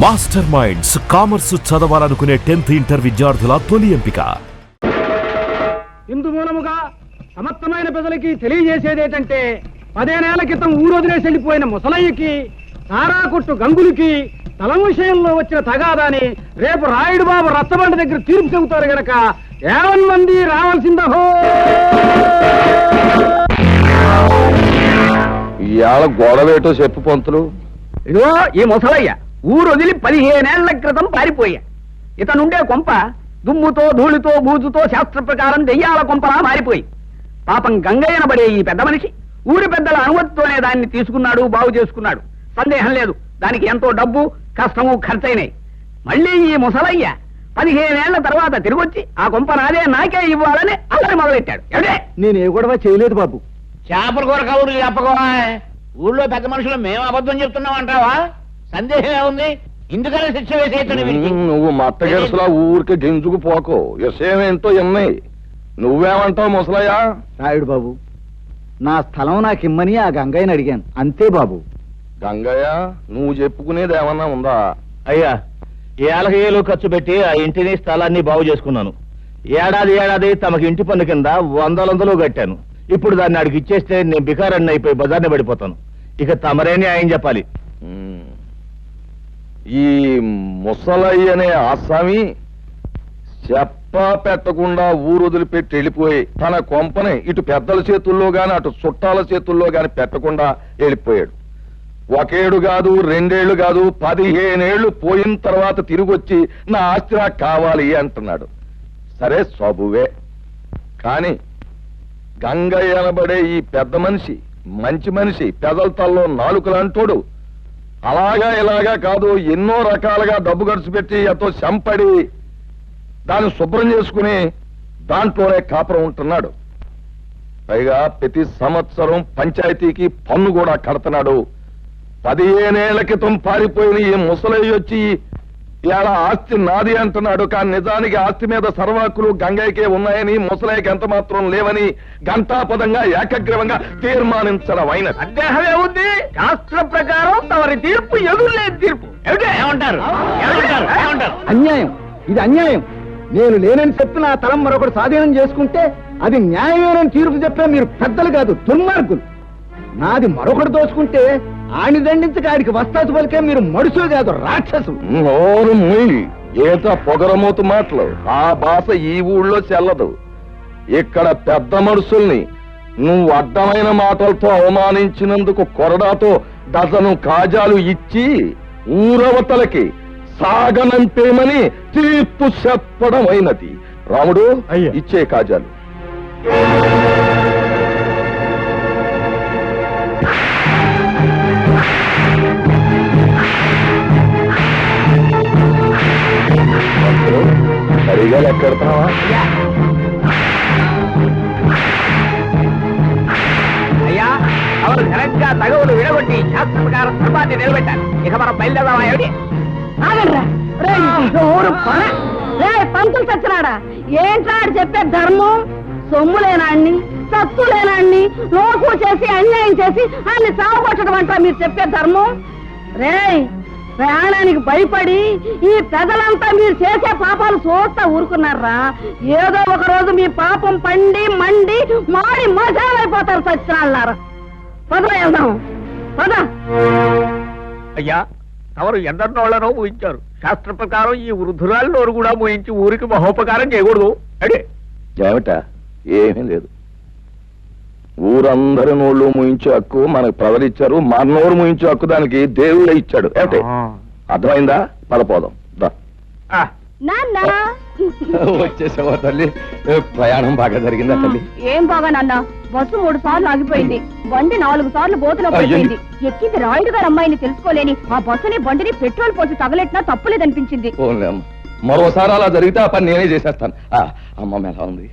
Master minds commerce చదవాలనుకునే 10th inter విద్యార్థుల తొలి ఎంపిక. ఇందు మూలముగా సమర్థమైన ప్రజలకి తెలియజేసేదేంటంటే 15 ఏళ్ల క్రితం ఊరొదిలేసి వెళ్ళిపోయిన ముసలయ్యకి, సారా కొట్టు గంగులకి తల విషయంలో వచ్చిన తగాదాని రేపు రాయుడు బాబు రచ్చబండ దగ్గర తీర్పు చెబుతారు గనక 50 మంది రావాల్సిందహో. ఇవాళ గొడవేటో చెప్పు పంతులు. ఇదో ఈ ముసలయ్య ఊరొదిలి 15 ఏళ్ల క్రితం పారిపోయా. ఇతనుండే కొంప దుమ్ముతో ధూళితో బూజుతో శాస్త్ర ప్రకారం దెయ్యాల కొంపలా మారిపోయి పాపం గంగయ్యనబడే ఈ పెద్ద మనిషి ఊరి పెద్దల అనుమతితోనే దాన్ని తీసుకున్నాడు, బాగు చేసుకున్నాడు. సందేహం లేదు, దానికి ఎంతో డబ్బు కష్టము ఖర్చయినాయి. మళ్ళీ ఈ ముసలయ్య 15 ఏళ్ల తర్వాత తిరిగొచ్చి ఆ కొంప నాదే, నాకే ఇవ్వాలని అల్లరి మొదలెట్టాడు. ఎవడే నేనే గొడవ చేయలేదు బాబు. చేపల కూర కబుర్లు చెప్పకోవా. ఊళ్ళో పెద్ద మనుషులు మేము అబద్ధం చెప్తున్నాం అంటావా? సందేహం ఏముంది? ఇందుకనే శిక్ష వేసేయచ్చు. నువ్వు మట్టగెరసలా ఊరికి గింజుకు పోకో. విషయమేంటో ఎన్నాయి. నువ్వేమంటావు ముసలయ్యా? రాయుడు బాబు, నా స్థలం నాకిమ్మని ఆ గంగయ్యని అడిగాను, అంతే బాబు. గంగయ్య, నువ్వు చెప్పుకునేది ఏమన్నా ఉందా? అయ్యా, ఏళ్ళకి ఏళ్ళు ఖర్చు పెట్టి ఆ ఇంటిని స్థలాన్ని బాగు చేసుకున్నాను. ఏడాది తమకి ఇంటి పన్ను కింద 100 కట్టాను. ఇప్పుడు దాన్ని అడిగి ఇచ్చేస్తే నేను బికారాన్ని అయిపోయి బజార్ని పడిపోతాను. ఇక తమరే న్యాయం చెప్పాలి. ఈ ముసలయ్య అనే ఆసామి చెప్ప పెట్టకుండా ఊరు వదిలిపెట్టి వెళ్ళిపోయి తన కొంపని ఇటు పెద్దల చేతుల్లో గాని అటు చుట్టాల చేతుల్లో గాని పెట్టకుండా వెళ్ళిపోయాడు. 1 ఏడు కాదు, 2 ఏళ్లు కాదు, 15 ఏళ్లు పోయిన తర్వాత తిరిగొచ్చి నా ఆస్తి నాకు కావాలి అంటున్నాడు. సరే సబువే. కాని గంగయ్య అనబడే ఈ పెద్ద మనిషి, మంచి మనిషి, పెదల తల్లో నాలుకలంటోడు అలాగా ఇలాగా కాదు, ఎన్నో రకాలుగా డబ్బు ఖర్చు పెట్టి ఎంతో చంపడి దాన్ని శుభ్రం చేసుకుని దాంట్లోనే కాపురం ఉంటున్నాడు. పైగా ప్రతి సంవత్సరం పంచాయతీకి పన్ను కూడా కడుతున్నాడు. 15 ఏళ్ల క్రితం పారిపోయిన ఈ ముసలయ్య వచ్చి ఇవాళ ఆస్తి నాది అంటున్నాడు. కానీ నిజానికి ఆస్తి మీద సర్వాకులు గంగయ్యకే ఉన్నాయని, ముసలయ్యకి ఎంత మాత్రం లేవని ఘంటాపదంగా ఏకగ్రీవంగా తీర్మానించడం అయినది. సందేహమే ఉంది. శాస్త్ర ప్రకారం తమరి తీర్పు ఎదురులేని తీర్పు. ఏమంటారు? అన్యాయం, ఇది అన్యాయం. నేను లేనని చెప్పి నా తలం మరొకటి స్వాధీనం చేసుకుంటే అది న్యాయమేనని తీర్పు చెప్పే మీరు పెద్దలు కాదు, దుర్మార్గులు. నాది మరొకటి దోచుకుంటే ఆని దండించక ఆడికి వస్తాసు పలికే మీరు మడుసులు కాదు, రాక్షసు. నోరు మూయి. ఏత పొగరమూతు మాటలు. ఆ భాష ఈ ఊళ్ళో చెల్లదు. ఇక్కడ పెద్ద మనుషుల్ని నువ్వు అడ్డమైన మాటలతో అవమానించినందుకు కొరడాతో డజను కాజాలు ఇచ్చి ఊరవతలకి సాగనంపేమని తీర్పు చెప్పడం అయినది. రాముడు, ఇచ్చే కాజాలు. సరిగా లెక్కెడతావా? అయ్యా, అవరు ఘనంగా తగవులు విడగొట్టి శాస్త్ర ప్రకారం ధర్మాన్ని నిలబెట్టారు. ఇక మనం బయలుదేరమా? ఏమిటి పంతులు సచ్చినాడా? ఏంటాడు చెప్పే ధర్మం? సొమ్ము లేనాన్ని, సత్తు లేనాన్ని లోకు చేసి అన్యాయం చేసి అన్ని సాగుపట్టడం అంటా మీరు చెప్పే ధర్మం? రేయ్, ప్రాణానికి భయపడి ఈ పెదలంతా మీరు చేసే పాపాలు చూస్తా ఊరుకున్నారా? ఏదో ఒక రోజు మీ పాపం పండి మండి మాడి మజాలైపోతారు సచ్చినాళ్ళారా. పద వెళ్దాం, పద. అయ్యా, తమరు ఎందరినోళ్లనో ఊహించారు. శాస్త్ర ప్రకారం ఈ వృద్ధురాళ్ళు కూడా మోయించి ఊరికి మహోపకారం చేయకూడదు. అడే ఏమిటా? ఏమీ లేదు. ఊరందరి నోళ్ళు ముయించే హక్కు మనకు ప్రవలిచ్చారు. మన నోరు ముయించే హక్కు దానికి దేవుడే ఇచ్చాడు. ఏమిటి? అర్థమైందా? పదపోదాం. వచ్చేసావా తల్లి? ప్రయాణం బాగా జరిగిందా తల్లి? ఏం బాగా నాన్న, బస్సు 3 సార్లు ఆగిపోయింది. బండి 4 సార్లు బోతులో పడిపోయింది. ఎక్కింది రాయుడు గారు అమ్మాయిని తెలుసుకోలేని ఆ బస్సుని బండిని పెట్రోల్ పోసి తగలెట్టినా తప్పులేదనిపించింది. మరోసారి అలా జరిగితే ఆ పని నేనే చేసేస్తాను. అమ్మ ఎలా ఉంది?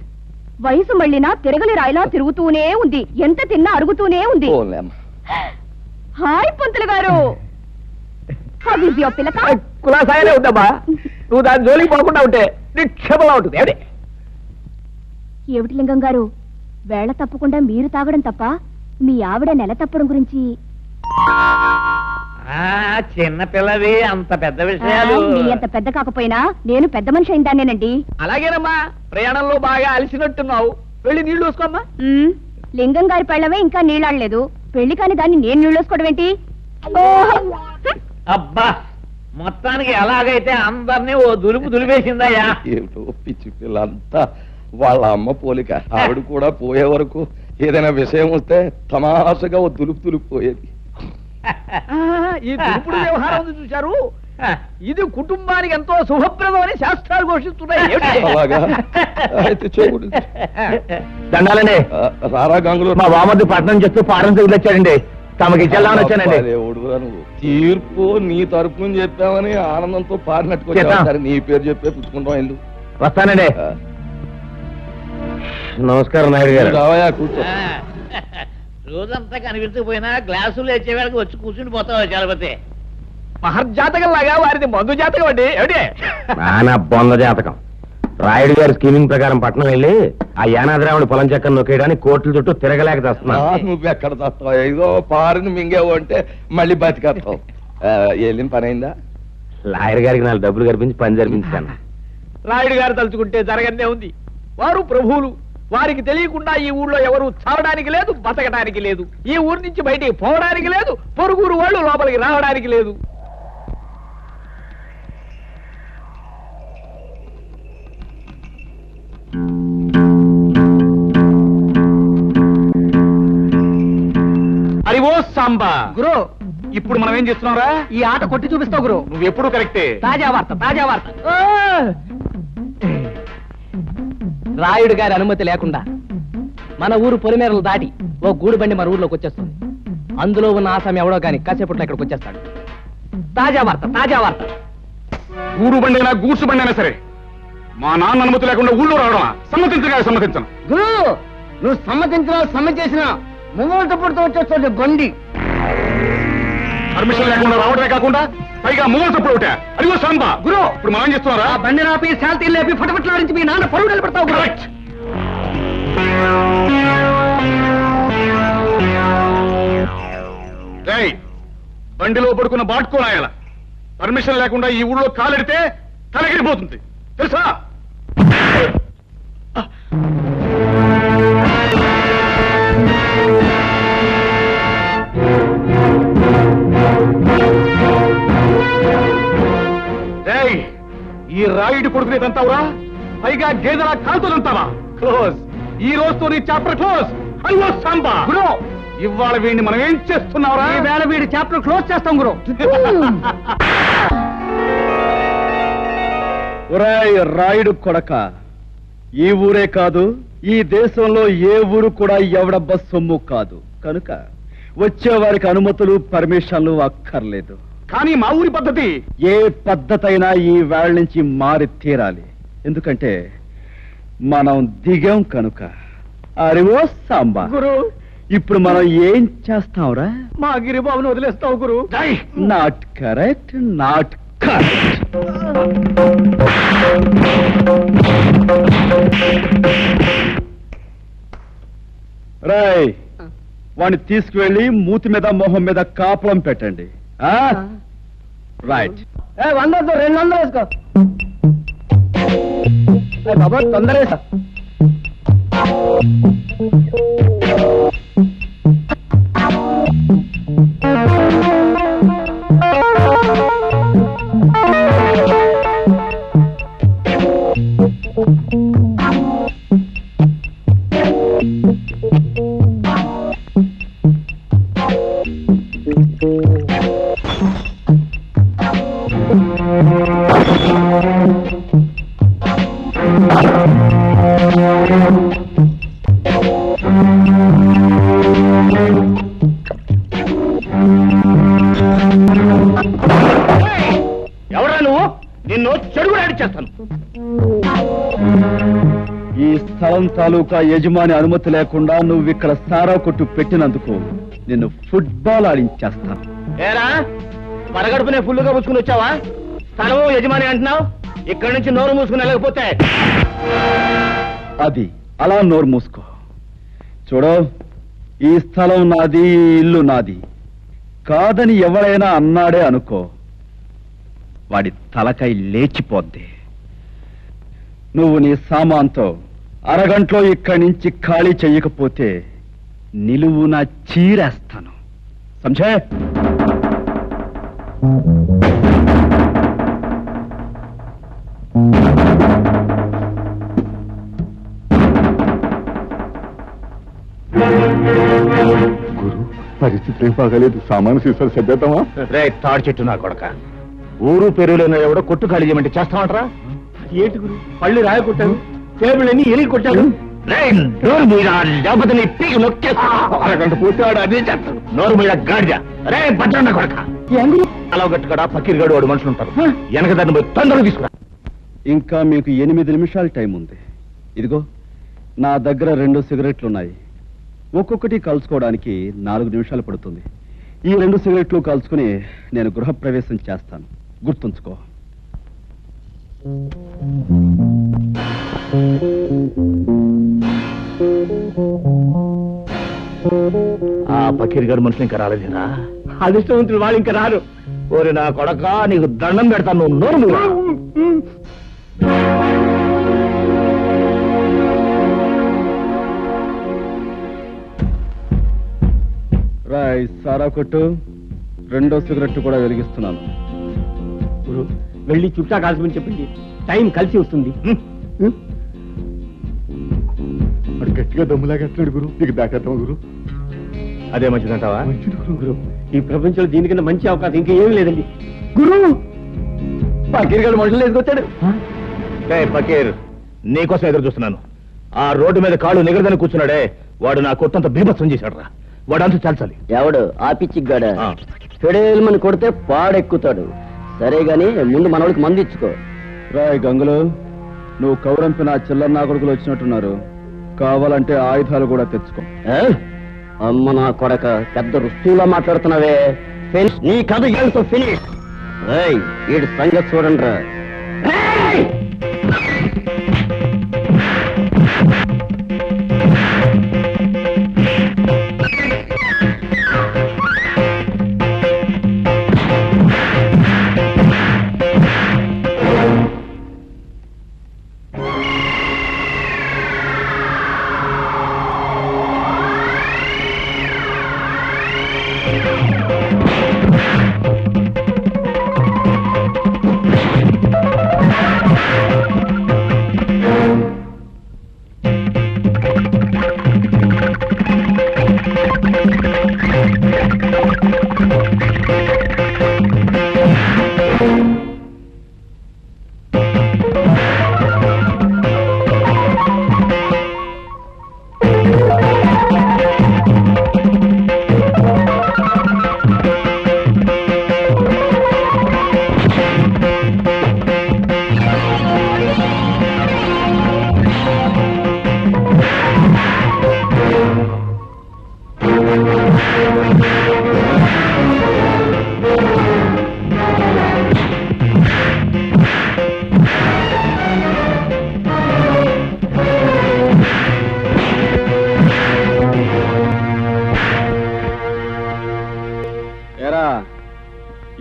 వయసు మళ్ళినా తిరగలి రాయిలా తిరుగుతూనే ఉంది. ఎంత తిన్నా అరుగుతూనే ఉంది. హాయ్ పంతులు గారు. కులాసాయనే ఉందమ్మా. నువ్వు దాని జోలికి పోకుండా ఉంటే నిక్షేపంగా ఉంటుంది. ఏమిటి లింగం గారు, వేళ తప్పకుండా మీరు తాగడం తప్ప మీ ఆవిడ నెల తప్పడం గురించి చిన్న పిల్లవి అంత పెద్ద విషయాలు మీ అంత పెద్ద కాకపోయినా నేను పెద్ద మనిషి అయిందానేనండి. అలాగేనమ్మా, ప్రయాణంలో బాగా అలసినట్టున్నావు, వెళ్ళి నీళ్లు చూసుకోమ్మా. లింగం గారి పెళ్ళమే ఇంకా నీళ్ళాడలేదు, పెళ్లి కాని దాన్ని నేను నీళ్ళోసుకోవడం ఏంటి? అబ్బా, మొత్తానికి ఎలాగైతే అందరినీ ఓ దులుపు దులిపేసిందయ్యా. ఏమిటో పిచ్చి పిల్లంతా వాళ్ళ అమ్మ పోలిక. ఆవిడ కూడా పోయే వరకు ఏదైనా విషయం వస్తే తమాషగా ఓ దులుపు పోయేది. ఈ దురుపుడు వ్యవహారం ఉంది చూశారు, ఇది కుటుంబానికి ఎంతో శుభప్రదం అని శాస్త్రాలు ఘోషిస్తున్నాయి. అలాగా అయితే చేయకూడదు. దండాలండి. రారా గంగులు, మా వామద్దు పట్నం చెప్తూ పాఠం తగిలొచ్చాడండి, తమకి ఇచ్చేద్దామని వచ్చానండి. నువ్వు తీర్పు నీ తరపున చెప్పామని ఆనందంతో పారినట్టుకు సరే, నీ పేరు చెప్పే పుచ్చుకుంటాం. ఇల్లు వస్తానండి. నమస్కారం నాయుడు గారు. రావయా, కూర్చో. రోజంతా కనిపించకపోయినా గ్లాసులు వచ్చేవాడికి వచ్చి కూర్చుని పోతావు చలపతి. మహర్జాతకం లాగా వారిది మందు జాతకం అండి. ఏమిటి నా బొంద జాతకం. రాయుడు గారి స్కీమింగ్ ప్రకారం పట్నం వెళ్ళి ఆ యానాద్రాముడి పొలం చెక్కను నొక్కేయడానికి కోర్టుల చుట్టూ తిరగలేక తెస్తున్నా. నువ్వు ఎక్కడ తెస్తావు? ఏదో పారిని మింగేవు అంటే మళ్ళీ బతికేస్తావు. వెళ్ళిన పని అయిందా? లాయర్ గారికి 4 డబ్బులు కనిపించి పని జరిపించాను. రాయుడు గారు తలుచుకుంటే జరగనే ఉంది. వారు ప్రభువులు, వారికి తెలియకుండా ఈ ఊళ్ళో ఎవరు చావడానికి లేదు, బతకడానికి లేదు, ఈ ఊరి నుంచి బయటికి పోవడానికి లేదు, పొరుగురు వాళ్ళు లోపలికి రావడానికి లేదు. అరివో సాంబా. గురు, ఇప్పుడు మనం ఏం చేస్తున్నారా? ఈ ఆట కొట్టి చూపిస్తావు గురు. నువ్వు ఎప్పుడు కరెక్టే. తాజా వార్త, తాజా వార్త. రాయుడు గారి అనుమతి లేకుండా మన ఊరు పొలిమేరలు దాటి ఓ గూడు బండి మన ఊర్లోకి వచ్చేస్తుంది. అందులో ఉన్న ఆసామి ఎవడో గాని కాసేపట్లో ఇక్కడికి వచ్చేస్తాడు. తాజా వార్త, తాజా వార్త. గూడు బండైనా గూడ్సు బండైనా సరే మా నాన్న అనుమతి లేకుండా ఊళ్ళో రావడమా? సమ్మతించను. గురు, నువ్వు సమ్మతించినా సమ్మతించినా ముంగోళ్ళతో పుడుతూ వచ్చేస్తుంది బండి. పర్మిషన్ లేకుండా రావడమే కాకుండా పైగా మూల తప్పుడు ఒకటే. అదిగో సాంబా. గురు, ఇప్పుడు మనం చేస్తున్నారా? బండి రాపి శాంతి లేపి ఫటఫట్లాడించి మీ నాన్న పరువు నిలబెడతావు. కరెక్ట్. బండిలో పడుకున్న బాటుకోనాయాల పర్మిషన్ లేకుండా ఈ ఊళ్ళో కాలెడితే తలగిరిపోతుంది, తెలుసా? ఈ రాయుడు కొడుకునే తంతావురా? పైగా గేదెల కాలుతో తంతావా? క్లోజ్. ఈ రోజుతో నీ చాప్టర్ క్లోజ్. అయ్యో సాంబా. గురు, ఇవాళ వీడిని మనం ఏం చేస్తున్నావురా? ఈ వేళ వీడి చాప్టర్ క్లోజ్ చేస్తాం గురు. ఒరేయ్ రాయుడు కొడక, ఈ ఊరే కాదు, ఈ దేశంలో ఏ ఊరు కూడా ఎవడబ్బ సొమ్ము కాదు. కనుక వచ్చేవారికి అనుమతులు పర్మిషన్లు అక్కర్లేదు. కానీ మా ఊరి పద్ధతి ఏ పద్ధతి అయినా ఈ వేళ నుంచి మారి తీరాలి. ఎందుకంటే మనం దిగాం కనుక. అరివో సాంబా. గురు, ఇప్పుడు మనం ఏం చేస్తాంరా? మా గిరిబాబును వదిలేస్తావు గురు. Not correct, not correct. రాయ్, వాడిని తీసుకువెళ్ళి మూతి మీద మొహం మీద కాపులం పెట్టండి. రైట్. 100 200 వేసుకో బాబా, తొందర వేసా. ఎవరా నువ్వు? నిన్ను చెడుగు చేస్తాను. ఈ స్థలం తాలూకా యజమాని అనుమతి లేకుండా నువ్వు ఇక్కడ సారా కొట్టు పెట్టినందుకు నిన్ను ఫుట్బాల్ ఆడించేస్తాను. ఏరా, పరగడుపునే ఫుల్లుగా పుచ్చుకుని వచ్చావా? స్థలము యజమాని అంటున్నావు, ఇక్కడి నుంచి నోరు మూసుకుని వెళ్ళకపోతే అది అలా నోరు మూసుకో. చూడు, ఈ స్థలం నాది, ఈ ఇల్లు నాది. కాదని ఎవరైనా అన్నాడే అనుకో, వాడి తలకాయ లేచిపోద్ది. నువ్వు నీ సామాన్తో అరగంటలో ఇక్కడి నుంచి ఖాళీ చెయ్యకపోతే నిలువున చీరేస్తాను. సంజయ్, గురు, పరిస్థితి ఏం బాగాలేదు. సామాను సీసాలు సర్దేద్దామా? రే తాడి చెట్టు నా కొడక, ఊరు పెరుగులైన ఎవడో కొట్టు ఖాళీ చేయమంటే చేస్తామంటరా? ఏంటి గురు, పళ్ళు రాయ కొట్టాను, టేబుల్ అన్ని ఎలిగి కొట్టాను. నోరు మీరా, లేకపోతే నీ పీకి నొక్కేస్తా. అరగంట పూర్తి వాడు అదే చేస్తాడు. నోరు మీరా గాడిద. రే భద్రన్న కొడక, అలా గట్టుకడా పక్కీరుగాడు వాడు మనుషులు ఉంటారు. వెనక దాన్ని పోయి తొందరగా తీసుకురా. ఇంకా మీకు 8 నిమిషాల టైం ఉంది. ఇదిగో నా దగ్గర 2 సిగరెట్లున్నాయి. ఒక్కొక్కటి కలుసుకోవడానికి 4 నిమిషాలు పడుతుంది. ఈ 2 సిగరెట్లు కలుసుకుని నేను గృహప్రవేశం చేస్తాను. గుర్తుంచుకో. ఆ పక్కీరుగాడు మనుషులు ఇంకా రాలేదేనా? అదృష్టవంతులు వాళ్ళు ఇంకా రారు. ఓరి నా కొడక, నీకు దండం పెడతాను. నువ్వు నోరు మూయరా. రాయ్ సారా కొట్టు. 2వ సిగరెట్ కూడా వెలిగిస్తున్నాను. గురు, వెళ్ళి చుట్టా కాల్చమని చెప్పింది. టైం కలిసి వస్తుంది. వాడు గట్టిగా దమ్ములాగా ఎట్లాడు గురు. నీకు దాకేద్దాం గురు. అదే మంచిదంటావా? మంచిది గురు. ఈ ప్రపంచంలో దీనికన్నా మంచి అవకాశం ఇంకా ఏమీ లేదండి. గురు, పకీర్గాడు మనుషులు ఎదుకొచ్చాడు. రే పకీర్, నీకోసం ఎదురు చూస్తున్నాను. ఆ రోడ్డు మీద కాళ్ళు నిగరదని కూర్చున్నాడే, వాడు నా కొట్టంత బీభత్సం చేశాడు రా. వాడు అంతా చాల్చాలి. ఎవడు ఆ పిచ్చిగాడ? ఫెడేల్మని కొడితే పాడెక్కుతాడు. సరే గాని ముందు మనోడికి మందు ఇచ్చుకో. రాయ్ గంగులు, నువ్వు కౌరంపిన చిల్లర నా కొడుకులు వచ్చినట్టున్నారు. కావాలంటే ఆయుధాలు కూడా తెచ్చుకో. అమ్మ నా కొడక, పెద్ద రుస్తులా మాట్లాడుతున్నావే. నీ కథ ఏంటో ఫినిష్. వీడి సంగతి చూడండి రా.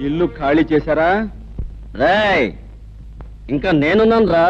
ఇల్లు ఖాళీ చేశారా? రేయ్, ఇంకా నేనున్నాను రా.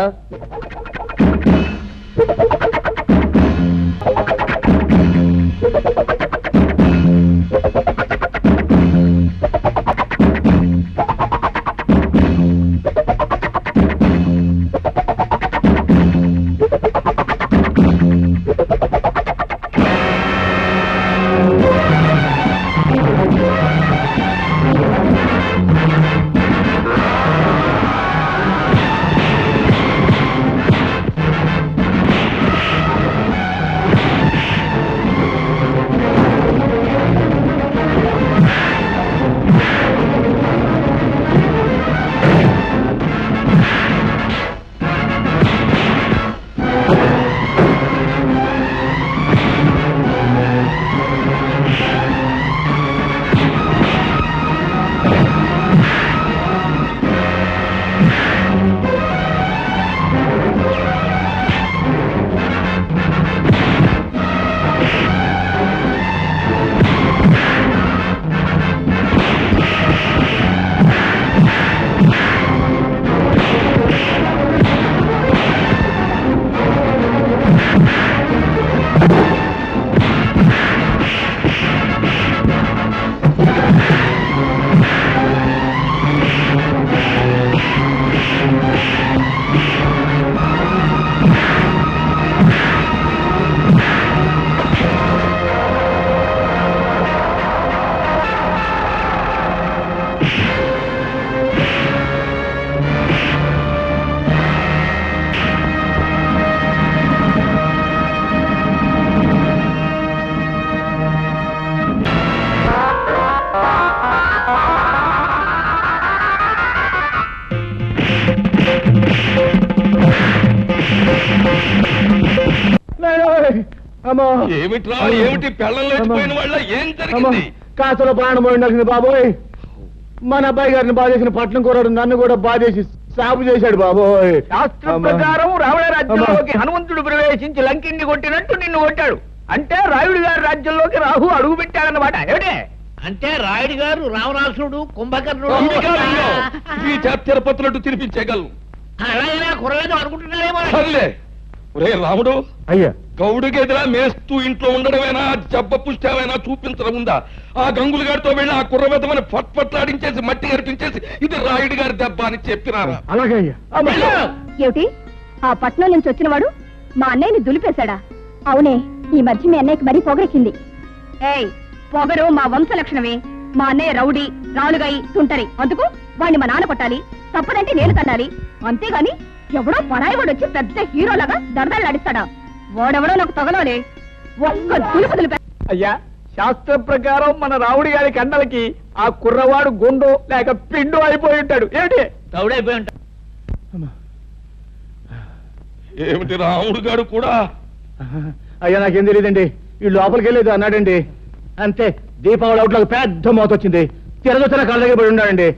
అమ్మో ఏమిట్రా ఏమిటి పెళ్ళం లేచిపోయిన వాళ్ళ ఏం జరిగింది? కాసులో ప్రాణం పోయిండాల్సింది బాబోయ్. మన అబ్బాయి గారిని బాధేసిన పట్నం కూరడు నన్ను కూడా బాధేసి సాగు చేశాడు బాబోయ్. శాస్త్రం ప్రకారం రావణ రాజ్యంలోకి హనుమంతుడు ప్రవేశించి లంకిని కొట్టినట్టు నిన్ను కొట్టాడు. అంటే రాయుడు గారి రాజ్యంలోకి రాహు అడుగు పెట్టాడన్నమాట. ఏమిటే అంటే రాయుడు గారు రావణాసురుడు కుంభకర్ణుడు ఈ తిరుపతులట్టు తినిపించేయగలను. అలాగైనా కురలేదు అనుకుంటున్నారేమో. సర్లే ఒరే రాముడు, అయ్యా గౌడుకి ఎదురా మేస్తూ ఇంట్లో ఉండడమేనా జబ్బ పుష్టామైనా చూపించడం ఉందా? ఆ గంగులు గారితో వెళ్ళి ఆ కుర్రవెదమని ఫట్ఫట్లాడించేసి మట్టి గరిపించేసి ఇది రాయుడు గారి దెబ్బ అని చెప్పినారా? అలాగే అయ్యా. ఏమిటి ఆ పట్నం నుంచి వచ్చినవాడు మా అన్నయ్యని దులిపేశాడా? అవునే, ఈ మధ్య మీ అన్నయ్యకి మరీ పొగరెక్కింది. ఏయ్, పొగరు మా వంశ లక్షణమే. మా అన్నయ్య రౌడీ, రాలుగాయి, తుంటరి. అందుకు వాడిని మా నాన్న కొట్టాలి, తప్పదంటే నేను తన్నాలి. అంతేగాని ఎవడో పరాయివాడు వచ్చి పెద్ద హీరోలాగా దరదలాడిస్తాడా? వాడెవడో నాకు తగలోలే. ఒక్క దులుపు దులిపే. అయ్యా, శాస్త్ర ప్రకారం మన రావుడి గారి కండలకి ఆ కుర్రవాడు గుండు లేక పిండు అయిపోయి ఉంటాడు. ఏమిటి తౌడైపోయి ఉంటాడు. ఏమిటి రాముడు గారు కూడా? అయ్యా నాకేం తెలియదండి. ఈ లోపలికి వెళ్ళేది అన్నాడండి. అంతే, దీపావళి అవుట్లోకి పెద్ద మోత వచ్చింది. తిరగొచ్చిన కాళ్ళ దగ్గర పడి ఉన్నాడండి.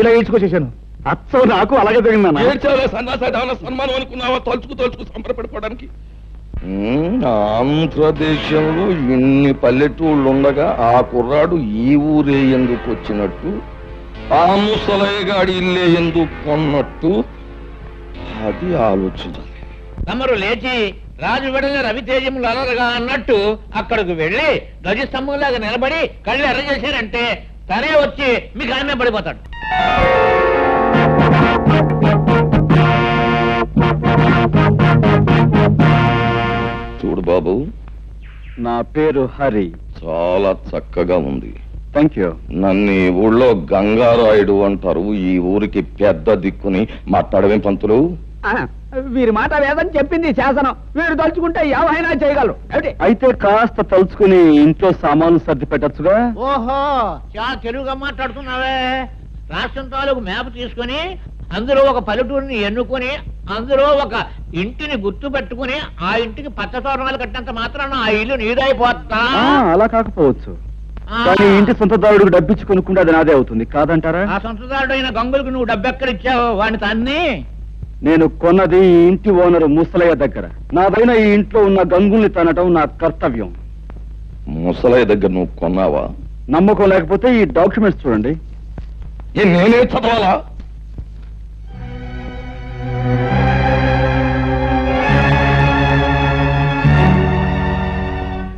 ఇలా ఈడ్చుకొచ్చేసాను. అచ్చం నాకు అలాగే జరిగిందన్న. ఏడ్చావే సన్నాసాధారణ సన్మానం అనుకున్నావా? తలుచుకు తలుచుకు సంబరపడిపోవడానికి. ఆంధ్రదేశంలో ఇన్ని పల్లెటూళ్ళు ఉండగా ఆ కుర్రాడు ఈ ఊరే ఎందుకు వచ్చినట్టు, ఆ ముసలయ్య గాడి ఇల్లే ఎందుకు కొన్నట్టు, అది ఆలోచించాలి. తమరు లేచి రాజు వెడల రవితేజములు అలరగా అన్నట్టు అక్కడికి వెళ్ళి ధ్వజస్తంభంలాగా నిలబడి కళ్ళు ఎర్ర చేశారంటే తనే వచ్చి మీకు ఆమె పడిపోతాడు. చూడు బాబు, నా పేరు హరి. చాలా చక్కగా ఉంది. Thank you. నన్ను ఈ ఊళ్ళో గంగారాయుడు అంటారు. ఈ ఊరికి పెద్ద దిక్కుని మాట్లాడమే పంతులు. వీరి మాట వేదని చెప్పింది శాసనం. వీరు తలుచుకుంటే ఏమైనా చేయగలరు. ఏమిటి అయితే కాస్త తలుచుకుని ఇంట్లో సామాన్లు సర్ది పెట్టచ్చుగా. ఓహో, చాలా తెలుగుగా మాట్లాడుతున్నావే. రాష్ట్రం తాలూకు మ్యాప్ తీసుకుని అందులో ఒక పల్లెటూరిని ఎన్నుకొని అందులో ఒక ఇంటిని గుర్తు పెట్టుకుని ఆ ఇంటికి పచ్చ తోరణాలు కట్టినంత మాత్రాన ఆ ఇల్లు నీదైపోతా. అలా కాకపోవచ్చు, కానీ ఇంటి సొంతదారుడికి డబ్బిచ్చి కొనుక్కుంటే అది నాదే అవుతుంది కాదంటారా? ఆ సొంతదారుడు అయిన గంగులకు నువ్వు డబ్బెక్కడిచ్చావు? వాడిని తన్ని. నేను కొన్నది ఈ ఇంటి ఓనరు ముసలయ్య దగ్గర. నాదైన ఈ ఇంట్లో ఉన్న గంగుల్ని తనటం నా కర్తవ్యం. ముసలయ్య దగ్గర నువ్వు కొన్నావా? నమ్మకం లేకపోతే ఈ డాక్యుమెంట్స్ చూడండి. నేనే చదవాలా?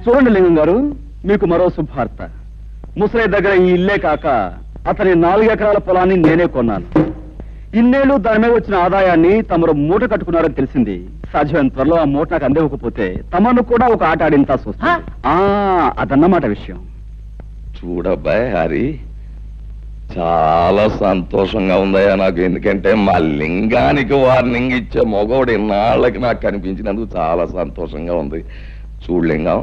చూడండి లింగం గారు, మీకు మరో శుభార్త. ముసలయ్య దగ్గర ఈ ఇల్లే కాక అతని 4 ఎకరాల పొలాన్ని నేనే కొన్నాను. ఇన్నేళ్లు దాని మీద వచ్చిన ఆదాయాన్ని తమరు మూట కట్టుకున్నారని తెలిసింది. సాధ్యమైన త్వరలో ఆ మూట నాకు అందివ్వకపోతే తమను కూడా ఒక ఆట ఆడించాల్సి వస్తుంది. అదన్నమాట విషయం. చూడబ్బాయ్ హరి, చాలా సంతోషంగా ఉందయ్యా నాకు. ఎందుకంటే మా లింగానికి వార్నింగ్ ఇచ్చే మగవాడు ఇన్నాళ్ళకి నాకు కనిపించినందుకు చాలా సంతోషంగా ఉంది. చూడు లింగం,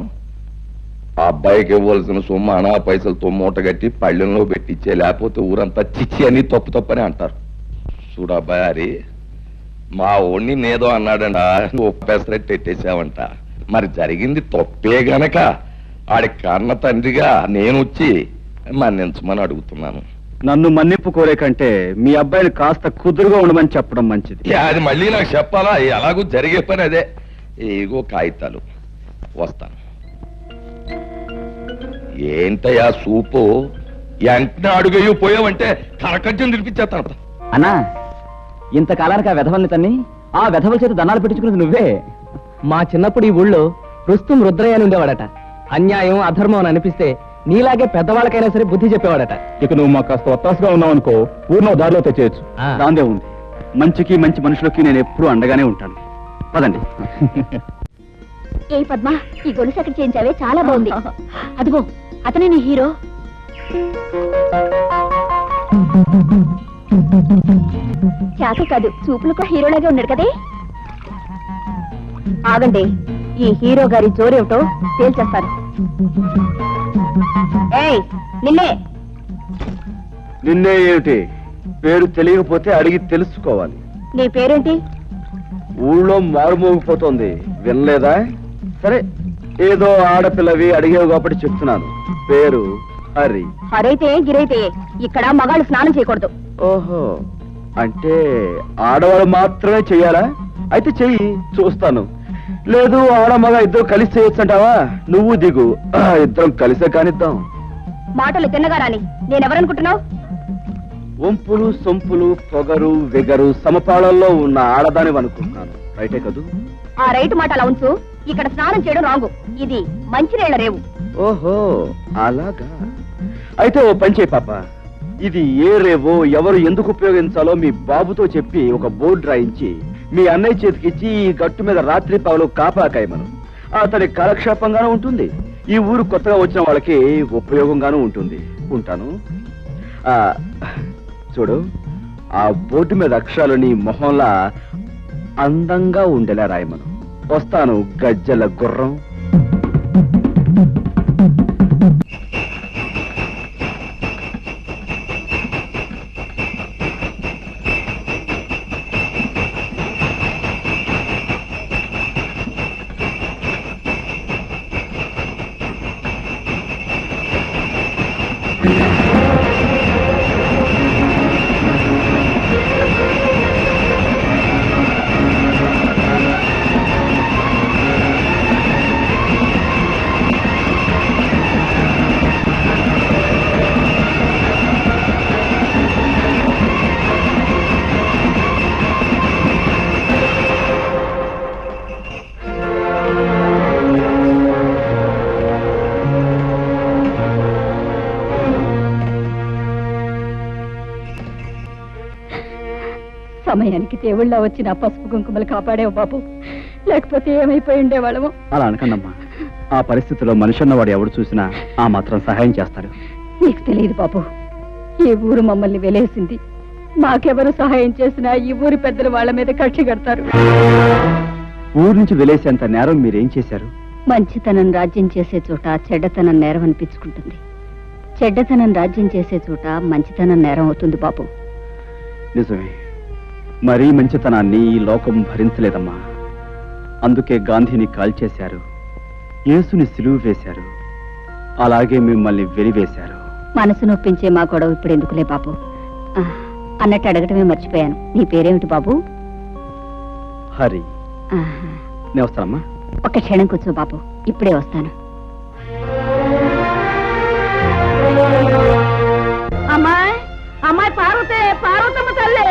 ఆ అబ్బాయికి ఇవ్వాల్సిన సొమ్ము అనా పైసలతో మూట కట్టి పళ్ళెంలో పెట్టించే, లేకపోతే ఊరంతా చిచ్చి అని తప్పు తప్పని అంటారు. చూడు అబ్బాయి హరి, మా ఓణ్ణి నేదో అన్నాడంట, ఒప్పేసరెట్టు ఎట్టేసావంట. మరి జరిగింది తప్పే గనక ఆడి కన్న తండ్రిగా నేను వచ్చి మన్నించమని అడుగుతున్నాను. నన్ను మన్నింపు కోరే కంటే మీ అబ్బాయిని కాస్త కుదురుగా ఉండమని చెప్పడం మంచిది. అది మళ్ళీ నాకు చెప్పాలా? ఎలాగూ జరిగే పని అదే. ఏగో కాగితాలు, వస్తాను. ఏంటయ్యా సూపు? వెంటనే అడుగయ్యూ పోయావంటే కరకజ్జం తినిపించేస్తాను. అన్నా, ఇంతకాలానికి ఆ వెధవల్ని తన్ని ఆ వెధవల చేత దండాలు పెట్టించుకున్నది నువ్వే. మా చిన్నప్పుడు ఈ ఊళ్ళో రుస్తుం రుద్రయ్య అని ఉండేవాడట. అన్యాయం అధర్మం అని అనిపిస్తే నీలాగే పెద్దవాళ్ళకైనా సరే బుద్ధి చెప్పేవాడట. ఇక నువ్వు మాకు కాస్త ఒత్తాసుగా ఉన్నావు అనుకో, ఊరినో దారిలో తెచ్చేయచ్చు. దాందే ఉంది. మంచికి మంచి మనుషులకి నేను ఎప్పుడూ అండగానే ఉంటాను. పదండి. ఏ పద్మ, ఈ గొలుసు ఎక్కడ చేయించావే? చాలా బాగుంది. అదిగో అతనే నీ హీరో. చేత కాదు, చూపులకు హీరోలాగే ఉన్నాడు కదే. ఆగండి, ఈ హీరో గారి జోరేమిటో తేల్చేస్తారు. ఏయ్, నిన్నే. నిన్నే ఏమిటి? పేరు తెలియకపోతే అడిగి తెలుసుకోవాలి. నీ పేరేంటి? ఊళ్ళో మారుమోగిపోతోంది, వినలేదా? సరే, ఏదో ఆడపిల్లవి అడిగేవి కాబట్టి చెప్తున్నాను. పేరు హరి. హరైతే గిరైతే ఇక్కడ మగాళ్ళు స్నానం చేయకూడదు. ఓహో, అంటే ఆడవాళ్ళు మాత్రమే చెయ్యాలా? అయితే చెయ్యి, చూస్తాను. లేదు ఆడ మగ ఇద్దరు కలిసి చేయొచ్చంటావా? నువ్వు దిగు, ఇద్దరం కలిసే కానిద్దాం. మాటలు తిన్నగా రాని. నేనెవరనుకుంటున్నావు? వంపులు సొంపులు పొగరు వెగరు సమపాళల్లో ఉన్న ఆడదాని అనుకుంటున్నాను. రైటే కదూ? ఆ రైట్ మాట అలా ఉంచు. ఇక్కడ స్నానం చేయడం రాంగు. ఇది మంచినీళ్ల రేవు. ఓహో, అలాగా. అయితే ఓ పని చేయి పాప, ఇది ఏ రేవో ఎవరు ఎందుకు ఉపయోగించాలో మీ బాబుతో చెప్పి ఒక బోర్డు రాయించి మీ అన్నయ్య చేతికిచ్చి ఈ గట్టు మీద రాత్రి పగలు కాపాకాయమను. అతని కాలక్షేపంగానూ ఉంటుంది, ఈ ఊరు కొత్తగా వచ్చిన వాళ్ళకి ఉపయోగంగానూ ఉంటుంది. ఉంటాను. చూడు, ఆ బోర్డు మీద అక్షరాలు నీ మొహంలా అందంగా ఉండేలా రాయమను. వస్తాను, గజ్జల గుర్రం. సమయానికి దేవుళ్ళ వచ్చిన పసుపు కుంకుమలు కాపాడేవు బాబు, లేకపోతే ఏమైపోయి ఉండేవాళ్ళము. అలా అనకండమ్మా, ఆ పరిస్థితిలో మనిషి అన్నవాడు ఎవడు చూసినా ఆ మాత్రం సహాయం చేస్తాడు. నీకు తెలియదు బాబు, ఈ ఊరు మమ్మల్ని వెలేసింది. మాకెవరు సహాయం చేసినా ఈ ఊరి పెద్దలు వాళ్ళ మీద కక్షి కడతారు. ఊరు నుంచి వెలేసేంత నేరం మీరేం చేశారు? మంచితనం రాజ్యం చేసే చోట చెడ్డతనం నేరం అనిపించుకుంటుంది. చెడ్డతనం రాజ్యం చేసే చోట మంచితనం నేరం అవుతుంది బాబు. నిజమే, మరీ మంచితనాన్ని ఈ లోకం భరించలేదమ్మా. అందుకే గాంధీని కాల్చేశారు, యేసుని సిలువ వేశారు, అలాగే మిమ్మల్ని వెలివేశారు. మనసు నొప్పించే మా గొడవ ఇప్పుడు ఎందుకులే బాబు. అన్నట్టు అడగటమే మర్చిపోయాను, నీ పేరేమిటి బాబు? హరి. నేను వస్తానమ్మా. ఒక్క క్షణం కూర్చో బాబు, ఇప్పుడే వస్తాను. అమ్మాయి, అమ్మాయి పార్వతే, పార్వతమ్మ తల్లి,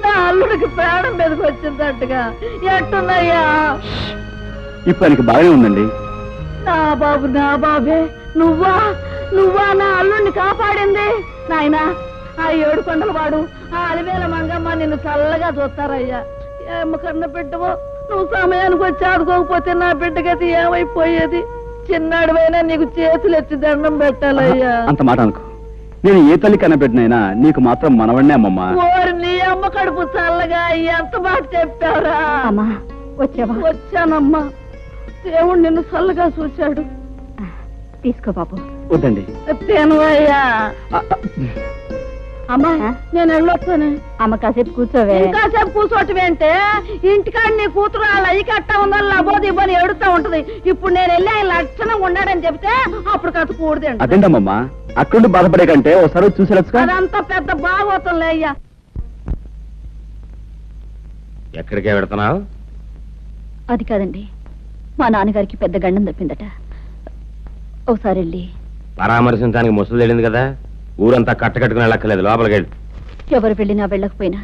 నా అల్లుడికి ప్రాణం మీదకి వచ్చిందట్టుగా. ఎట్టున్నాయ్యా? ఇప్పుడు ఆయనకి బాగానే ఉందండి. నా బాబు, నా బాబే, నువ్వా నువ్వా నా అల్లుడిని కాపాడింది? నాయనా, ఆ 7 కొండల వాడు, ఆ అలివేల మంగమ్మ నిన్ను చల్లగా చూస్తారయ్యా. ఏమ కన్న బిడ్డవో, నువ్వు సమయానికి వచ్చి ఆదుకోకపోతే నా బిడ్డగతి ఏమైపోయేది? చిన్నాడువైనా నీకు చేతులు ఎత్తి దండం పెట్టాలయ్యా. అంత మాట అనుకో, నేను ఏ తల్లి కనబెట్టినైనా నీకు మాత్రం మనవన్నే అమ్మమ్మా. ఓరి నీ అమ్మ కడుపు చల్లగా ఎంత బాగా చెప్పారా? అమ్మా వచ్చావా? వచ్చానమ్మా, దేవుడు నిన్ను చల్లగా చూశాడు. తీసుకో బాబు. వద్దండి. తినవయ్యా. అమ్మా నేను వెళ్ళొస్తాను. అమ్మ కాసేపు కూర్చోవే. కాసేపు కూర్చోటమేంటే, ఇంటికాడ నీ కూతురు వాళ్ళ అయ్యి కట్టా ఉందని లబోది ఇవ్వని ఎడుతూ ఉంటది. ఇప్పుడు నేను వెళ్ళి ఆయన లక్షణంగా ఉన్నాడని చెప్తే అప్పుడు కథ కూడదండి. అదేంటమ్మా, అక్కడ బాధపడే కంటే ఒకసారి చూసేచ్చు. అదంతా పెద్ద బాగోతుందిలే అయ్యా. ఎక్కడికే పెడుతున్నావు? అది కాదండి, మా నాన్నగారికి పెద్ద గండం తప్పిందట. ఒకసారి వెళ్ళి పరామర్శించడానికి ముసలు తెలియదు కదా, ఊరంతా కట్టుకుని వెళ్ళక్కర్లేదు, లోపలికి వెళ్ళి. ఎవరు వెళ్ళినా వెళ్ళకపోయినా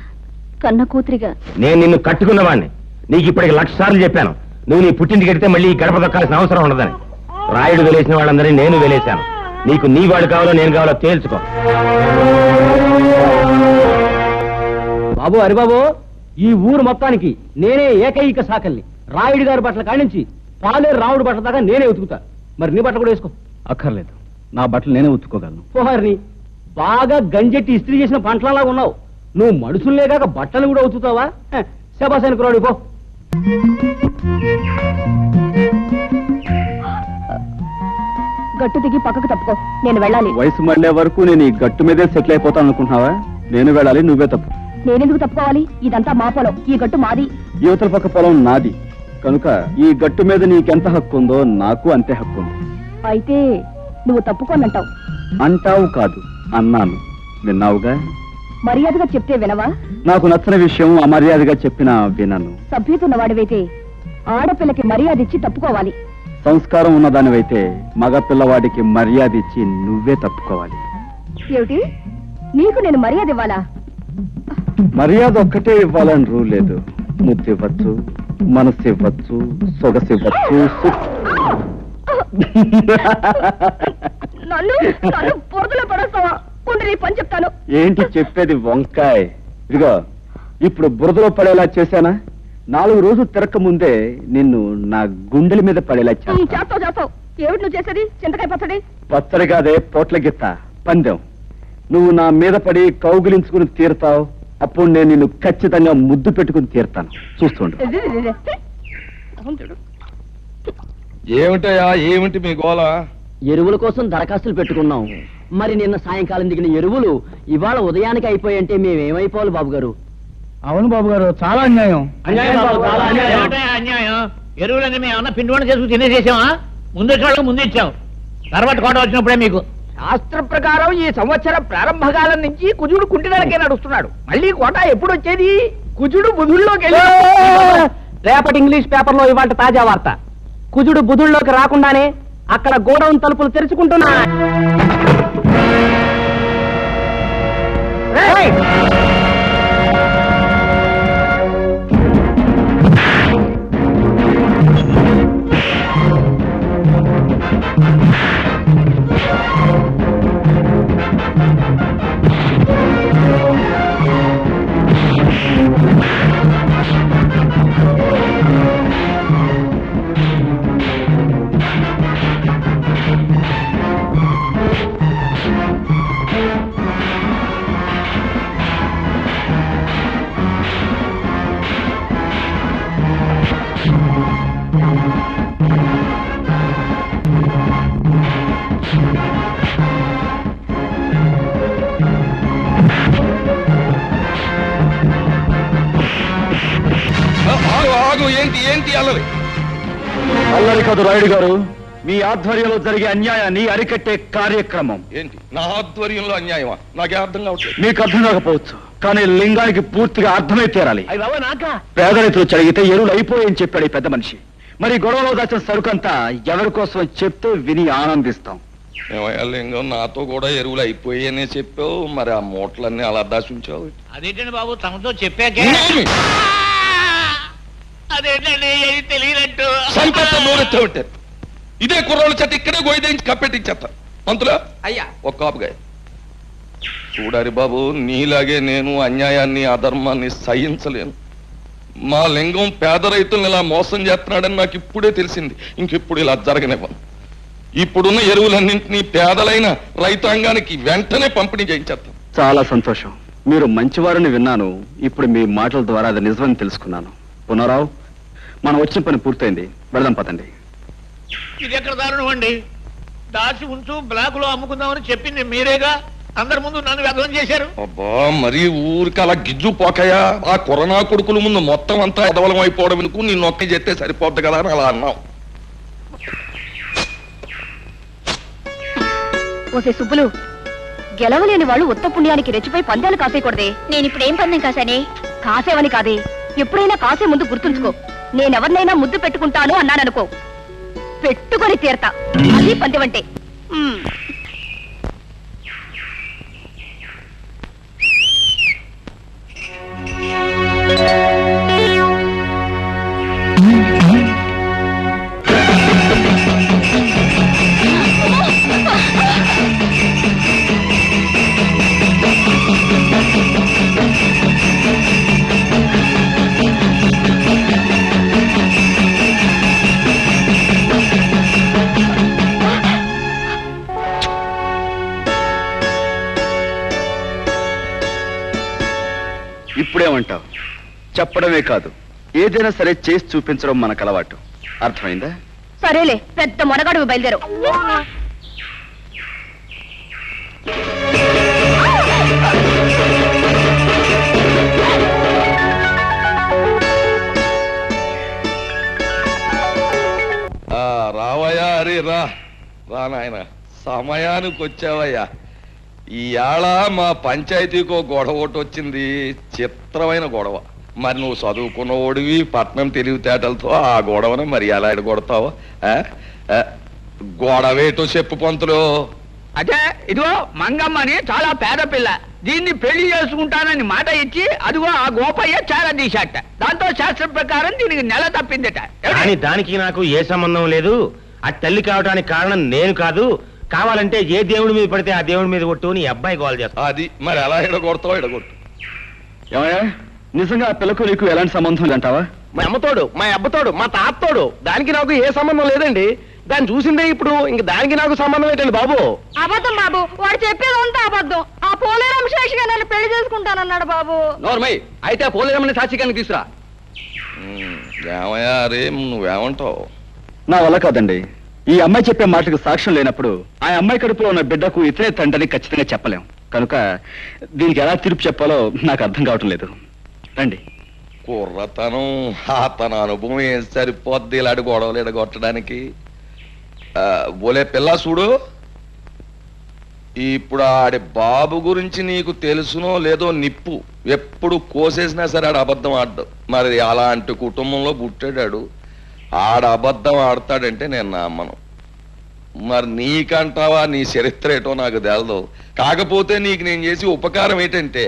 కన్న కూతురిగా నేను నిన్ను కట్టుకున్నవాడిని. నీకు ఇప్పటికి 1,00,000 సార్లు చెప్పాను, నువ్వు నీ పుట్టింటికి వెడితే మళ్ళీ ఈ గడప దొక్కాల్సిన అవసరం ఉండదని. రాయుడు వెలేసిన వాళ్ళందరినీ నేను వెలేశాను. నీకు నీ వాడు కావాలో నేను కావాలో తేల్చుకో. బాబు, హరిబాబు, ఈ ఊరు మొత్తానికి నేనే ఏకైక సాకల్ని. రాయుడు గారి బట్టల కానించి పాలేరు రాముడు బట్టల దాకా నేనే ఉతుకుతా. మరి నీ బట్టలు కూడా వేసుకో. అక్కర్లేదు, నా బట్టలు నేనే ఉతుక్కోగలను. పోహారిని బాగా గంజెట్టి ఇస్త్రీ చేసిన పంటలలా ఉన్నావు. నువ్వు మనుషుల్లేగాక బట్టలు కూడా ఉతుకుతావా? శబాసానికి రాడు పో. గట్టు దిగి పక్కకు తప్పుకో, నేను వెళ్ళాలి. వయసు మళ్ళే వరకు నేను ఈ గట్టు మీదే సెటిల్ అయిపోతాను అనుకుంటున్నావా? నేను వెళ్ళాలి, నువ్వే తప్పు. నేనెందుకు తప్పుకోవాలి? ఇదంతా మా పొలం, ఈ గట్టు మాది. యువతల పక్క పొలం నాది. కనుక ఈ గట్టు మీద నీకెంత హక్కు ఉందో నాకు అంతే హక్కు ఉంది. అయితే నువ్వు తప్పుకోనంటావు. అంటావు కాదు, అన్నాను. విన్నావుగా. మర్యాదగా చెప్తే వినవా? నాకు నచ్చని విషయం అమర్యాదగా చెప్పినా వినను. సభ్యతున్నవాడివైతే ఆడపిల్లకి మర్యాద ఇచ్చి తప్పుకోవాలి. సంస్కారం ఉన్నదానివైతే మగ పిల్లవాడికి మర్యాద ఇచ్చి నువ్వే తప్పుకోవాలి. ఏమిటి, నీకు నేను మర్యాద ఇవ్వాలా? మర్యాద ఒక్కటే ఇవ్వాలని రూల్ లేదు. ముద్దు ఇవ్వచ్చు, మనసు ఇవ్వచ్చు, సొగసు ఇవ్వచ్చు. నన్ను బురదలో పడేస్తావా? నీ పని చెప్తాను. ఏంటి చెప్పేది వంకాయ్? ఇదిగో, ఇప్పుడు బురదలో పడేలా చేశానా? 4 రోజులు తిరక్క ముందే నిన్ను నా గుండెల మీద పడేలా చేస్తావు. ఏమిటి నువ్వు చేసేది? చింతకాయ పచ్చడి? పచ్చడి కాదే, పోట్ల గిత్త పందెం. నువ్వు నా మీద పడి కౌగిలించుకుని తీరుతావు. అప్పుడు నేను నిన్ను ఖచ్చితంగా ముద్దు పెట్టుకుని తీరుతాను. చూస్తుండు. ఏమిటయా, ఏమిటి మీ గోల? ఎరువుల కోసం దరఖాస్తులు పెట్టుకున్నాం. మరి నిన్న సాయంకాలం దిగిన ఎరువులు ఇవాళ ఉదయానికి అయిపోయంటే మేమేమైపోవాలి బాబు గారు? అవును బాబు గారు, చాలా అన్యాయం. అన్యాయం. ఎరువులన్నీ మేము ఏమన్నా పిండి వంట చేసుకుని తినేసేసామా? ముందు వాళ్ళకి ముందు ఇచ్చాం, తర్వాత కోట వచ్చినప్పుడే మీకు. శాస్త్ర ప్రకారం ఈ సంవత్సరం ప్రారంభకాలం నుంచి కుజుడు కుంటినరకే నడుస్తున్నాడు. మళ్ళీ కోట ఎప్పుడు వచ్చేది? కుజుడు బుధుల్లోకి వెళ్ళి. రేపటి ఇంగ్లీష్ పేపర్లో ఇవాళ తాజా వార్త. కుజుడు బుధుల్లోకి రాకుండానే అక్కడ గోడౌన్ తలుపులు తెరుచుకుంటున్నా. ఏంటి ఏంటి అల్లరి? అల్లరి కాదు రాయుడు గారు, మీ ఆధ్వర్యంలో జరిగే అన్యాయాన్ని అరికట్టే కార్యక్రమం. ఏంటి నా ఆధ్వర్యంలో అన్యాయమా? నాకే అర్థం కావట్లేదు. మీకు అర్థం కాకపోవచ్చు, కానీ లింగానికి పూర్తిగా అర్థమై తీరాలి. పేద రైతులు చదివితే ఎరువులు అయిపోయాయని చెప్పాడు ఈ పెద్ద మనిషి. మరి గొడవలో దాచిన సరుకంతా ఎవరి కోసం చెప్తే విని ఆనందిస్తాం. ఏమయ్యా లింగం, నాతో కూడా ఎరువులు అయిపోయాయనే చెప్పావు, మరి ఆ మూటలన్నీ అలా దాచుంచావు. అదేంటండి బాబు, తమతో చెప్పాకే. అదేంటండి తెలియనట్టు ఉంటారు. ఇదే కుర్రోళ్ళ చేత ఇక్కడే గోయిదేంచి కప్పెట్టించేస్తారు. పంతులా అయ్యా ఒక కాపుగా చూడారి బాబు, నీలాగే నేను అన్యాయాన్ని అధర్మాన్ని సహించలేను. మా లింగం పేద రైతులను ఇలా మోసం చేస్తున్నాడని నాకు ఇప్పుడే తెలిసింది. ఇంకెప్పుడు ఇలా జరగనివ్వను. ఇప్పుడున్న ఎరువులన్నింటినీ పేదలైన రైతాంగానికి వెంటనే పంపిణీ చేయించేస్తాను. చాలా సంతోషం. మీరు మంచివారని విన్నాను. ఇప్పుడు మీ మాటల ద్వారా అది నిజమని తెలుసుకున్నాను. పునరావు, మనం వచ్చిన పని పూర్తయింది, వెళదాం పదండి. ఇది ఎక్కడ దారుణం అండి? దాచి ఉంచు, బ్లాక్ లో అమ్ముకుందామని చెప్పింది మీరేగా. అందరి ముందు నన్ను వ్యర్థం చేశారు. అబ్బా, మరి ఊరికి అలా గిజ్జు పోకయా? ఆ కరోనా కొడుకుల ముందు మొత్తం అంతా ఎదవలం అయిపోవడం ఎందుకు? నిన్ను ఒక్క చెప్తే సరిపోద్ది కదా అని అలా అన్నాం. ఓసే సుబ్బులు, గెలవలేని వాళ్ళు ఉత్త పుణ్యానికి రెచ్చిపోయి పందాలు కాసేయకూడదే. నేను ఇప్పుడు ఏం పందెం కాసానే? కాసేవని కాదే, ఎప్పుడైనా కాసే ముందు గుర్తుంచుకో. నేనెవరినైనా ముద్దు పెట్టుకుంటాను అన్నాననుకో, పెట్టుకొని తీరతా. అది పందెమంటే. ఇప్పుడేమంటావు? చెప్పడమే కాదు, ఏదైనా సరే చేసి చూపించడం మనకు అలవాటు. అర్థమైందా? సరేలే, పెద్ద మొనగాడు బయలుదేరు. రా నాయన సమయానికి వచ్చావయ్యా. ఈవేళ మా పంచాయతీకో గొడవ ఒకటి వచ్చింది, చిత్రమైన గొడవ. మరి నువ్వు చదువుకున్న ఓడివి, పట్నం తెలివితేటలతో ఆ గొడవను మరి ఎలా ఎడగొడతావు? గొడవేటో చెప్పు పంతులు. అదే ఇదిగో మంగమ్మని చాలా పేద పిల్ల, దీన్ని పెళ్లి చేసుకుంటానని మాట ఇచ్చి అదిగో ఆ గోపయ్య చాలా తీశాట. దాంతో శాస్త్రం ప్రకారం దీనికి నెల తప్పిందట. కానీ దానికి నాకు ఏ సంబంధం లేదు. ఆ తల్లి కావడానికి కారణం నేను కాదు. కావాలంటే ఏ దేవుడి మీద పడితే ఆ దేవుడి మీద కొట్టు నీ అబ్బాయి గోల్ చేస్తా. అది మరి ఎలా ఎడగొడతావు? ఎడగొట్టు. ఏమయ్యా, నిజంగా ఆ పిల్లకు నీకు ఎలాంటి సంబంధం అంటావా? మా అమ్మతోడు, మా అబ్బతోడు, మా తాతోడు. దానికి నాకు ఏ సంబంధం లేదండి. దాన్ని చూసిందే ఇప్పుడు. ఇంక దానికి నాకు సంబంధం ఏంటండి బాబు? అబద్ధం బాబు, వాడు చెప్పేదంతా అబద్ధం. ఆ పోలేరం శేషిగా నన్ను పెళ్లి చేసుకుంటానన్నాడు బాబు. నోర్మై, అయితే పోలేరమ్మని సాక్షిగాన్ని తీసురా. ఏమయ్యా రే, నువ్వేమంటావు? నా వల్ల కాదండి. ఈ అమ్మాయి చెప్పే మాటకు సాక్ష్యం లేనప్పుడు ఆ అమ్మాయి కడుపులో ఉన్న బిడ్డకు ఇతరే తండ్రిని ఖచ్చితంగా చెప్పలేం. కనుక దీనికి ఎలా తీర్పు చెప్పాలో నాకు అర్థం కావటం లేదు. రండి. కుర్రతనం, తన అనుభవం ఏం సరిపోద్ది ఇలాంటి గొడవలు ఎడగొట్టడానికి? బోలే పిల్ల చూడు, ఇప్పుడు ఆడి బాబు గురించి నీకు తెలుసునో లేదో నిప్పు. ఎప్పుడు కోసేసినా సరే ఆడు అబద్ధం ఆడ్డు. మరి అలాంటి కుటుంబంలో పుట్టాడాడు, ఆడ అబద్ధం ఆడతాడంటే నేను నమ్మను. మరి నీకంటావా? నీ చరిత్ర ఏటో నాకు తెలదు. కాకపోతే నీకు నేను చేసి ఉపకారం ఏంటంటే,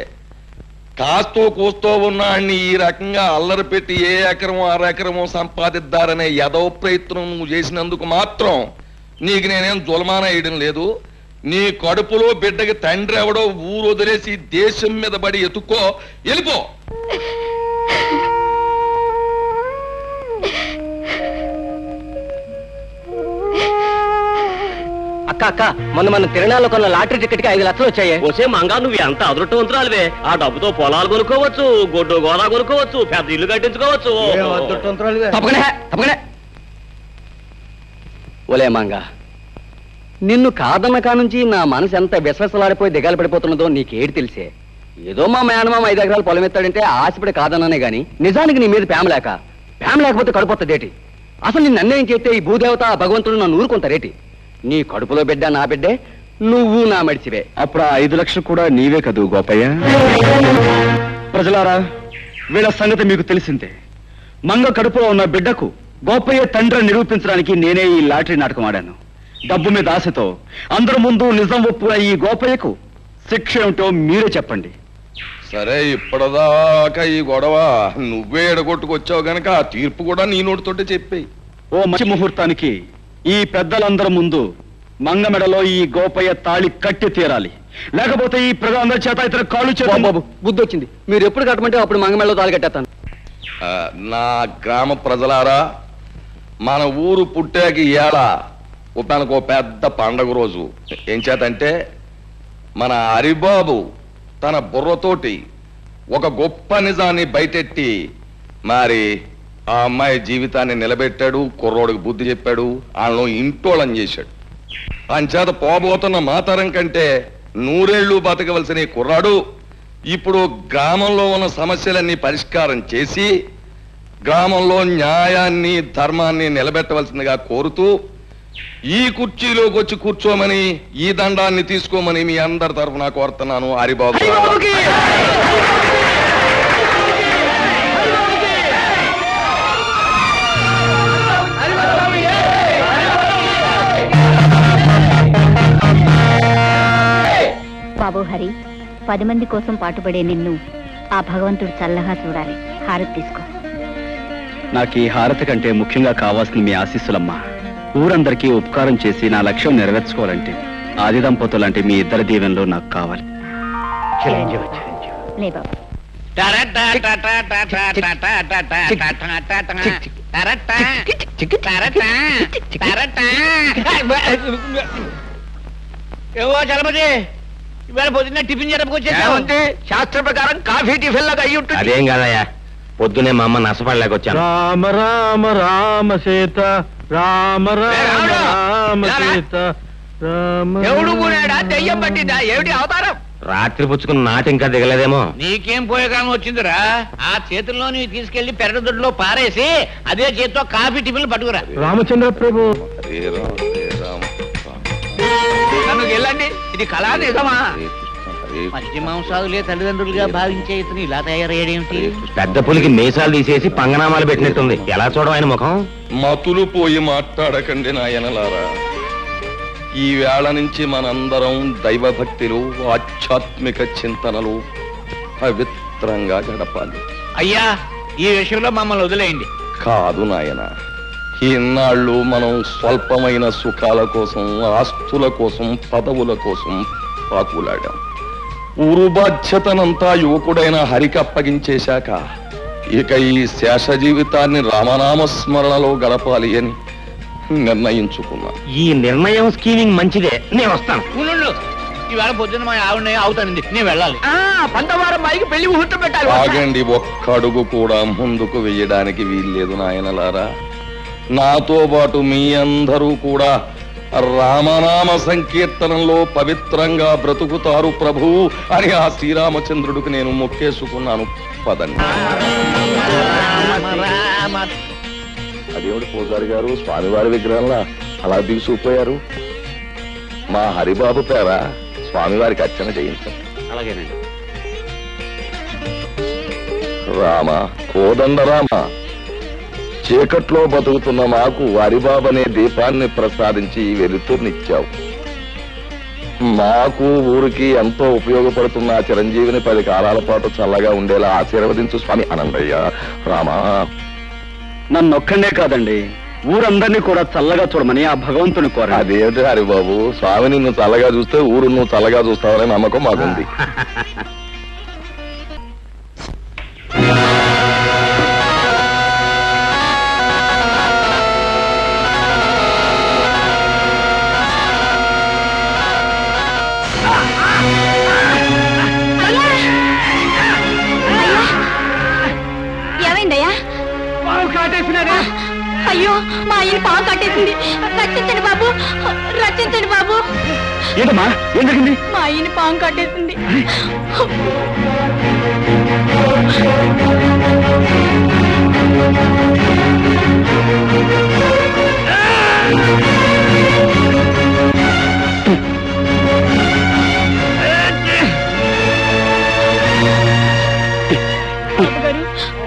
కాస్తో కూస్తో ఉన్నాన్ని ఈ రకంగా అల్లరి పెట్టి ఏ ఎకరమో అరెకరమో సంపాదిద్దారనే యదవ ప్రయత్నం నువ్వు చేసినందుకు మాత్రం నీకు నేనేం జులమాన వేయడం లేదు. నీ కడుపులో బిడ్డకి తండ్రి ఎవడో ఊరు వదిలేసి దేశం మీద పడి ఎత్తుక్కో, వెళ్ళిపో. అక్క అక్క, మన తిరణాల్లో కొన్న లాటరీ టికెట్ కి 5 లక్షలు వచ్చాయి. వచ్చే మంగా నువ్వు ఎంత అదృష్టవంతురాలివే. ఆ డబ్బుతో పొలాలు కొనుక్కోవచ్చు, గొడ్డు గోదా కొనుక్కోవచ్చు, పెద్ద ఇల్లు కట్టించుకోవచ్చు. ఒలే మంగా, నిన్ను కాదన్న కానుంచి నా మనసు ఎంత విశ్వసలాడిపోయి దిగాలు పడిపోతున్నదో నీకేటి తెలిసే. ఏదో మా మేనమామ 5 ఎకరాలు పొలం ఎత్తాడంటే ఆశపడి కాదన్నానే గాని నిజానికి నీ మీద ప్రేమ లేకపోతే కడుపుతదేటి? అసలు నిన్ను అన్యాయం చేస్తే ఈ భూదేవత భగవంతుడు నన్ను ఊరుకుంటారేటి? నీ కడుపులో బిడ్డ నా బిడ్డే, నువ్వు నా మడిచివే. అప్పుడు ఆ 5 లక్షలు కూడా నీవే కదూ గోపయ్య? ప్రజలారా, వీళ్ళ సంగతి మీకు తెలిసిందే. మంగ కడుపులో ఉన్న బిడ్డకు గోపయ్య తండ్రిని నిరూపించడానికి నేనే ఈ లాటరీ నాటకం ఆడాను. డబ్బు మీద ఆశతో అందరి ముందు నిజం ఒప్పున ఈ గోపయ్యకు శిక్ష ఏమిటో మీరే చెప్పండి. సరే, ఇప్పటిదాకా ఈ గొడవ నువ్వే ఎడగొట్టుకొచ్చావు గనక ఆ తీర్పు కూడా నీ నోటితోటే చెప్పేయి. ఓ మంచి ముహూర్తానికి ఈ పెద్దలందరి ముందు మంగ మెడలో ఈ గోపయ్య తాళి కట్టి తీరాలి. లేకపోతే ఈ ప్రజలందరి చేత ఇతర కాళ్ళు చేత. బాబు, బుద్ధి వచ్చింది. మీరు ఎప్పుడు కట్టమంటే అప్పుడు మంగ మెడలో తాళి కట్టేస్తాను. నా గ్రామ ప్రజలారా, మన ఊరు పుట్టాక ఇవాళ తనకు పెద్ద పండగ రోజు. ఏం చేతంటే మన హరిబాబు తన బుర్రతోటి ఒక గొప్ప నిజాన్ని బయటెట్టి మరి ఆ అమ్మాయి జీవితాన్ని నిలబెట్టాడు. కుర్రోడికి బుద్ధి చెప్పాడు, వాళ్ళను ఇంటోళం చేశాడు. అంచేత పోబోతున్న మాతరం కంటే 100 ఏళ్ళు బతకవలసిన కుర్రాడు ఇప్పుడు గ్రామంలో ఉన్న సమస్యలన్నీ పరిష్కారం చేసి గ్రామంలో న్యాయాన్ని ధర్మాన్ని నిలబెట్టవలసిందిగా కోరుతూ ఈ కుర్చీలోకి వచ్చి కూర్చోమని, ఈ దండాన్ని తీసుకోమని మీ అందరి తరఫున కోరుతున్నాను. హరిబాబు బాబు హరి, 10 మంది కోసం పాటుపడే నిన్ను ఆ భగవంతుడు చల్లగా చూడాలి. హారతి తీసుకో. నాకు ఈ హారతి కంటే ముఖ్యంగా కావాల్సిన మీ ఆశీస్సులమ్మా. ఊరందరికీ ఉపకారం చేసి నా లక్ష్యం నెరవేర్చుకోవాలంటే ఆది దంపతులంటే మీ ఇద్దరి దీవెనలో నాకు కావాలి. లే బాబు. ఏవో చలపతి, ఇవాళ పొద్దున్న టిఫిన్ ఏమంటే శాస్త్ర ప్రకారం కాఫీ టిఫిన్ లాగా అయ్యి ఉంటుంది. అదేం కాదయ్యా, పొద్దునే మా అమ్మ నష్టపడలేకొచ్చాను. రామ రామ రామ సీత, రామ రామ రామ సీత, రామ. ఎవడు పోయాడా? దెయ్యం పట్టిందా? ఏమిటి అవతారం? రాత్రి పుచ్చుకున్న నాటి ఇంకా దిగలేదేమో. నీకేం పోయేకాలం వచ్చిందిరా? ఆ చేతుల్లో నీ తీసుకెళ్లి పెరగదొడ్లో పారేసి అదే చేతితో కాఫీ టిఫిన్లు పట్టుకురా. రామచంద్ర ప్రభు. హరే రామ, హరే రామ, రామ నన్ను వెళ్ళండి, ఇది కళా నిజమా? మధ్య మాంసాదులే తల్లిదండ్రులుగా భావించే ఇతను ఇలా తయారయ్యాడేమిటి? పెద్ద పులికి మీసాలు తీసేసి పంగనామాలు పెట్టినట్టుంది. ఎలా చూడడం ఆయన ముఖం? మతులు పోయి మాట్లాడకండి నాయనలారా. ఈ వేళ నుంచి మనందరం దైవభక్తిలో ఆధ్యాత్మిక చింతనలు పవిత్రంగా గడపాలి. అయ్యా, ఈ విషయంలో మమ్మల్ని వదిలేయండి. కాదు నాయన, ఇన్నాళ్ళు మనం స్వల్పమైన సుఖాల కోసం, ఆస్తుల కోసం, పదవుల కోసం పాకులాడాం. ఊరు బాధ్యతనంతా యువకుడైన హరికి అప్పగించేశాక ఇక ఈ శేష జీవితాన్ని రామనామస్మరణలో గడపాలి అని నిర్ణయించుకున్నా. ఈ నిర్ణయం స్కీమింగ్ మంచిదే, నేను వస్తాను. ఈవేళ పొద్దున్న మా ఆవిడ అవుతానండి, నేను వెళ్ళాలి. పంతవారం మైకి పెళ్లి ముహూర్తం పెట్టాలి. ఆగండి, ఒక్క అడుగు కూడా ముందుకు వెయ్యడానికి వీల్లేదు నాయనలారా. నాతో పాటు మీ అందరూ కూడా రామనామ సంకీర్తనంలో పవిత్రంగా బ్రతుకుతారు ప్రభు అని ఆ శ్రీరామచంద్రుడికి నేను మొక్కేసుకున్నాను. పదండి. అదేమిటి పూజారి గారు, స్వామివారి విగ్రహంలా అలా దిగుసిపోయారు? మా హరిబాబు పేర స్వామివారికి అర్చన చేయించండి. అలాగేనండి. రామ, కోదండ రామ, చీకట్లో బతుకుతున్న మాకు హరిబాబనే దీపాన్ని ప్రసాదించి వెలుతుర్నిచ్చావు. మాకు ఊరికి ఎంతో ఉపయోగపడుతున్న ఆ చిరంజీవిని 10 కాలాల పాటు చల్లగా ఉండేలా ఆశీర్వదించు స్వామి. అనందయ్య, రామా. నన్నొక్కడే కాదండి, ఊరందరినీ కూడా చల్లగా చూడమని ఆ భగవంతుని కోర. అదేమిటి హరిబాబు, స్వామి నిన్ను చల్లగా చూస్తే ఊరు నువ్వు చల్లగా చూస్తావనే నమ్మకం మాకుంది. ఏమైందయ్యా? అయ్యో, మా ఆయన పావు కట్టేసింది. రక్షించండి బాబు, రక్షించండి బాబు. ఏంటమ్మా, ఏం జరిగింది? మా ఆయన పాము కట్టేసింది.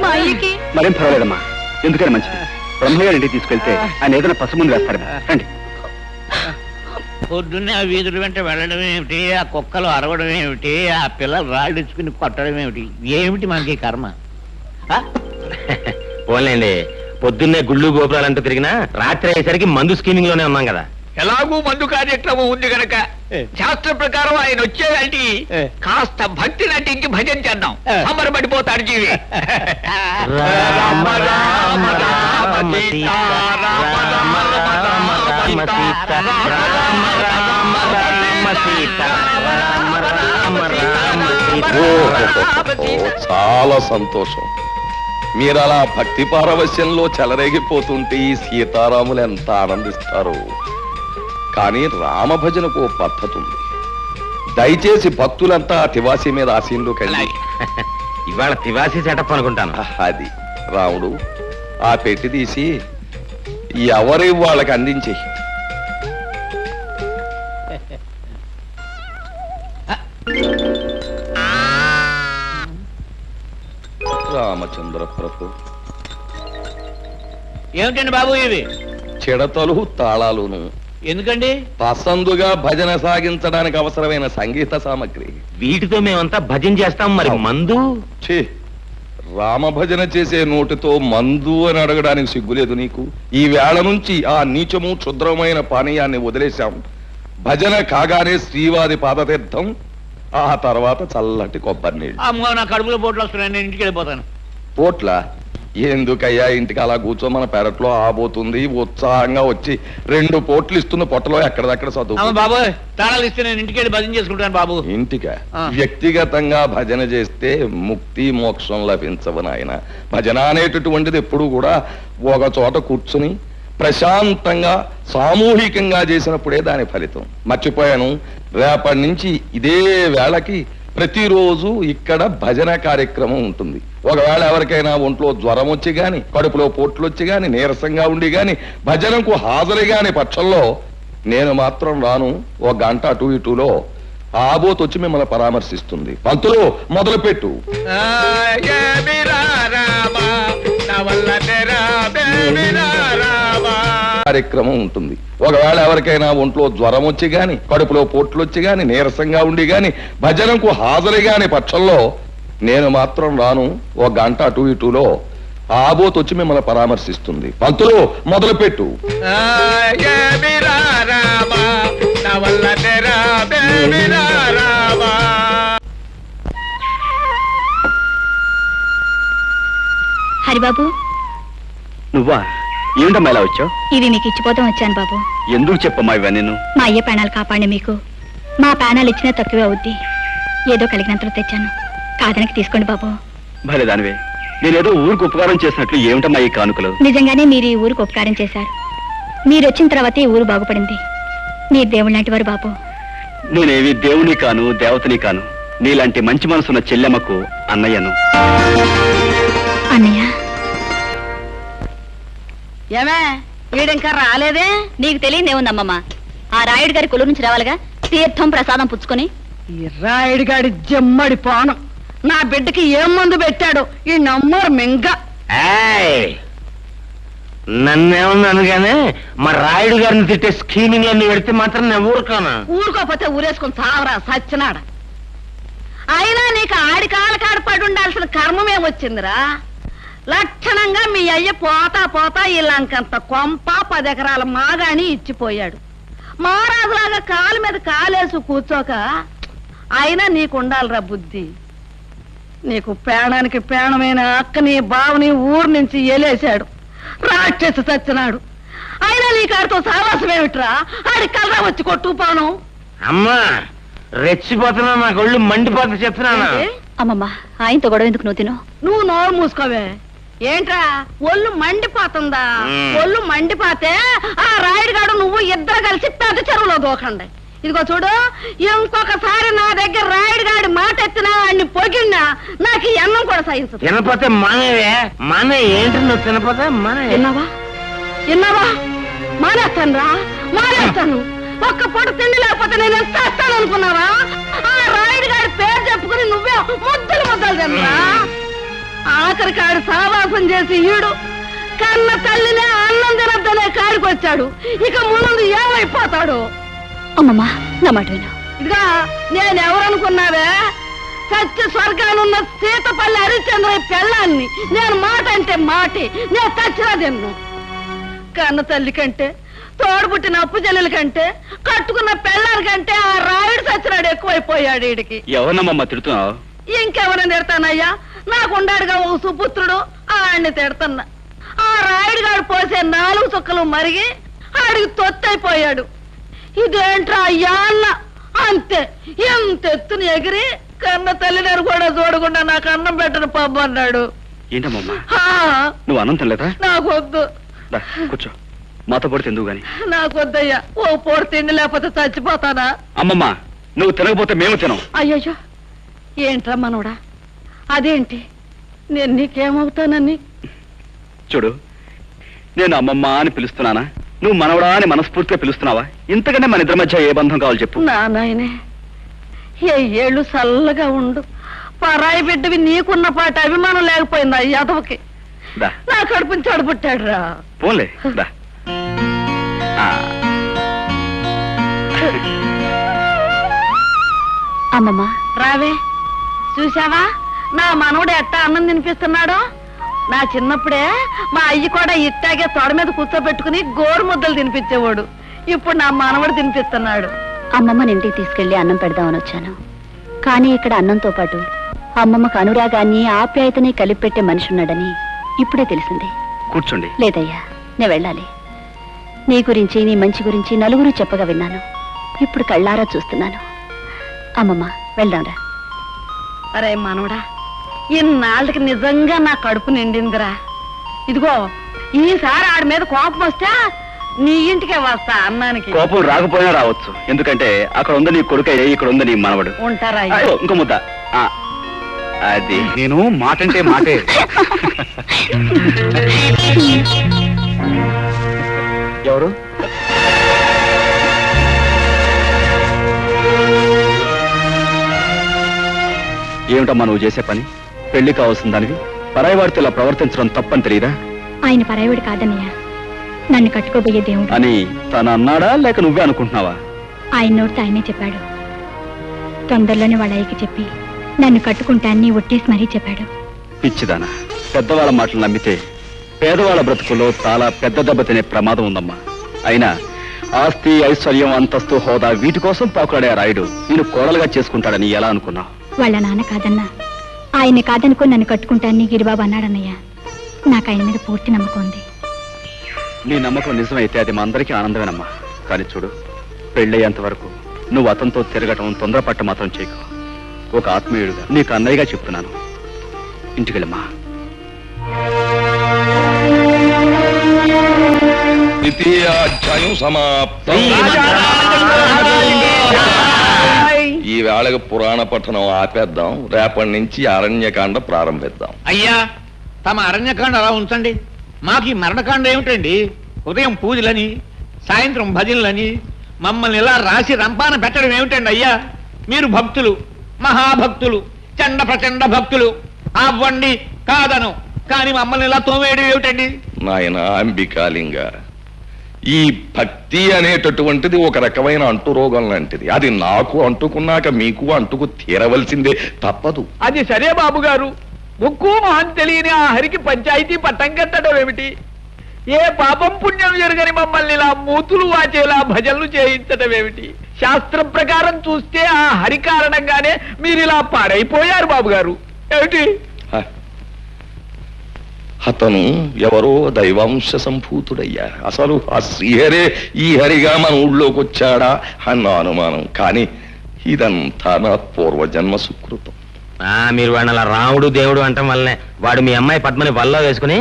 మా అయ్యకి మరేం పర్వాలేదమ్మా, ఎందుకని మంచిది. బ్రహ్మగారి ఇంటికి తీసుకెళ్తే ఆయన ఏదైనా పసు ముందు వేస్తారు. రండి. పొద్దున్నే ఆ వీధుల వెంట వెళ్ళడం ఏమిటి, ఆ కుక్కలు అరవడం ఏమిటి, ఆ పిల్లలు రాళ్ళిచ్చుకుని కొట్టడం ఏమిటి, ఏమిటి మనకి కర్మ? పోలేండి, పొద్దున్నే గుళ్ళు గోపురాలంటూ తిరిగినా రాత్రి అయ్యేసరికి మందు స్కీమింగ్ లోనే ఉన్నాం కదా. ఎలాగూ మందు కార్యక్రమం ఉంది కనుక శాస్త్ర ప్రకారం ఆయన వచ్చేదంటే కాస్త భక్తి నటించి భజన చేద్దాం. సంబరపడిపోతాడు జీవి. రామ రామ రామ సీతా రామ రామ రామ సీతా రామ రామ రామ సీతా రామ రామ రామ సీతా. చాలా సంతోషం. మీరు అలా భక్తి పారవశ్యంలో చెలరేగిపోతుంటే ఈ సీతారాములు ఎంత ఆనందిస్తారు. కానీ రామభజనకు ఓ పద్ధతి ఉంది. దయచేసి భక్తులంతా తివాసి మీద ఆశీనులోకి వెళ్ళి. ఇవాళ తివాసి సెటప్ అనుకుంటాను. అది రాముడు, ఆ పెట్టి తీసి ఎవరి వాళ్ళకి అందించే. రామచంద్ర ప్రభు. ఏమిటండి బాబు ఇవి? చిడతలు తాళాలును. ఎందుకండి? పసందుగా భజన సాగించడానికి అవసరమైన సంగీత సామగ్రి. వీటితో మేమంతా భజన చేస్తాం. మరి మందు? ఛీ, రామభజన చేసే నోటితో మందు అని అడగడానికి సిగ్గులేదు నీకు? ఈ వేళ నుంచి ఆ నీచము క్షుద్రమైన పానీయాన్ని వదిలేశాం. భజన కాగానే శ్రీవారి పాదతీర్థం, ఆ తర్వాత చల్లటి కొబ్బరి నీళ్ళు. అమ్మో, నా కడుపులో పోట్లు వస్తున్నాయి, నేను ఇంటికి వెళ్ళిపోతాను. పోట్ల ఎందుకయ్యా, ఇంటికి అలా కూర్చో, మన పెరట్లో ఆబోతుంది. ఉత్సాహంగా వచ్చి 2 పోట్లు ఇస్తున్న పొట్టలో ఎక్కడదక్కడ చదువు. బాబోయ్, తాళాలు ఇస్తే నేను ఇంటికి వెళ్ళి భజన చేసుకుంటాను బాబు. ఇంటికా? వ్యక్తిగతంగా భజన చేస్తే ముక్తి మోక్షం లభించవు నాయన. భజన అనేటటువంటిది ఎప్పుడు కూడా ఒక చోట కూర్చుని ప్రశాంతంగా సామూహికంగా చేసినప్పుడే దాని ఫలితం. మర్చిపోయాను, రేపటి నుంచి ఇదే వేళకి ప్రతిరోజు ఇక్కడ భజన కార్యక్రమం ఉంటుంది. ఒకవేళ ఎవరికైనా ఒంట్లో జ్వరం వచ్చి గాని, కడుపులో పోట్లు వచ్చి గాని, నీరసంగా ఉండి గాని, భజనకు హాజరు గాని పక్షంలో నేను మాత్రం రాను. ఒక గంట అటు ఇటులో ఆబోత్ వచ్చి మిమ్మల్ని పరామర్శిస్తుంది. పంతులు మొదలుపెట్టు. కార్యక్రమం ఉంటుంది. ఒకవేళ ఎవరికైనా ఒంట్లో జ్వరం వచ్చి గాని, కడుపులో పోట్లు వచ్చి గాని, నీరసంగా ఉండి గాని, భజనకు హాజరు గాని పక్షంలో నేను మాత్రం రాను. ఒక గంట అటు ఇటులో ఆబోత్ వచ్చి మిమ్మల్ని పరామర్శిస్తుంది. పంతులు మొదలుపెట్టు. హరిబాబు, నువ్వా? ఏమిటమ్మా ఇలా వచ్చావు? ఇవి మీకు ఇచ్చిపోతాం వచ్చాను బాబు. ఎందుకు చెప్పమ్మా ఇవా? నేను మా అయ్య ప్రాణాలు కాపాడి మీకు మా ప్రాణాలు ఇచ్చినా తక్కువే అవుద్ది. ఏదో కలిగినంతలో తెచ్చాను, కాదనకి తీసుకోండి బాబు. భలే దానివే. నేనేదో ఊరికి ఉపకారం చేసినట్లు ఏమిటమ్మా ఈ కానుకలు? నిజంగానే మీరు ఈ ఊరికి ఉపకారం చేశారు. మీరు వచ్చిన తర్వాత ఈ ఊరు బాగుపడింది. మీరు దేవుడు లాంటి వారు బాబు. నేనేవి దేవుని కాను, దేవతని కాను. నీలాంటి మంచి మనసున్న చెల్లెమ్మకు అన్నయ్యను. అన్నయ్య, ఏమే వీడింకా రాలేదే? నీకు తెలియదేముందమ్మమ్మ, ఆ రాయుడు గారి కొలు నుంచి రావాలిగా తీర్థం ప్రసాదం పుచ్చుకొని. ఈ రాయుడు గాడి జమ్మడి పానం నా బిడ్డకి ఏం మందు పెట్టాడు ఈ నమ్మరు మింగ. నన్నేమన్నాను గానే మా రాయుడు గారిని తిట్టే స్కీమింగ్ అన్ని పెడితే మాత్రం నేను ఊరుకోనా? ఊరుకోపోతే ఊరేసుకుని చావరా సచ్చినాడ. అయినా నీకు ఆడి కాళ్ళ కాడ పడి ఉండాల్సిన కర్మమేమొచ్చిందిరా? లక్షణంగా మీ అయ్య పోతా పోతా ఇలాంకంత కొంప 10 ఎకరాల మాగాని ఇచ్చిపోయాడు. మహారాజులాగా కాలు మీద కాలేసి కూర్చోక అయినా నీకుండాలిరా బుద్ధి. నీకు ప్రాణానికి ప్రాణమైన అక్కని బావని ఊరు నుంచి ఎలేశాడు, రాక్షసి చచ్చినాడు. అయినా నీకు ఆడితో సావాసమేమిట్రా? ఆడి కలరా వచ్చి కొట్టుకుపోను. అమ్మా రెచ్చిపోతున్నా, నాకు ఒళ్ళు మండిపోతా చెప్తున్నాను. అమ్మమ్మ, ఆయనతో గొడవ ఎందుకు నువ్వు తిను? నువ్వు నోరు మూసుకోవే. ఏంట్రా ఒళ్ళు మండిపోతుందా? ఒళ్ళు మండిపోతే ఆ రాయుడుగాడు నువ్వు ఇద్దరు కలిసి పెద్ద చెరువులో దూకండి. ఇదిగో చూడు, ఇంకొకసారి నా దగ్గర రాయుడుగాడి మాట ఎత్తినా అన్ని పొగిడినా నాకు ఈ అన్నం కూడా సహించదు. తినపోతే మానేవే. మానే ఏంటి నువ్వు తినపోతే మానే. విన్నావా? మానేస్తాను రా, మానేస్తాను. ఒక్క పూట తిండి లేకపోతే నేను ఎంత చేస్తాను అనుకున్నావా? ఆ రాయుడుగాడి పేరు చెప్పుకుని నువ్వే ముద్దలు తినరా? ఆఖరికాడు సావాసం చేసి ఈడు కన్న తల్లినే అన్నం తినద్దనే కాడికి వచ్చాడు. ఇక ముందు ఏమైపోతాడు? అమ్మమ్మ, నా మాట విను. ఇదిగా నేనెవరనుకున్నావే? సత్య స్వర్గానున్న సీతపల్లి హరిశ్చంద్ర పెళ్ళాన్ని. నేను మాట అంటే మాటి, నేను చచ్చినా తిన్ను. కన్న తల్లి కంటే, తోడుబుట్టిన అప్పు చెల్లెల కంటే, కట్టుకున్న పెళ్ళారి కంటే ఆ రాయుడు చచ్చినాడు ఎక్కువైపోయాడు. వీడికి ఎవరమ్మా తిడుతున్నావు? ఇంకెవరిని తిడతానయ్యా? నాకుండాడుగా ఒక సుపుత్రుడు, ఆడిని తిడతన్నా. ఆ రాయుడుగాడు పోసే 4 చుక్కలు మరిగి ఆడికి తొత్తైపోయాడు. ఇదేంట్రా అయ్యా అన్న అంతే. ఎంత ఎత్తుని ఎగిరి కన్న తల్లిదారు కూడా చూడకుండా నాకు అన్నం పెట్టను పబ్బు అన్నాడు. ఏంటమ్మా నువ్వు అన్నం తినలేదా? నాకొద్దు. కూర్చో, మాతో పడితే ఎందుకు గాని. నాకొద్దయ్యా, ఓ పూట తిండి లేకపోతే చచ్చిపోతానా? అమ్మమ్మ, నువ్వు తినకపోతే మేము తినం. అయ్యయ్యో, ఏంట్రా మనోడా? అదేంటి, నేను నీకేమవుతానని? చూడు, నేను అమ్మమ్మ అని పిలుస్తున్నానా? నువ్వు మనవడా అని మనస్ఫూర్తిగా పిలుస్తున్నావా? ఇంతకంటే మన ఇద్దరి మధ్య ఏ బంధం కావాలి చెప్పు. నా నాయనే, ఏ ఏళ్ళు చల్లగా ఉండు. పరాయి బిడ్డవి నీకున్న పాట అభిమానం లేకపోయిందా ఈ యాదవకి? నా కడుపుని చెడబుట్టాడు రా. పోన్లే దా. అమ్మమ్మ, రావే. చూసావా నా మనవడు ఎట్టా అన్నం తినిపిస్తున్నాడు? నా చిన్నప్పుడే మా అయ్యి కూడా ఇట్టాగే తొడ మీద కూర్చోబెట్టుకుని గోరు ముద్దలు తినిపించేవాడు. ఇప్పుడు నా మనవడు తినిపిస్తున్నాడు. అమ్మమ్మని ఇంటికి తీసుకెళ్లి అన్నం పెడదామని వచ్చాను. కానీ ఇక్కడ అన్నంతో పాటు అమ్మమ్మకు అనురాగాన్ని ఆప్యాయతని కలిపి పెట్టే మనిషి ఉన్నాడని ఇప్పుడే తెలిసింది. కూర్చోండి. లేదయ్యా, నేను వెళ్ళాలి. నీ గురించి, నీ మంచి గురించి నలుగురు చెప్పగా విన్నాను. ఇప్పుడు కళ్ళారా చూస్తున్నాను. అమ్మమ్మ, వెళ్దాంరా. అరే మనవడా, ఇన్నాళ్ళకి నిజంగా నా కడుపు నిండిందిరా. ఇదిగో, ఈసారి ఆడి మీద కోపం వస్తే నీ ఇంటికే వస్తా అన్నానికి. కోపం రాకపోయినా రావచ్చు, ఎందుకంటే అక్కడ ఉంది నీ కొడుకే, ఇక్కడ ఉంది నీ మనవడు. ఉంటారా? ఇంకో ముద్ద. అది నేను మాటంటే మాటే. ఎవరు? ఏమిటమ్మా నువ్వు చేసే పని? పెళ్లి కావాల్సిన దానివి పరాయి వాడితో ఇలా ప్రవర్తించడం తప్పని తెలియదా? ఆయన పరాయవుడు కాదన్నయ్య, నన్ను కట్టుకోబోయే దేవుడు అని తను అన్నాడా లేక నువ్వే అనుకుంటున్నావా? ఆయన నోటితో ఆయనే చెప్పాడు. తొందరలోనే వాళ్ళ అయ్యకి చెప్పి నన్ను కట్టుకుంటాన్ని ఒట్టేసి మరీ చెప్పాడు. పిచ్చిదానా, పెద్దవాళ్ళ మాటలు నమ్మితే పేదవాళ్ళ బ్రతుకుల్లో చాలా పెద్ద దెబ్బ తినే ప్రమాదం ఉందమ్మా. అయినా ఆస్తి, ఐశ్వర్యం, అంతస్తు, హోదా వీటి కోసం పాకులాడే రాయుడు నేను కోడలుగా చేసుకుంటాడని ఎలా అనుకున్నావు? వాళ్ళ నాన్న కాదన్నా, ఆయన్ని కాదనుకో నన్ను కట్టుకుంటాన్ని గిరిబాబు అన్నాడన్నయ్య. నాకు ఆయన మీద పూర్తి నమ్మకం ఉంది. నీ నమ్మకం నిజమైతే అది మా అందరికీ ఆనందమేనమ్మా. కానీ చూడు, పెళ్ళయ్యేంత వరకు నువ్వు అతనితో తిరగటం, తొందరపట్ట మాత్రం చేయకు. ఒక ఆత్మీయుడుగా నీకు అన్నయ్యగా చెప్తున్నాను. ఇంటికెళ్ళమ్మా. ద్వితీయాధ్యాయం సమాప్తం. ఈ వేళకు పురాణ పఠనం ఆపేద్దాం. రేపటి నుంచి అరణ్యకాండ ప్రారంభిద్దాం. అయ్యా, తమ అరణ్యకాండ అలా ఉంచండి. మాకు ఈ మరణకాండ ఏమిటండి? ఉదయం పూజలని, సాయంత్రం భజనలని మమ్మల్ని ఇలా రాసి రంపాన పెట్టడం ఏమిటండి అయ్యా? మీరు భక్తులు, మహాభక్తులు, చండ ప్రచండ భక్తులు. అవ్వండి కాదను, కానీ మమ్మల్ని ఇలా తోమేయడం ఏమిటండి? నాయన అంబికాలింగ, ఈ భక్తి అనేటటువంటిది ఒక రకమైన అంటురోగం లాంటిది. అది నాకు అంటుకున్నాక మీకు అంటుకు తీరవలసిందే, తప్పదు. అది సరే బాబు గారు, ముక్కు మొహం తెలియని ఆ హరికి పంచాయతీ పట్టం కట్టడం ఏమిటి? ఏ పాపం పుణ్యం జరగని మమ్మల్ని ఇలా మూతులు వాచేలా భజనలు చేయించడం ఏమిటి? శాస్త్రం ప్రకారం చూస్తే ఆ హరి కారణంగానే మీరు ఇలా పాడైపోయారు బాబు గారు. ఏమిటి? అతను ఎవరో దైవాంశ సంభూతుడయ్యా. అసలు ఆ శ్రీహరే ఈ హరిగా మన ఊళ్ళోకి వచ్చాడా అన్న అనుమానం. కానీ ఇదంతా నా పూర్వజన్మ సుకృతం. మీరు వాడిని అలా రాముడు దేవుడు అంటాం వల్లనే వాడు మీ అమ్మాయి పద్మని వల్ల వేసుకుని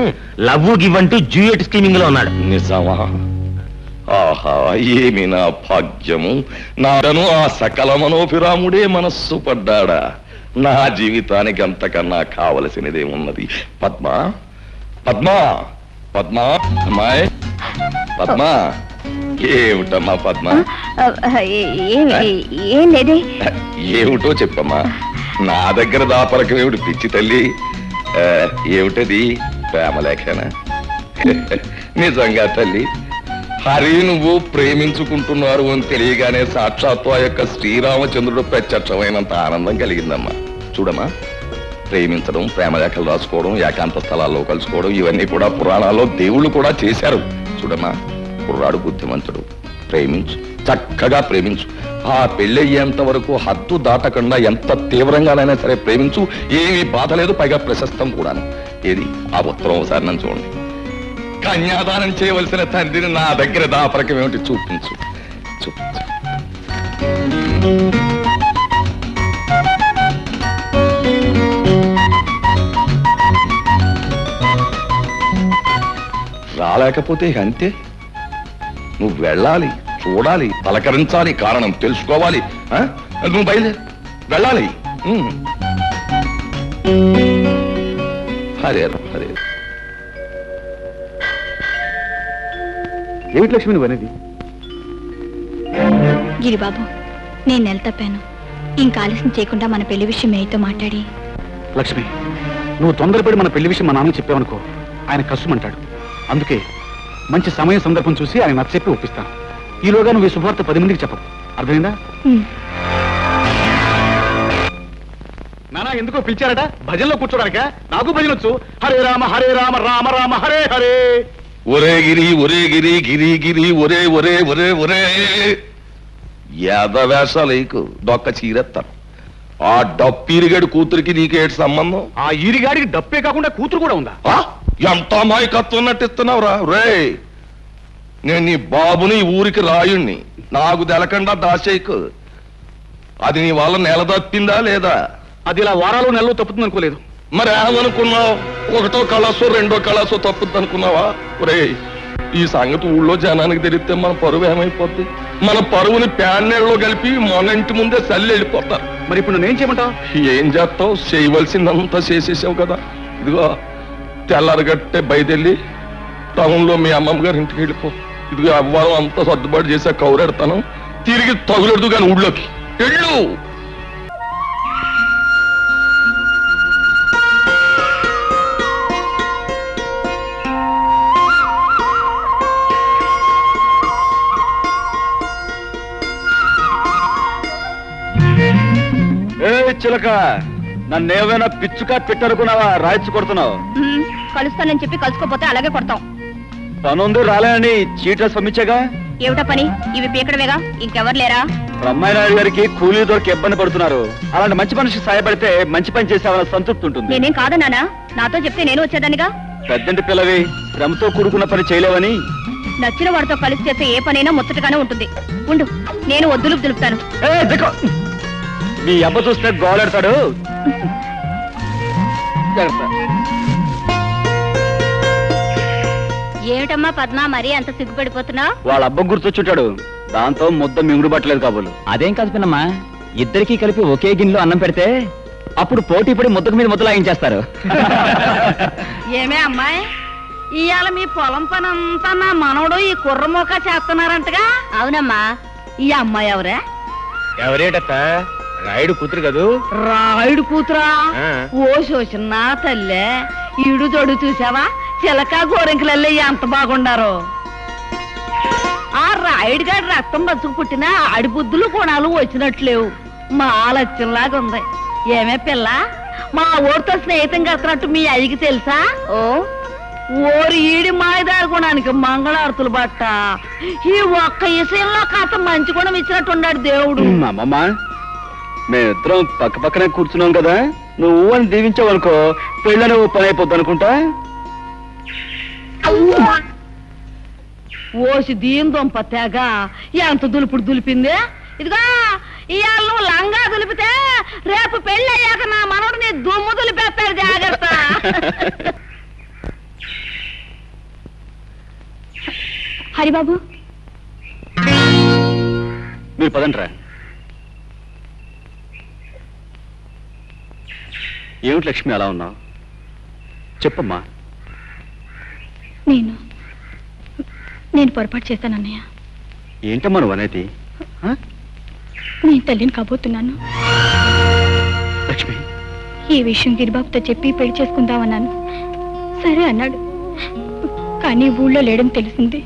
లవ్ గివ్ అంటూ డ్యూయట్ స్కీమింగ్ లో ఉన్నాడు. నిజమా? ఆహా, ఏమి నా భాగ్యము! నాడను ఆ సకల మనోభిరాముడే మనస్సు పడ్డాడా? నా జీవితానికి అంతకన్నా కావలసినదేమున్నది? పద్మా, పద్మా, పద్మా, అమ్మాయి పద్మా. ఏమిటమ్మా పద్మ? ఏం లేదే. ఏమిటో చెప్పమ్మా. నా దగ్గర దాపరకం ఏమిటి పిచ్చి తల్లి? ఏమిటది? ప్రేమలేఖనా? నిజంగా తల్లి, హరి నువ్వు ప్రేమించుకుంటున్నారు అని తెలియగానే సాక్షాత్తు ఆ యొక్క శ్రీరామచంద్రుడు ప్రత్యక్షమైనంత ఆనందం కలిగిందమ్మా. చూడమ్మా, ప్రేమించడం, ప్రేమలేఖలు రాసుకోవడం, ఏకాంత స్థలాల్లో కలుసుకోవడం ఇవన్నీ కూడా పురాణాల్లో దేవుళ్ళు కూడా చేశారు. చూడమ్మా, కుర్రాడు బుద్ధిమంతుడు, ప్రేమించు, చక్కగా ప్రేమించు. ఆ పెళ్ళయ్యేంత వరకు హద్దు దాటకుండా ఎంత తీవ్రంగానైనా సరే ప్రేమించు. ఏమీ బాధ లేదు, పైగా ప్రశస్తం కూడాను. ఏది ఆ ఉత్తరం ఒకసారి నన్ను చూడండి. కన్యాదానం చేయవలసిన తండ్రిని నా దగ్గర దాపరకం ఏమిటి? చూపించు, చూపించు. రాలేకపోతే అంతే. నువ్వు వెళ్ళాలి, చూడాలి, పలకరించాలి, కారణం తెలుసుకోవాలి. నువ్వు బయలుదేరి వెళ్ళాలి. అదే అదే. ఏమిటి లక్ష్మి నువ్వు అనేది? గిరిబాబు, నేను నెల తప్పాను. ఇంకా ఆలస్యం చేయకుండా మన పెళ్లి విషయం మేయతో మాట్లాడి. లక్ష్మి, నువ్వు తొందరపడి మన పెళ్లి విషయం మా నాన్నకి చెప్పావనుకో, ఆయన కష్టమంటాడు. అందుకే మంచి సమయం సందర్భం చూసి ఆయన నచ్చ చెప్పి ఒప్పిస్తాను. ఈలోగా నువ్వు ఈ శుభవార్త 10 మందికి చెప్పవు. అర్థమైందా? నానా ఎందుకో పిలిచారట? భజనలో కూర్చోడానిక? నాకు భజనొచ్చు. హరే రామ హరే రామ రామ రామ హరే హరే. ఒరే గిరి, ఒరే గిరి, గిరి గిరి, ఒరే ఒరే ఒరే ఒరే. యాదవేషాలకు దొక్క చీరెత్తాను. ఆ డప్పీరిగాడి కూతురికి నీకేటి సంబంధం? ఆ ఈరిగాడికి డప్పే కాకుండా కూతురు కూడా ఉందా? ఎంత అమాయకత్వం నటిస్తున్నావురా రే. నేను నీ బాబుని ఊరికి రాయుణ్ణి, నాకు తెలకుండా దాచేయకు. అది నీ వల్ల నెల తప్పిందా లేదా? అది ఇలా వారాలు నెలలో తప్పుతుంది అనుకోలేదు. మరి ఏమనుకున్నావు? ఒకటో కళాసో రెండో కళాసో తప్పుద్ది అనుకున్నావా? రే, ఈ సంగతి ఊళ్ళో జనానికి తెలిస్తే మన పరువు ఏమైపోద్ది? మన పరువుని ప్యాన్నెళ్ళలో కలిపి మన ఇంటి ముందే చల్లి వెళ్ళిపోతారు. మరి ఇప్పుడు నేనేం చేయమంటావు? ఏం చేస్తావు? చేయవలసిందంతా చేసేసావు కదా. ఇదిగో తెల్లారగట్టే బయదెళ్ళి టౌన్ లో మీ అమ్మమ్మ గారి ఇంటికి వెళ్ళిపో. ఇదిగో అవ్వారం అంతా సర్దుబాటు చేసా, కౌరెడతాను. తిరిగి తగులెడదు కానీ ఊళ్ళోకి వెళ్ళు. చిలక నన్నేమైనా పిచ్చుకా పెట్టనుకున్నావా రాయిచ్చు కొడుతున్నావు? కలుస్తానని చెప్పి కలుసుకోపోతే అలాగే కొడతాం. పనుంది రాలేని చీట్లెస్ పంపించాగా. ఏమిటా పని? ఇవి పీకడమేగా, ఇంకెవరు లేరా? బ్రహ్మయ్య నాయుడు గారికి కూలీ దొరికి ఇబ్బంది పడుతున్నారు. అలాంటి మంచి మనిషి సాయపడితే మంచి పని చేసేవాళ్ళ సంతృప్తి ఉంటుంది. నేనేం కాదన్నానా? నాతో చెప్తే నేను వచ్చేదానిగా. పెద్దంటి పిల్లవి శ్రమతో కూడుకున్న పని చేయలేవని. నచ్చిన వాడితో కలిసి చేస్తే ఏ పనైనా ముచ్చటగానే ఉంటుంది. ఉండు, నేను వద్దులు దులుపుతాను. మీ అబ్బ చూస్తే గోలెడతాడు. ఏమిటమ్మా పద్మ, మరీ అంత సిగ్గుపడిపోతున్నావు? వాళ్ళ అబ్బ గుర్తొచ్చుంటాడు, దాంతో ముద్ద మింగుడు పట్టలేదు కాబోలు. అదేం కాదు పిన్నమ్మా, ఇద్దరికి కలిపి ఒకే గిన్నెలో అన్నం పెడితే అప్పుడు పోటీ పడి ముద్దకు మీద ముద్దలాయించేస్తారు. ఏమే అమ్మాయి, ఇవాళ మీ పొలం పని అంతా నా మనవడు ఈ కుర్రమోక చేస్తున్నారంటగా? అవునమ్మా. ఈ అమ్మాయి ఎవరే? ఎవరేటత్త? రాయుడు కూతురు కదూ. రాయుడు కూతురా? ఓ శోషన్న తల్లే, ఈడు జోడు చూసావా? చిలక గోరింకలల్లే ఎంత బాగుండారో. ఆ రాయుడు గారి రక్తం బతుకు పుట్టిన ఆడి బుద్ధులు కోణాలు వచ్చినట్లేవు. మా లక్ష్యంలాగా ఉంది. ఏమే పిల్ల, మా ఊరితో స్నేహితం కడుతున్నట్టు మీ అయ్యకి తెలుసా? ఓ ఓరి ఈడి మాయదారి గుణానికి మంగళారతులు బట్ట. ఈ ఒక్క విషయంలో కాస్త మంచి గుణం ఇచ్చినట్టున్నాడు దేవుడు. అమ్మమ్మ, మేమిద్దరం పక్క పక్కనే కూర్చున్నాం కదా, నువ్వు అని దీవించావనుకో పెళ్ళని ఓ పని అయిపోద్ది అనుకుంటా. ఓసి దీని దొంప తెగ ఎంత దులుపుడు దులిపింది. ఇదిగో ఇవాళ నువ్వు లంగా దులిపితే రేపు పెళ్ళి అయ్యాక నా మనోడు నీ దుమ్ము దులిపేస్తాడు, జాగ్రత్త. హరిబాబు, మీరు పదండ్రా. ఏమిటి లక్ష్మి అలా ఉన్నావు? చెప్పమ్మా. నేను పొరపాటు చేశాను అన్నయ్య. ఏంటమ్మా నువ్వు అనేది? నేను తల్లిని కాబోతున్నాను. లక్ష్మి, ఈ విషయం గిరిబాబుతో చెప్పి పెళ్లి చేసుకుందామన్నాను. సరే అన్నాడు, కానీ ఊళ్ళో లేడని తెలిసింది.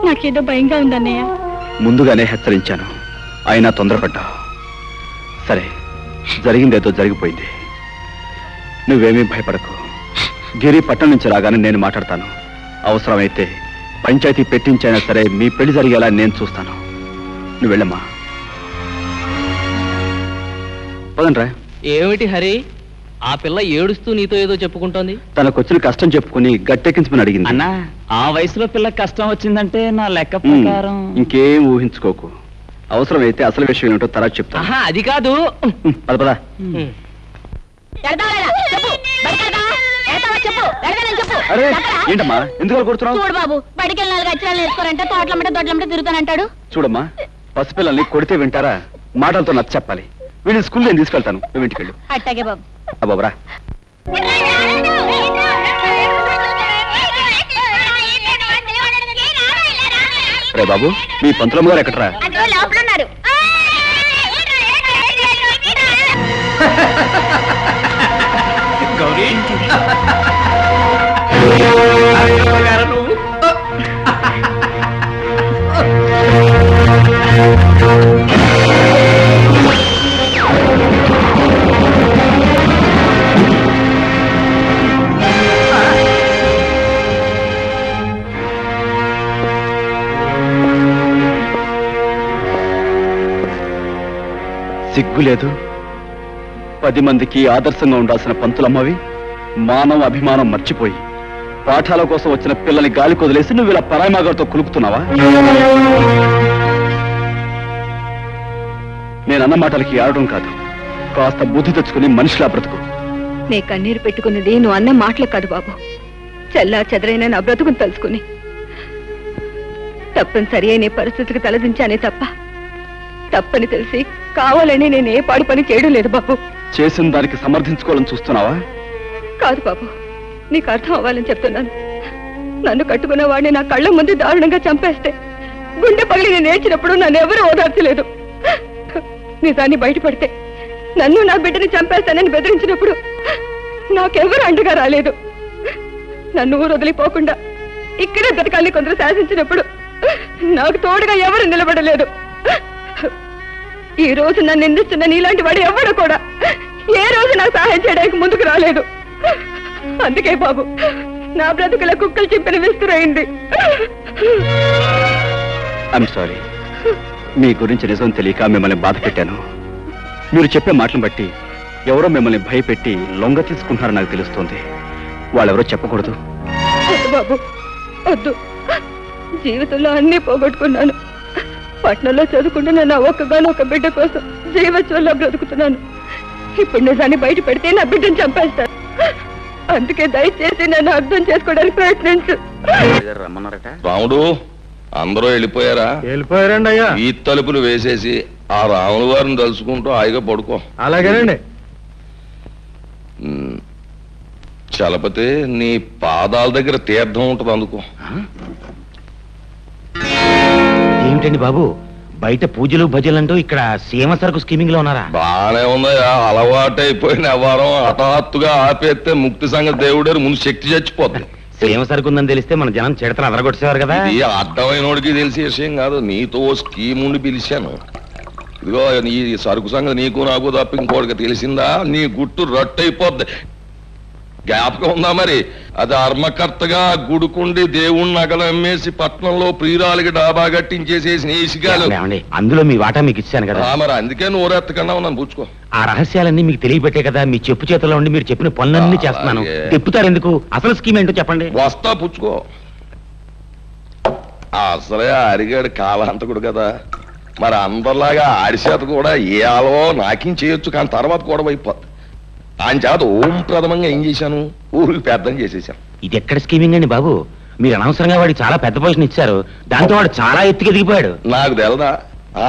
నాకేదో భయంగా ఉందన్నయ్య. ముందుగానే హెచ్చరించాను, అయినా తొందరపడ్డావు. సరే, జరిగిందేదో జరిగిపోయింది. నువ్వేమీ భయపడకు. గిరి పట్టణం నుంచి రాగానే నేను మాట్లాడతాను. అవసరమైతే పంచాయతీ పెట్టించైనా సరే మీ పెళ్లి జరిగేలా నేను చూస్తాను. నువ్వు వెళ్ళమ్మా. పదండ్రా. ఏమిటి హరి, ఆ పిల్ల ఏడుస్తూ నీతో ఏదో చెప్పుకుంటోంది? తనకొచ్చిన కష్టం చెప్పుకుని గట్టెక్కించమని అడిగింది. అన్నా, ఆ వయసులో పిల్ల కష్టం వచ్చిందంటే నా లెక్క ప్రకారం ఇంకేం ఊహించుకోకు. అవసరమైతే అసలు విషయం ఏమిటో తర్వాత చెప్తాను. అది కాదు. పద పద. అరే ఏంటమ్మా, ఎందుకు కొడుతున్నావు? చూడు బాబు, బడికి వెళ్ళి 4 అక్షరాలు నేర్చుకోరంటే తోటలమ్మట దొడ్లమ్మట తిరుగుతానంటాడు. చూడమ్మా, పసిపిల్లల్ని కొడితే వింటారా? మాటలతో నచ్చ చెప్పాలి. వీడిని స్కూల్ నేను తీసుకెళ్తాను, నువ్వు ఇంటికి వెళ్ళు. అట్టాగే బాబు. బాబురా. రే బాబు, మీ పంతులమ్మ గారు ఎక్కడరా? లోపల ఉన్నారు. గౌరీ, సిగ్గు లేదు? 10 మందికి ఆదర్శంగా ఉండాల్సిన పంతులమ్మవి మానవ అభిమానం మర్చిపోయి పాఠాల కోసం వచ్చిన పిల్లని గాలి కొదిలేసి నువ్వు ఇలా పరాయిమాగారితో కులుపుతున్నావా? నేనన్న మాటలకి ఆడడం కాదు, కాస్త బుద్ధి తెచ్చుకుని మనిషిలా బ్రతుకు. నే కన్నీరు పెట్టుకున్నది నువ్వు అన్న మాటలు కాదు బాబు, చల్లా చెదరైన నా బ్రతుకుని తలుచుకుని. తప్పనిసరి అయిన పరిస్థితికి తలదించానే తప్ప తప్పని తెలిసి కావాలని నేను ఏ పాడు పని చేయడం లేదు బాబు. చేసిన దానికి సమర్థించుకోవాలని చూస్తున్నావా? కాదు బాబు, నీకు అర్థం అవ్వాలని చెప్తున్నాను. నన్ను కట్టుకున్న వాడిని నా కళ్ళ ముందు దారుణంగా చంపేస్తే గుండె పగిలి నేను ఏడ్చినప్పుడు నన్ను ఎవరూ ఓదార్చలేదు. నిజాన్ని బయటపడితే నన్ను నా బిడ్డని చంపేస్తానని బెదిరించినప్పుడు నాకెవరు అండగా రాలేదు. నన్ను ఊరు వదిలిపోకుండా ఇక్కడే బ్రతకాలని కొందరు శాసించినప్పుడు నాకు తోడుగా ఎవరు నిలబడలేదు. ఈ రోజు నన్ను నిందిస్తున్న నీలాంటి వాడు ఎవడు కూడా ఏ రోజు నాకు సహాయం చేయడానికి ముందుకు రాలేదు. అందుకే బాబు నా బ్రతుకుల కుక్కలు చెప్పిన విస్తురైంది. I'm sorry. మీ గురించి నిజం తెలియక మిమ్మల్ని బాధ పెట్టాను. మీరు చెప్పే మాటలను బట్టి ఎవరో మిమ్మల్ని భయపెట్టి లొంగ తీసుకుంటున్నారని నాకు తెలుస్తుంది. వాళ్ళెవరో చెప్పకూడదు. వద్దు బాబు వద్దు. జీవితంలో అన్నీ పోగొట్టుకున్నాను. పట్నంలో చదువుకుంటున్న నా ఒక్కగానొక్క బిడ్డ కోసం జీవచోళ్ళ బ్రతుకుతున్నాను. ఇప్పుడు నిజాన్ని బయట పెడితే నా బిడ్డను చంపేస్తాను. అందుకే దయచేసి నన్ను అర్థం చేసుకోవడానికి ప్రయత్నించు. రమ్మన్నారట. రాముడు, అందరూ వెళ్ళిపోయారా? వెళ్ళిపోయారండి అయ్యా. ఈ తలుపులు వేసేసి ఆ రాముల వారిని తలుచుకుంటూ హాయిగా పడుకో. అలాగేనండి. చలపతి, నీ పాదాల దగ్గర తీర్థం ఉంటుంది, అందుకో. ఏమిటండి బాబు, బయట పూజలు భజలంటూ ఇక్కడ సీమ సరుకు స్కీమింగ్ లో ఉన్నారా? బానే ఉందయ్యా. అలవాటైపోయిన వారం హఠాత్తుగా ఆపేస్తే ముక్తి సంగతి దేవుడారు, ముందు శక్తి చచ్చిపోతుంది. సీమ సరుకు ఉందని తెలిస్తే మన జనం చెడతను అదరగొట్టేవారు కదా. ఇది అర్థమైనోడికి తెలిసే విషయం కాదు. నీతో స్కీమ్ ఉండి పిలిచాను. ఇదిగో నీ సరుకు సంగతి నీకు నాకు తప్ప ఇంకోటికి తెలిసిందా, నీ గుట్టు రట్టయిపోద్ది. జ్ఞాపకం ఉందా మరి? అది అర్మకర్తగా గుడుకుండి దేవుణ్ణి నగలమ్మేసి పట్నంలో ప్రియురాలికి డాబా కట్టించేసేసిన ఏసిగాలు. అందులో మీ వాటా మీకు ఇచ్చాను కదా. మరి అందుకే నోరెత్తకన్నా ఉన్నాను, పుచ్చుకో. ఆ రహస్యాలన్నీ మీకు తెలియబెట్టే కదా మీ చెప్పు చేతిలో ఉండి మీరు చెప్పిన పనులన్నీ చేస్తున్నాను. తిప్పుతారు ఎందుకు? అసలు స్కీమ్ ఏంటో చెప్పండి. వస్తా, పుచ్చుకో. అసలే అరిగాడు కాలాంతకుడు కదా, మరి అందరిలాగా ఆడిచేత కూడా ఏ ఆలో నాకిం చేయొచ్చు, కానీ తర్వాత కూడా అయిపోద్ది. ఆయన చేత ఓం ప్రథమంగా ఏం చేశాను, ఊరికి పెద్దం చేసేసాను. ఇది ఎక్కడ స్కీమింగ్ అండి బాబు? మీరు అనవసరంగా వాడికి చాలా పెద్ద పొజిషన్ ఇచ్చారు. దాంతో వాడు చాలా ఎత్తుకు ఎదిగిపోయాడు. నాకు తెలదా?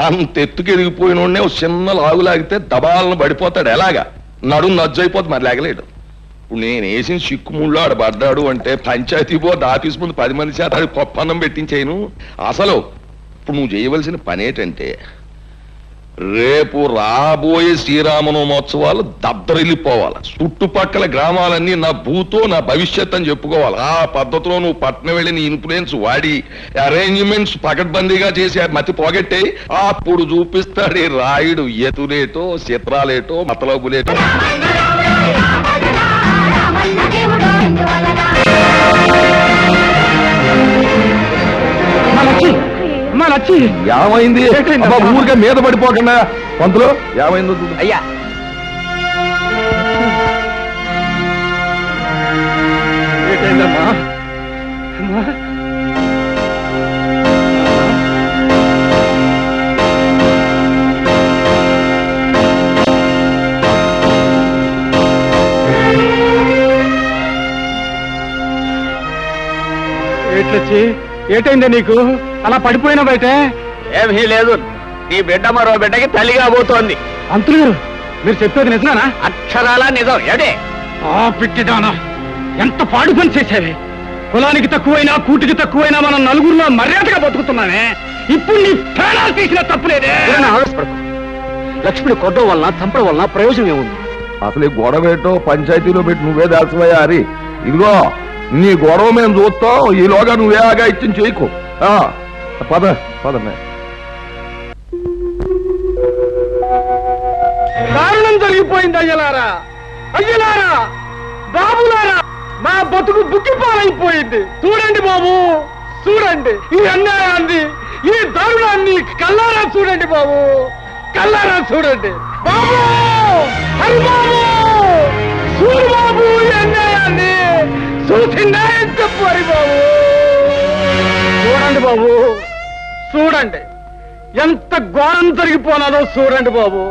అంత ఎత్తుకు ఎదిగిపోయినోడే ఒక చిన్న లాగు లాగితే దబాలను పడిపోతాడు. ఎలాగా నడుము నజ్జు అయిపోతుంది, మరి లేగలేడు. ఇప్పుడు నేను వేసిన చిక్కుముళ్ళు ఆడు పడ్డాడు అంటే పంచాయతీ బోర్డు ఆఫీస్ ముందు 10 మంది చేత ఆడి పప్పన్నం పెట్టించేయను. అసలు ఇప్పుడు నువ్వు చేయవలసిన పని ఏంటంటే, రేపు రాబోయే శ్రీరామనవమోత్సవాలు దద్దరిల్లిపోవాలి. చుట్టుపక్కల గ్రామాలన్నీ నా భూతో నా భవిష్యత్ అని చెప్పుకోవాలి. ఆ పద్ధతిలో నువ్వు పట్నం వెళ్ళి నీ ఇన్ఫ్లుయెన్స్ వాడి అరేంజ్మెంట్స్ పకడ్బందీగా చేసి మతి పోగొట్టే అప్పుడు చూపిస్తాడు ఈ రాయుడు ఎతులేటో చిత్రాలేటో మతలబులేటో. ఏమైంది? ఊరిగా మీద పడిపోకుండా పంతులు, ఏమైందో అయ్యా. ఏట్లొచ్చి ఏటైందే నీకు? అలా పడిపోయినా బయట ఏమీ లేదు. నీ బిడ్డ మరో బిడ్డకి తల్లిగా పోతోంది. అంతులు గారు, మీరు చెప్పేది నిజమేనా? అక్షరాల నిజం. ఏడే ఆ పిట్టిదానా, ఎంత పాడు పని చేశావే. కులానికి తక్కువైనా కూటికి తక్కువైనా మనం నలుగురిలో మర్యాదగా బతుకుతున్నానే. ఇప్పుడు నీ ప్రాణాలు తీసిన తప్పులేదే. లక్ష్మిని కొట్టడం వలన చంపడం వలన ప్రయోజనం ఏముంది? అసలు ఈ గొడవ ఏంటో పంచాయతీలో పెట్టి నువ్వే దాల్చవయ్యా. హరి, ఇదిగో నీ గొడవ మేము చూస్తాం, ఈలోగా నువ్వే ఆగా ఇచ్చిన చేయకు. పద పదమే. దారుణం జరిగిపోయింది. అయ్యలారా, అయ్యలారా, బాబులారా, మా బతుకు బుక్కిపాలైపోయింది. చూడండి బాబు, చూడండి ఈ అన్యాయాన్ని, ఈ దారుణాన్ని కల్లారా చూడండి బాబు, కల్లారా చూడండి బాబు. హరి బాబు, చూడు బాబు ఈ అన్యాయాన్ని, చూసి న్యాయం చెప్పు. హరి బాబు, చూడండి బాబు, చూడండి ఎంత ఘోరం జరిగిపోనాదో చూడండి బాబు.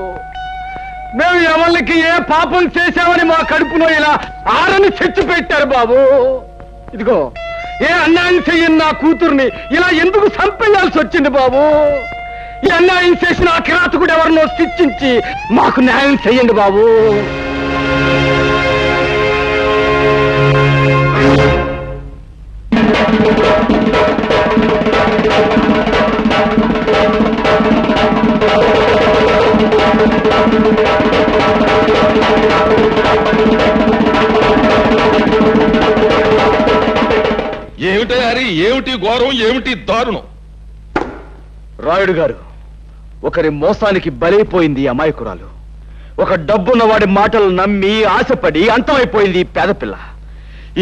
మేము ఎవరికి ఏ పాపం చేశామని మా కడుపులో ఇలా ఆరని చెట్టు పెట్టారు బాబు. ఇదిగో ఏ అన్యాయం చెయ్యని నా కూతుర్ని ఇలా ఎందుకు చంపేయాల్సి వచ్చింది బాబు? ఈ అన్యాయం చేసిన ఆ కిరాతకుడు ఎవరినో శిక్షించి మాకు న్యాయం చెయ్యండి బాబు. ఏమిటి హరి, ఏమిటి ఘోరం, ఏమిటి దారుణం? రాయుడు గారు, ఒకరి మోసానికి బలైపోయింది అమాయకురాలు. ఒక డబ్బున్న వాడి మాటలు నమ్మి ఆశపడి అంతమైపోయింది ఈ పేదపిల్ల.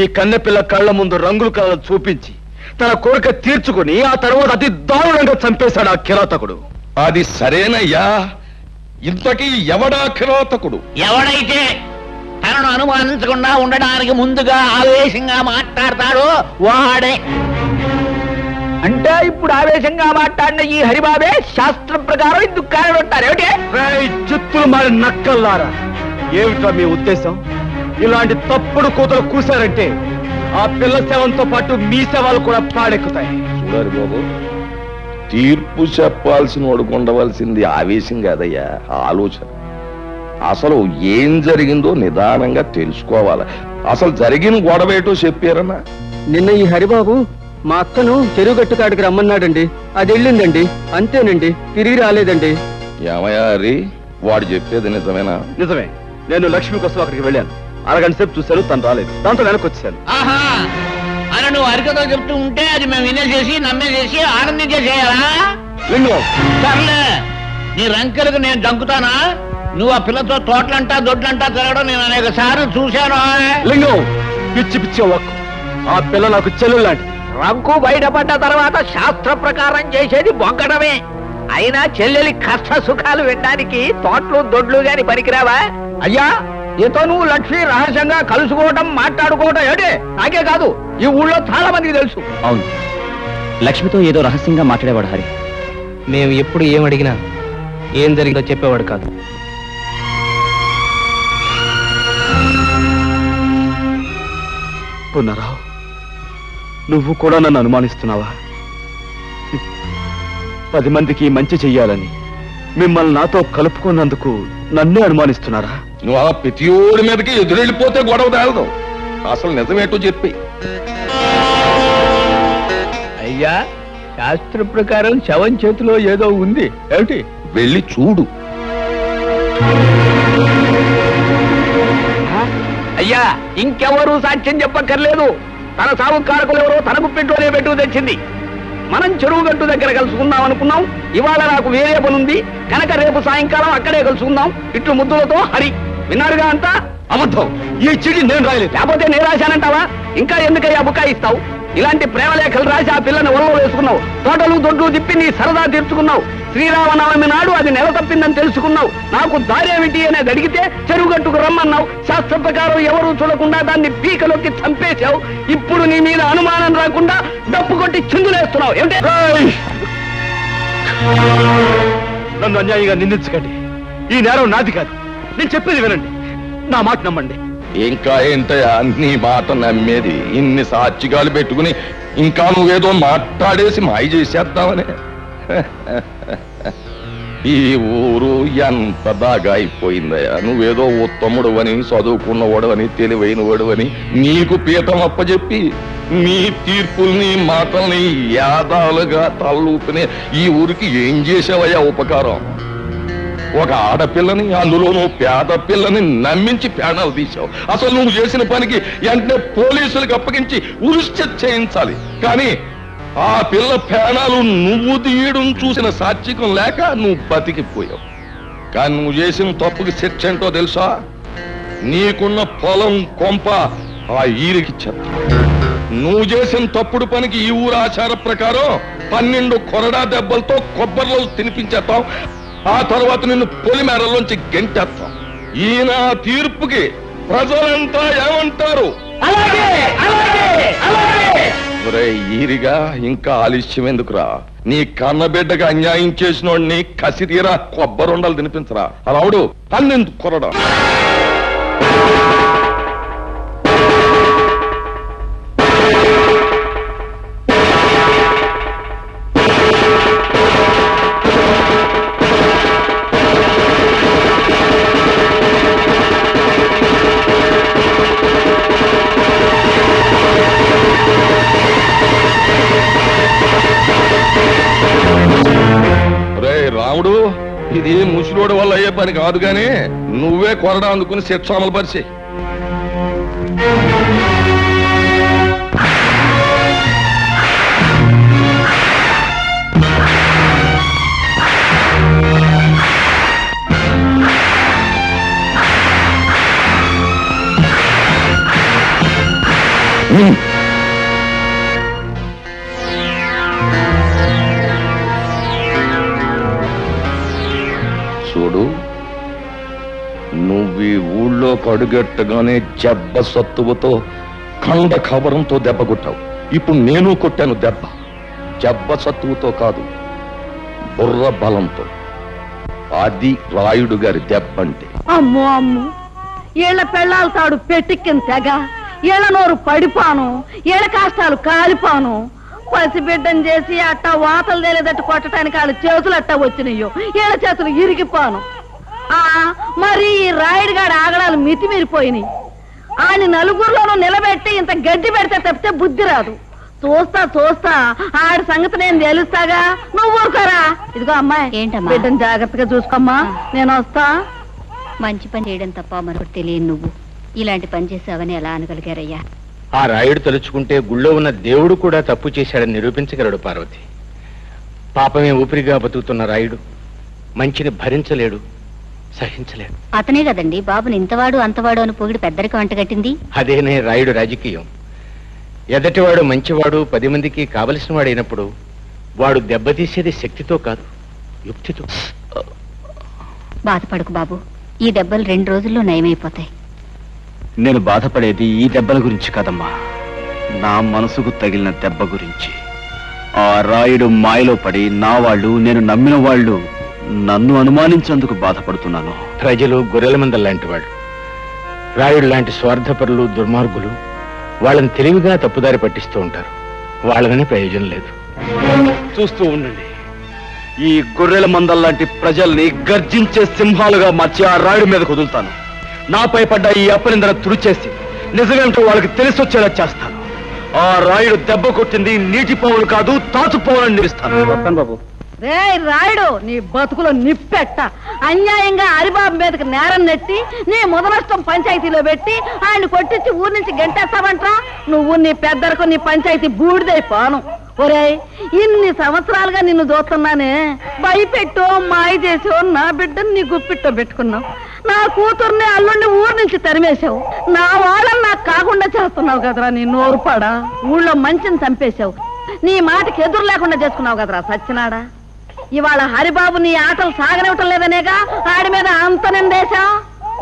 ఈ కన్నెపిల్ల కళ్ళ ముందు రంగుల కళలు చూపించి తన కోరిక తీర్చుకుని ఆ తర్వాత అతి దారుణంగా చంపేశాడు ఆ కిరాతకుడు. అది సరేనయ్యా, ఇంతకీ ఎవడా కిరాతకుడు? ఎవడైతే తనను అనుమానించకుండా ఉండడానికి ముందుగా ఆవేశంగా మాట్లాడతాడో వాడే. అంటే ఇప్పుడు ఆవేశంగా మాట్లాడిన ఈ హరిబాబే శాస్త్రం ప్రకారం ఇందుకు కారణం ఉంటారు ఏమిటి? చిత్తులు మరి నక్కల్లారా, ఏమిటా మీ ఉద్దేశం? ఇలాంటి తప్పుడు కూతలు కూశారంటే ఆ పిల్ల శవంతో పాటు మీ శవాలు కూడా పాడెక్కుతాయి. చూడాలి బాబు, తీర్పు చెప్పాల్సిన వాడుకు ఉండవలసింది ఆవేశం కాదయ్యా, ఆలోచన. అసలు ఏం జరిగిందో నిదానంగా తెలుసుకోవాలి. అసలు జరిగిన గొడవేటో చెప్పారన్నా? నిన్న ఈ హరిబాబు మా అక్కను చెరువుగట్టు కాడికి రమ్మన్నాడండి. అది వెళ్ళిందండి, అంతేనండి, తిరిగి రాలేదండి. ఏమయ్యా హరి, వాడు చెప్పేది నిజమేనా? నిజమే. నేను లక్ష్మి కోసం అక్కడికి వెళ్ళాను. అరగంట సేపు చూశాను, తను రాలేదు. దాంతో వెనక్కి వచ్చాను. ఆహా అని నువ్వు అరికతో చెప్తూ ఉంటే అది మేము వినేసేసి నమ్మేసేసి ఆనందించేసేయాలా? సర్లే, నీ రంకెలకు నేను దంకుతానా? నువ్వు ఆ పిల్లతో తోటలంటా దొడ్లంటా తిరగడం నేను అనేక సార్లు చూశాను. లింగం, పిచ్చి పిచ్చి ఒక్క ఆ పిల్ల నాకు చెల్లెలు లాంటిది. రంకు బయటపడ్డ తర్వాత శాస్త్ర ప్రకారం చేసేది బొక్కడమే. అయినా చెల్లెలి కష్ట సుఖాలు వినడానికి తోటలు దొడ్లు గాని పనికిరావా? అయ్యా, ఇతను లక్ష్మి రహస్యంగా కలుసుకోవడం మాట్లాడుకోవడం ఏడే నాకే కాదు, ఈ ఊళ్ళో చాలా మందికి తెలుసు. అవును, లక్ష్మితో ఏదో రహస్యంగా మాట్లాడేవాడు హరి. మేము ఎప్పుడు ఏం అడిగినా ఏం జరిగిందో చెప్పేవాడు కాదు. పునరావు, నువ్వు కూడా నన్ను అనుమానిస్తున్నావా? 10 మందికి మంచి చెయ్యాలని మిమ్మల్ని నాతో కలుపుకున్నందుకు నన్నే అనుమానిస్తున్నారా? నువ్వు ఆ ప్రతియోడి మీదకి ఎదురెళ్ళిపోతే గొడవ తేలదు. అసలు నిజమేటో చెప్పి. అయ్యా, శాస్త్ర ప్రకారం శవం చేతిలో ఏదో ఉంది ఏమిటి? వెళ్ళి చూడు. అయ్యా, ఇంకెవరూ సాక్ష్యం చెప్పక్కర్లేదు. తన సాగు కారకులు ఎవరో తనకు పెట్టుకునే పెట్టు తెచ్చింది. మనం చెరువు గట్టు దగ్గర కలుసుకుందాం అనుకున్నాం. ఇవాళ నాకు వేరే పనుంది కనుక రేపు సాయంకాలం అక్కడే కలుసుకుందాం. ఇట్లు ముద్దులతో హరి. విన్నారుగా అంతా? అబద్ధం. ఈ చిడి నేను రాయలేదు. లేకపోతే నేను రాశానంటావా? ఇంకా ఎందుకయ్యా బుకాయిస్తావు? ఇలాంటి ప్రేమలేఖలు రాసి ఆ పిల్లని ఒళ్ళో వేసుకున్నావు. తోటలు దొడ్లు తిప్పి నీ సరదా తీర్చుకున్నావు. శ్రీరామనవమి నాడు అది నెల తప్పిందని తెలుసుకున్నావు. నాకు దారేమిటి అనేది అడిగితే చెరువుగట్టుకు రమ్మన్నావు. శాస్త్ర ప్రకారం ఎవరూ చూడకుండా దాన్ని పీకలోకి చంపేశావు. ఇప్పుడు నీ మీద అనుమానం రాకుండా డప్పు కొట్టి చిందులేస్తున్నావు ఏమిటి? నన్ను అన్యాయంగా నిందించకండి. ఈ నేరం నాది కాదు. నేను చెప్పేది వినండి, నా మాట నమ్మండి. ఇంకా ఏంటయ్యా నీ మాట నమ్మేది? ఇన్ని సాక్షిగాలు పెట్టుకుని ఇంకా నువ్వేదో మాట్లాడేసి మాయ చేసేద్దామని. ఈ ఊరు ఎంత బాగా అయిపోయిందయ్యా. నువ్వేదో ఉత్తముడు అని, చదువుకున్నవాడు అని, తెలివైనవాడు అని నీకు పీఠం అప్పచెప్పి నీ తీర్పుల్ని మాటల్ని యాదాలుగా తలూపునే ఈ ఊరికి ఏం చేసావయ్యా ఉపకారం? ఒక ఆడపిల్లని, అందులోనూ పేద పిల్లని నమ్మించి ప్రాణాలు తీశావు. అసలు నువ్వు చేసిన పనికి వెంటనే పోలీసులకు అప్పగించి ఉరిష్ట చేయించాలి. కానీ ఆ పిల్ల ప్రాణాలు నువ్వు తీయడం చూసిన సాత్వికం లేక నువ్వు బతికిపోయావు. కానీ నువ్వు చేసిన తప్పుకి శిక్ష ఏంటో తెలుసా? నీకున్న పొలం కొంప ఆ ఈరికిచ్చారు. నువ్వు చేసిన తప్పుడు పనికి ఈ ఊరు ఆచార ప్రకారం 12 కొరడా దెబ్బలతో కొబ్బరిలో తినిపించేస్తాం. ఆ తర్వాత నిన్ను పొలిమేరలోంచి గెంటేస్తాం. ఈయన తీర్పుకి ప్రజలంతా ఏమంటారు? ఈరిగా ఇంకా ఆలస్యం ఎందుకురా? నీ కన్నబిడ్డగా అన్యాయం చేసిన వాడిని కసితీరా కొబ్బరుండలు తినిపించరా. అలావుడు 12 కొరడా. రాముడు, ఇది ముసలోడు వల్ల అయ్యే పని కాదు గాని నువ్వే కొరడా అందుకుని శిక్ష అమలు పరిచే. కడుగెట్టగానే జబ్బ సత్తువతో కండ కవరంతో దెబ్బ కొట్టావు. ఇప్పుడు నేను కొట్టాను దెబ్బ. జబ్బ సత్తువతో కాదు, బుర్ర బలంతో. అది రాయుడు గారి దెబ్బ అంటే. అమ్మో అమ్మో, ఏళ్ల పెళ్ళాలు తాడు పెట్టిక్కిన తెగ, ఏళ్ల నోరు పడిపాను, ఏళ్ల కాష్టాలు కాలిపాను. పసిబిడ్డను చేసి అట్టా వాతలు తేలేదట్టు కొట్టడానికి వాళ్ళ చేతులు అట్టా వచ్చినాయో, ఏళ్ల చేతులు ఇరిగిపోను. మరి ఈ రాయుడుగాడి ఆగడాలు మితిమీరిపోయినాయి. ఆయన నలుగురిలోనూ నిలబెట్టి ఇంత గడ్డి పెడితే తప్పితే బుద్ధి రాదు. చూస్తా చూస్తా ఆడి సంగతి నేను తెలుస్తాగా, నువ్వు ఊరుకోరా. ఇదిగో అమ్మాయి, ఏంటమ్మా బిడ్డను జాగ్రత్తగా చూసుకోమ్మా, నేను వస్తా. మంచి పని చేయడం తప్ప మరొకటి తెలియని నువ్వు ఇలాంటి పని చేసావని ఎలా అనగలిగారయ్యా? ఆ రాయుడు తలుచుకుంటే గుళ్ళో ఉన్న దేవుడు కూడా తప్పు చేశాడని నిరూపించగలడు పార్వతి. పాపమే ఊపిరిగా బతుకుతున్న రాయుడు మంచిని భరించలేడు, సహించలేడు. అతనే కదండి బాబుని ఇంతవాడు అంతవాడు అని పొగిడి పెద్దరికి వంటగట్టింది. అదేనే రాయుడు రాజకీయం. ఎదటివాడు మంచివాడు 10 మందికి కావలసిన వాడైనప్పుడు వాడు దెబ్బతీసేది శక్తితో కాదు, యుక్తితో. బాధపడకు బాబు, ఈ దెబ్బలు 2 రోజుల్లో నయమైపోతాయి. నేను బాధపడేది ఈ దెబ్బల గురించి కాదమ్మా, నా మనసుకు తగిలిన దెబ్బ గురించి. ఆ రాయుడు మాయలో పడి నా వాళ్ళు, నేను నమ్మిన వాళ్ళు నన్ను అనుమానించేందుకు బాధపడుతున్నాను. ప్రజలు గొర్రెల మంద లాంటి వాళ్ళు. రాయుడు లాంటి స్వార్థపరులు, దుర్మార్గులు వాళ్ళని తెలివిగా తప్పుదారి పట్టిస్తూ ఉంటారు. వాళ్ళని ప్రయోజనం లేదు. చూస్తూ ఉండండి, ఈ గొర్రెల మందల్లాంటి ప్రజల్ని గర్జించే సింహాలుగా మార్చి ఆ రాయుడి మీద కుదులుతాను. నాపై పడ్డ ఈ అపనిందన తుడిచేసి నిజమేంటో వాళ్ళకి తెలిసొచ్చేలా చేస్తాను. ఆ రాయుడు దెబ్బ కొట్టింది నీటి పావులు కాదు, తాచు పావులని నిలుస్తాను. బాబు, రే రాయుడు, నీ బతుకులో నిప్పెట్ట. అన్యాయంగా హరిబాబు మీదకి నేరం నెట్టి నీ ముదనష్టం పంచాయతీలో పెట్టి ఆయన కొట్టించి ఊరి నుంచి గంటేస్తావంట్రా. నువ్వు నీ పెద్దరకు నీ పంచాయతీ బూడిదైపోను. ఒరేయ్, ఇన్ని సంవత్సరాలుగా నిన్ను చూస్తున్నానే, భయపెట్టో మాయ చేసో నా బిడ్డను నీ గుప్పిట్టో పెట్టుకున్నావు. నా కూతుర్ని అల్లుడిని ఊరి నుంచి తరిమేశావు. నా వాళ్ళని నాకు కాకుండా చేస్తున్నావు కదరా నీ నోరుపాడా. ఊళ్ళో మంచిని చంపేశావు. నీ మాటకి ఎదురు లేకుండా చేసుకున్నావు కదరా సచ్చినాడా. ఇవాళ హరిబాబు నీ ఆటలు సాగనివ్వటం లేదనేగా ఆడి మీద అంత నిందేశా.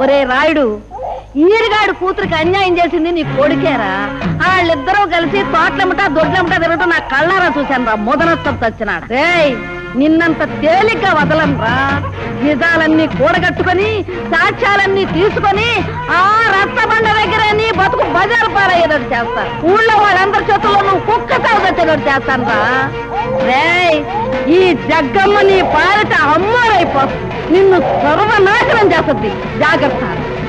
ఒరే రాయుడు, ఈరిగాడు కూతురికి అన్యాయం చేసింది నీ కొడుకేరా. వాళ్ళిద్దరూ కలిసి తోటలెమ్మటా దొడ్లెమ్మటా తిరగటం నా కళ్ళారా చూశాను రా ముదనష్టం చచ్చినాడు. రేయ్, నిన్నంత తేలిగ్గా వదలనరా. నిజాలన్నీ కూడగట్టుకొని సాక్ష్యాలన్నీ తీసుకొని ఆ రచ్చబండ దగ్గర నీ బతుకు బజారు పారయ్యేదోటి చేస్తా. ఊళ్ళో వాళ్ళందరి చేతుల్లో నువ్వు కుక్క తాగొచ్చేదోటి చేస్తాను రా. రేయ్, ఈ జగ్గమ్మ నీ పాలిట అమ్మారైపోతుంది. నిన్ను సర్వనాశనం చేస్తుంది. జాగ్రత్త.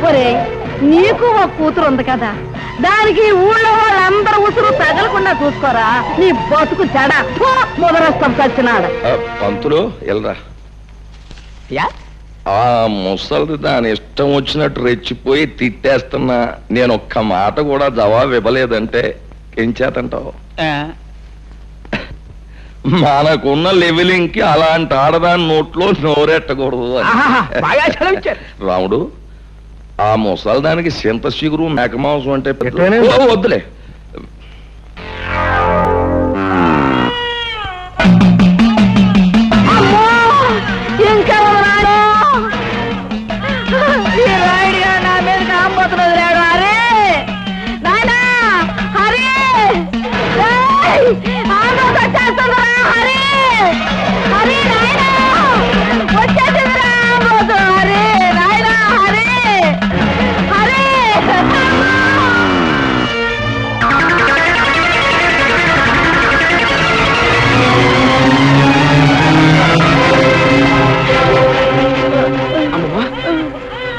ఒరే, నీకు ఒక కూతురు ఉంది కదా, దానికి ఊళ్ళో వాళ్ళందరూ ఉసురు తగలకుండా చూసుకోరా. నీ బతుకు చెడ మొదలొస్తాం చచ్చినాడు. పంతులు ఎల్రా. ఆ ముసలి దాని ఇష్టం వచ్చినట్టు రెచ్చిపోయి తిట్టేస్తున్నా. నేను ఒక్క మాట కూడా జవాబు ఇవ్వలేదంటే ఏం చేతంటావు? మనకున్న లెవెలింగ్ కి అలాంటి ఆడదాని నోట్లో నోరెట్టకూడదు. రాముడు, ఆ ముసల్దానికి చింత చిగురు మేక మాంసం అంటే వద్దులే. ఇంకా నా మీద కాంపోతున్నది లేడు. అరే నాయనా, హరి వచ్చేస్తుందిరా. హరి హరి నాయనా, వచ్చేసిందిరా ఆంబోతు. హరి నాయనా, హరి హరి.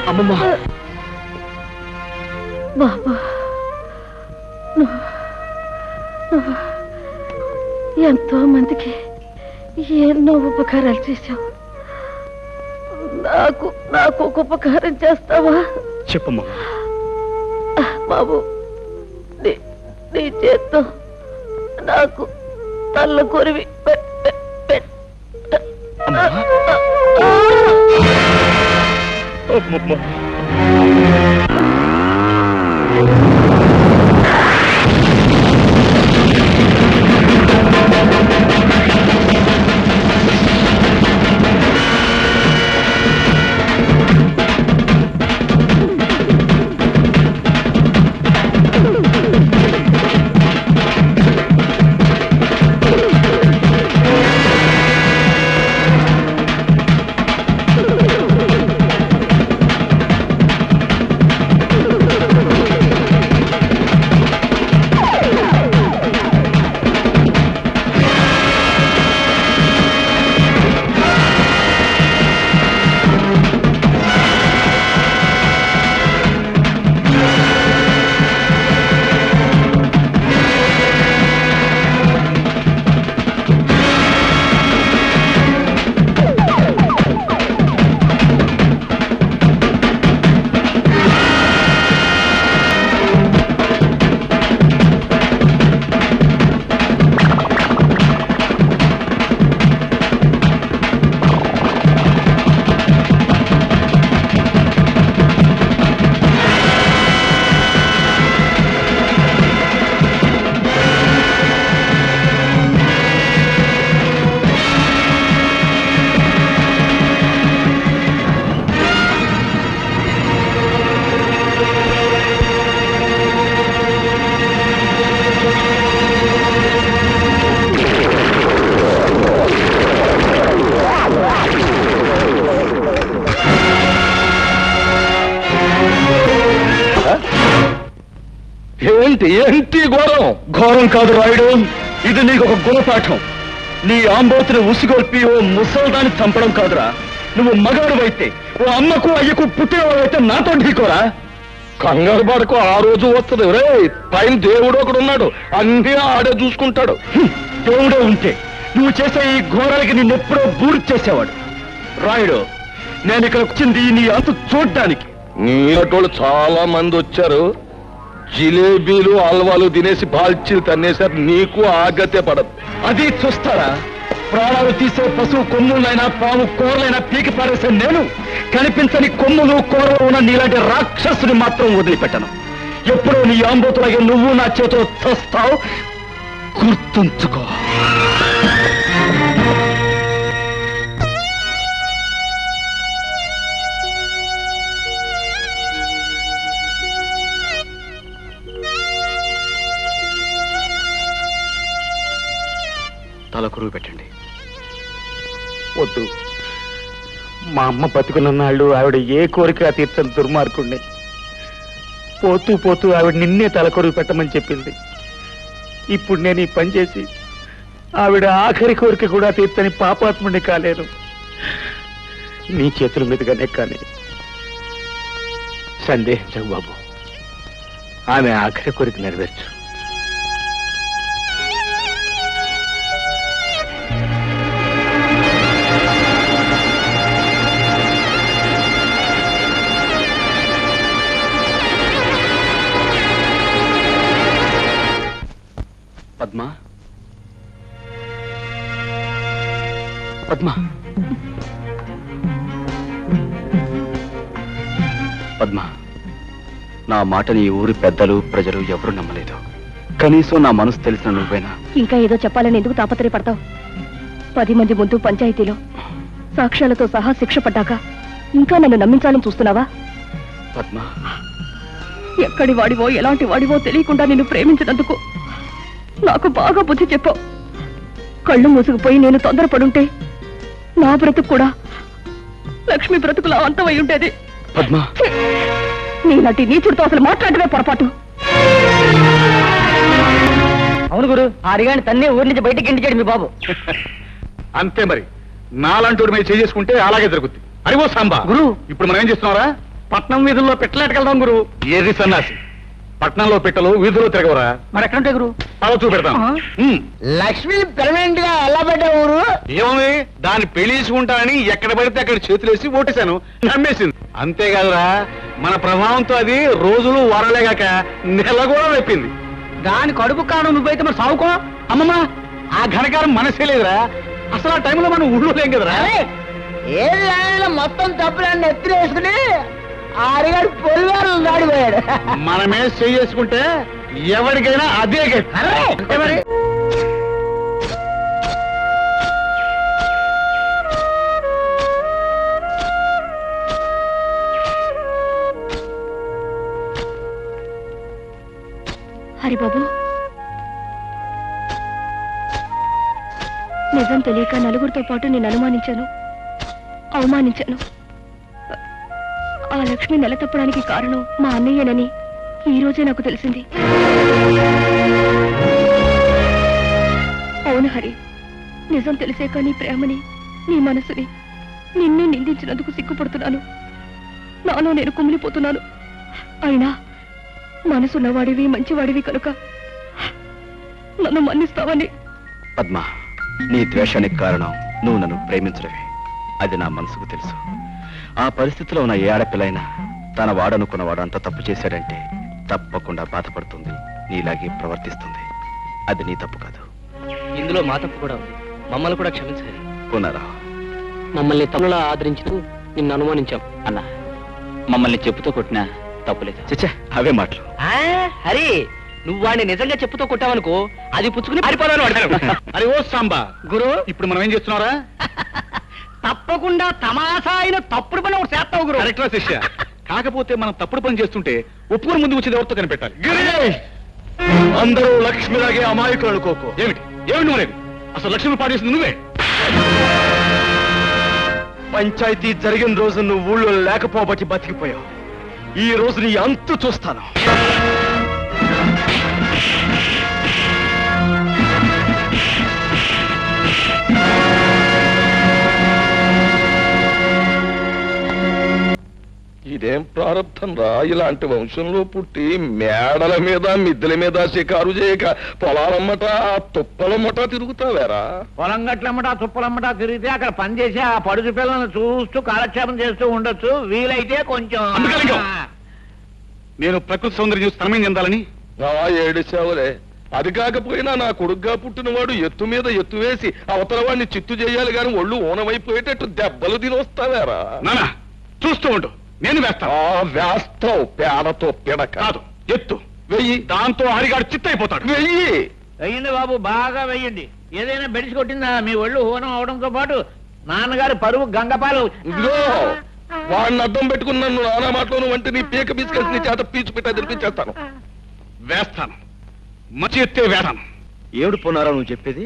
అమ్మమ్మా, బాబా, ఎంతో మందికి ఎన్నో ఉపకారాలు చేశావు. నాకు ఒక ఉపకారం చేస్తావా? చెప్పమ్మా. బాబు, నీ చేత్తో నాకు తల్ల కొరివి ఏంటి ఘోరం? ఘోరం కాదు రాయుడు, ఇది నీకు ఒక గుణపాఠం. నీ ఆంబోతుని ఉసిగొల్పి ఓ ముసల్దాన్ని చంపడం కాదురా. నువ్వు మగాడు అయితే, ఓ అమ్మకు అయ్యకు పుట్టినవాడైతే నాతో ఢీకోరా. కంగారు పడకు, ఆ రోజు వస్తుంది. రే పైన దేవుడు ఒకడు ఉన్నాడు, అన్నీ ఆడే చూసుకుంటాడు. దేవుడే ఉంటే నువ్వు చేసే ఈ ఘోరాలకి నిన్నెప్పుడో బూర్తి చేసేవాడు. రాయుడు, నేను ఇక్కడ వచ్చింది నీ అంతు చూడ్డానికి. నీటోళ్ళు చాలా మంది వచ్చారు, జిలేబీలు హల్వాలు తినేసి బాల్చీలు తన్నేశారు. నీకు ఆగతే పడదు. అది చూస్తారా? ప్రాణాలు తీసే పశువు కొమ్ములైనా పాము కూరలైనా పీకి పారేసే నేను కనిపించని కొమ్ములు కూరలు ఉన్న నీలాంటి రాక్షసుని మాత్రం వదిలిపెట్టను. ఎప్పుడో నీ ఆంబోతులాగే నువ్వు నా చేతిలో చస్తావు, గుర్తుంచుకో. తల కురువు పెట్టండి. వద్దు, మా అమ్మ బతుకున్నన్నాళ్ళు ఆవిడ ఏ కోరిక తీర్చని దుర్మార్గుణ్ణి. పోతూ పోతూ ఆవిడ నిన్నే తలకొరువు పెట్టమని చెప్పింది. ఇప్పుడు నేను ఈ పని చేసి ఆవిడ ఆఖరి కోరిక కూడా తీర్చని పాపాత్ముడిని కాలేను. నీ చేతుల మీదుగానే కానీ సందేహించకు బాబు, ఆమె ఆఖరి కోరిక నెరవేర్చు. పద్మా, పద్మా, పద్మా, నా మాటని ఈ ఊరి పెద్దలు ప్రజలు ఎవరూ నమ్మలేదు. కనీసం నా మనసు తెలిసిన నువ్వేనా? ఇంకా ఏదో చెప్పాలని ఎందుకు తాపత్రయపడతావు? 10 మంది ముందు పంచాయతీలో సాక్ష్యాలతో సహా శిక్ష పడ్డాక ఇంకా నన్ను నమ్మించాలని చూస్తున్నావా? పద్మా, ఎక్కడి వాడివో ఎలాంటి వాడివో తెలియకుండా నిన్ను ప్రేమించినందుకు నాకు బాగా బుద్ధి చెప్పావు. కళ్ళు మూసుకుపోయి నేను తొందరపడుంటే నా బ్రతుకు కూడా లక్ష్మి బ్రతుకులా అంతమై ఉండేది. పద్మా, నీలాంటి నీచుడితో అసలు మాట్లాడమే పొరపాటు. అవును గురు, ఆ అడిగాని తన్నే ఊరి నుంచి బయటికి ఇంటికాడు మీ బాబు. అంతే మరి, నాలంటూరు మీద చేసుకుంటే అలాగే జరుగుద్ది. అరివో సాంబా గురు, ఇప్పుడు మనం ఏం చేస్తున్నారా? పట్నం వీధుల్లో పెట్టలేటకెళ్దాం గురు. ఏది సన్నాసి, పట్నంలో పెట్టలు వీధుల్లో తిరగవరా? మరి ఎక్కడుంటే గురు? అలా చూపెడతాం. లక్ష్మి పెర్మనెంట్ గా ఎలా పెట్టా ఊరు? ఏమని దాన్ని పెళ్లిసుకుంటానని ఎక్కడ పడితే అక్కడ చేతులేసి ఓటేశాను, నమ్మేసింది. అంతేకాదురా, మన ప్రభావంతో అది రోజులు వారాలేగాక నెల కూడా వెప్పింది. దాని కడుపు కాను నువ్వైతే మరి సావుకో. అమ్మమ్మ, ఆ ఘనకారం మనసే లేదురా. అసలు ఆ టైంలో మనం ఊళ్ళో లేం కదరా. ఏది మొత్తం తప్పులన్నీ ఎత్తిరేసుకుని ఆ అడిగాడు పొలివారు దాడిపోయాడు. మనమే చేసుకుంటే ఎవరికైనా అదే గట్టి. మరి హరిబాబు, నిజం తెలియక నలుగురితో పాటు నేను అనుమానించాను, అవమానించాను. ఆ లక్ష్మి నెల తప్పడానికి కారణం మా అన్నయ్యనని ఈ రోజే నాకు తెలిసింది. అవును హరి, నిజం తెలిసాక నీ ప్రేమని, నీ మనసుని, నిన్నే నిందించినందుకు సిగ్గుపడుతున్నాను. నాలో నేను కుమిలిపోతున్నాను. అయినా మనసున్నవాడివి, మంచివాడివి కనుక నన్ను మన్నిస్తావని. పద్మా, నీ ద్వేషానికి కారణం నువ్వు నన్ను ప్రేమించడమే. అది నా మనసుకు తెలుసు. ఆ పరిస్థితిలో ఉన్న ఏ ఆడపిల్లైనా తన వాడనుకున్నవాడు అంత తప్పు చేశాడంటే తప్పకుండా బాధపడుతుంది, నీలాగే ప్రవర్తిస్తుంది. అది నీ తప్పు కాదు. ఇందులో మా తప్పు కూడా ఉంది. మమ్మల్ని కూడా క్షమించాలి. పునరావు, మమ్మల్ని తమ్ములా ఆదరించు నిన్ను అనుమానించాం. అన్నా, మమ్మల్ని చెప్పుతో కొట్టినా తప్పులేదు. చచ్చా, అవే మాటలు. హరి, నువ్వు వాడిని నిజంగా చెప్పుతో కొట్టావనుకో, అది పుచ్చుకుని పారిపోదాను అడిగాను. అరే ఓ సాంబా గురు, ఇప్పుడు మనం ఏం చేస్తున్నారా? తప్పకుండా తమాషా అయిన తప్పుడు పని ఒకటి చేస్తావు గురు. కరెక్టా శిష్య? కాకపోతే మనం తప్పుడు పని చేస్తుంటే ఒప్పుకొని ముందు వచ్చేది ఎవరితో కనిపెట్టాలి. అందరూ లక్ష్మిలాగే అమాయకులు అనుకోకు. ఏమిటి ఏమిటి నువ్వు అనేది? అసలు లక్ష్మి పాడేసింది నువ్వే. పంచాయతీ జరిగిన రోజు నువ్వు ఊళ్ళో లేకపోబట్టి బతికిపోయావు. ఈ రోజు నీ అంతు చూస్తాను. ఏం ప్రారంభం రా, ఇలాంటి వంశంలో పుట్టి మేడల మీద మిద్దెల మీద షికారు చేయక పొలాలమ్మట తుప్పలమ్మట తిరుగుతావేరా? పొలం గట్లమ్మట తుప్పలమ్మట తిరిగితే అక్కడ పని చేసి ఆ పడుచు పిల్లల్ని చూస్తూ కాలక్షేపం చేస్తూ ఉండొచ్చు. వీలైతే కొంచెం నేను ప్రకృతి సౌందర్యం చూసి తన్మయం చెందాలని ఏడిచావులే. అది కాకపోయినా నా కొడుగ్గా పుట్టినవాడు ఎత్తు మీద ఎత్తు వేసి అవతల వాడిని చిత్తు చేయాలి గాని ఒళ్ళు ఊనమైపోయేటట్టు దెబ్బలు తినొస్తావేరా? నానా చూస్తూ ఉండు, నేను వేస్తాను. వేస్తావు పేడతో పిడక కాదు, ఎత్తు వెయ్యి. దాంతో హరిగాడు చిత్తైపోతాడు. వెయ్యి వెయ్యండి బాబు, బాగా వెయ్యండి. ఏదైనా బెడిసి కొట్టిందా మీ ఒళ్ళు హోనం అవడంతో పాటు నాన్నగారు పరువు గంగపాలు. ఇదిగో వాడిని అడ్డం పెట్టుకుని నన్ను నానా మాటలోను వంటి నీ పీక పీసుకెళ్ళి నీ చేత పీచు పెట్టా తినిపించేస్తాను. వేస్తాను, మంచి ఎత్తే వేస్తాను. ఏడు పోనారా నువ్వు చెప్పేది?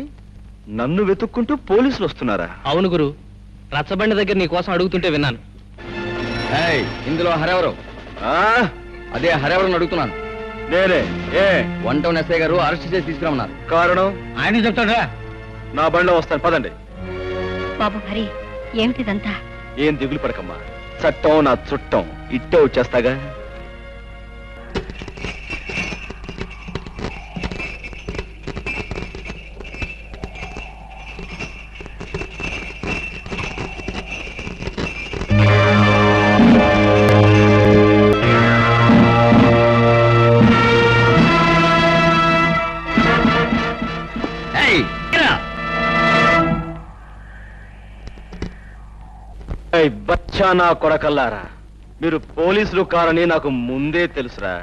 నన్ను వెతుక్కుంటూ పోలీసులు వస్తున్నారా? అవును గురు, రచ్చబండి దగ్గర నీ కోసం అడుగుతుంటే విన్నాను. ఇందులో హరెవరు? అదే హరెవరని అడుగుతున్నాను. నేనే. ఏ 1 టౌన్ ఎస్ఐ గారు అరెస్ట్ చేసి తీసుకురామన్నారు. కారణం ఆయన చెప్తాడా? నా బండిలో వస్తాను, పదండి. బాబు హరి, ఏమిటిదంతా? ఏం దిగులు పడకమ్మా, చట్టం నా చుట్టం, ఇట్టే వచ్చేస్తాగా. బచ్చా నా కొడకల్లారా, మీరు పోలీసులు కారని నాకు ముందే తెలుసురా.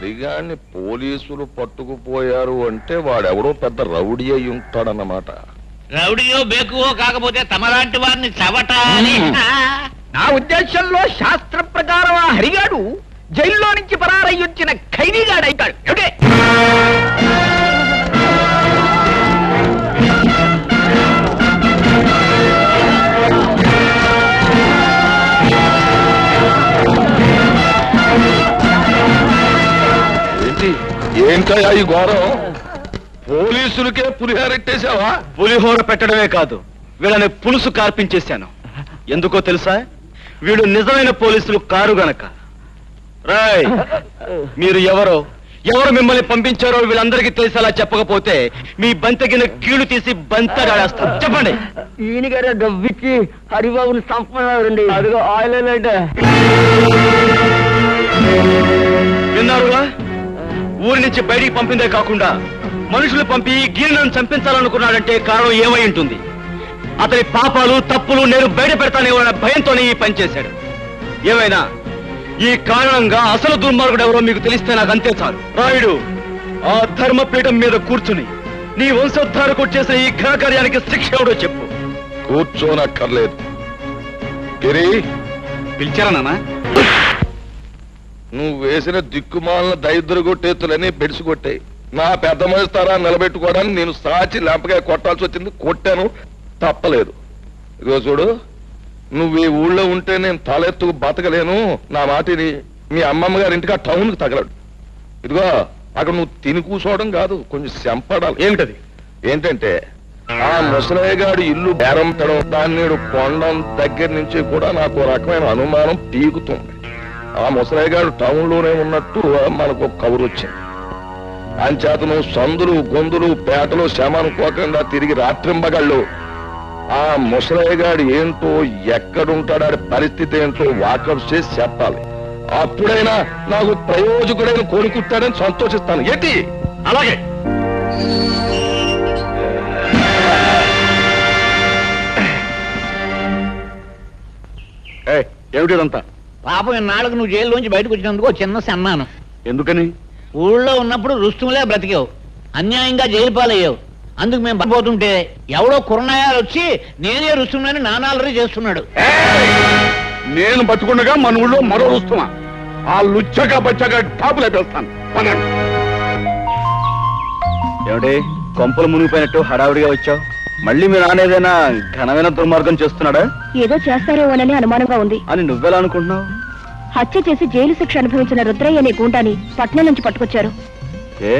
హరిగాన్ని పోలీసులు పట్టుకుపోయారు అంటే వాడెవడో పెద్ద రౌడీ అయి ఉంటాడన్నమాట. రౌడీయో బేకువో కాకపోతే తమలాంటి వారిని చవటాలి. నా ఉద్దేశంలో శాస్త్ర ప్రకారం ఆ హరిగాడు జైల్లో నుంచి పరారయ్యొచ్చిన ఖైదీగాడైతాడు. ఏమిటే ఏంటయ్యా ఈ ఘోరం? పోలీసులకే పులిహోరెట్టేశావా? పులిహోర పెట్టడమే కాదు, వీళ్ళని పులుసు కార్పించేశాను. ఎందుకో తెలుసా? వీడు నిజమైన పోలీసులు కారు గనక. రాయ్, మీరు ఎవరు మిమ్మల్ని పంపించారో వీళ్ళందరికీ తెలిసేలా చెప్పకపోతే మీ బంతగిన కీళ్లు తీసి బంతగాడేస్తాను. చెప్పండి. ఈయన గారు డబ్బిచ్చి హరిబాబుని చంపన్నారండి. అదిగో ఆయిల్. విన్నారుగా? ఊరి నుంచి బయటికి పంపిందే కాకుండా మనుషులు పంపి గిరినను చంపించాలనుకున్నాడంటే కారణం ఏమై ఉంటుంది? అతని పాపాలు తప్పులు నేను బయట పెడతానేమన్న భయంతోనే ఈ పని చేశాడు. ఏమైనా ఈ కారణంగా అసలు దుర్మార్గుడు ఎవరో మీకు తెలిస్తే నాకు అంతే చాలు. రాయుడు, ఆ ధర్మపీఠం మీద కూర్చుని నీ వంశోద్ధారకు చేసిన ఈ ఘనకార్యానికి శిక్ష ఎవడో చెప్పు. కూర్చోనక్కర్లేదు. గిరి, పిలిచారా నాన్న? నువ్వు వేసిన దిక్కుమాలిన దరిద్ర కొట్టేతులని బెడిసికొట్టాయి. నా పెద్ద మనిస్తారా నిలబెట్టుకోవడానికి నేను సాచి లెంపగా కొట్టాల్సి వచ్చింది. కొట్టాను, తప్పలేదు. ఇదిగో చూడు, నువ్వు ఈ ఊళ్ళో ఉంటే నేను తలెత్తుకు బతకలేను. నా మాటిని మీ అమ్మమ్మ గారి ఇంటికి ఆ టౌన్కి తగలడు. ఇదిగో అక్కడ నువ్వు తిని కూర్చోవడం కాదు, కొంచెం శంపడాలి. ఏమిటది? ఏంటంటే ఆ ముసలయ్య గారి ఇల్లు బేరం పెట్టడం, దాన్ని కొండం దగ్గర నుంచి కూడా నాకు రకమైన అనుమానం పీకుతుంది. ఆ ముసలయ్య గారు టౌన్ లోనే ఉన్నట్టు మనకు ఒక కబురు వచ్చింది. అంచేత నువ్వు సందులు గొంతులు పేటలు శమనుకోకుండా తిరిగి రాత్రింబగళ్ళు ఆ ముసలయ్య గారు ఏంటో, ఎక్కడుంటాడు, ఆడి పరిస్థితి ఏంటో వాకప్ చేసి చెప్పాలి. అప్పుడైనా నాకు ప్రయోజకుడైన కోరుకుంటాడని సంతోషిస్తాను. ఏంటి? అలాగే. ఏమిటిదంతా? పాపం ఇన్నాళ్ళకు నువ్వు జైల్లోంచి బయటకు వచ్చినందుకు చిన్న సన్మానం. ఎందుకని? ఊళ్ళో ఉన్నప్పుడు రుస్తుములే బ్రతికావు, అన్యాయంగా జైలు పాలయ్యావు. అందుకు మేము పడిపోతుంటే ఎవడో కుర్రనాయాలు వచ్చి నేనే రుస్తుమని నానాలరీ చేస్తున్నాడు. నేను బతుకుండగా మన ఊళ్ళో మరో రుస్తుమా? ఆ లుచ్చగా బచ్చగా టాపులు అయిపోతాను. ఏమిటి కొంపలు మునిగిపోయినట్టు హడావుడిగా వచ్చావు? మళ్ళీ మీ నాన్న ఏదైనా ఘనమైన దుర్మార్గం చేస్తున్నాడా? ఏదో చేస్తారేమోనని అనుమానంగా ఉంది అని నువ్వెలా అనుకుంటున్నావు? హత్య చేసి జైలు శిక్ష అనుభవించిన రుద్రయ్య అనే గూండాని పట్నం నుంచి పట్టుకొచ్చారు. ఏ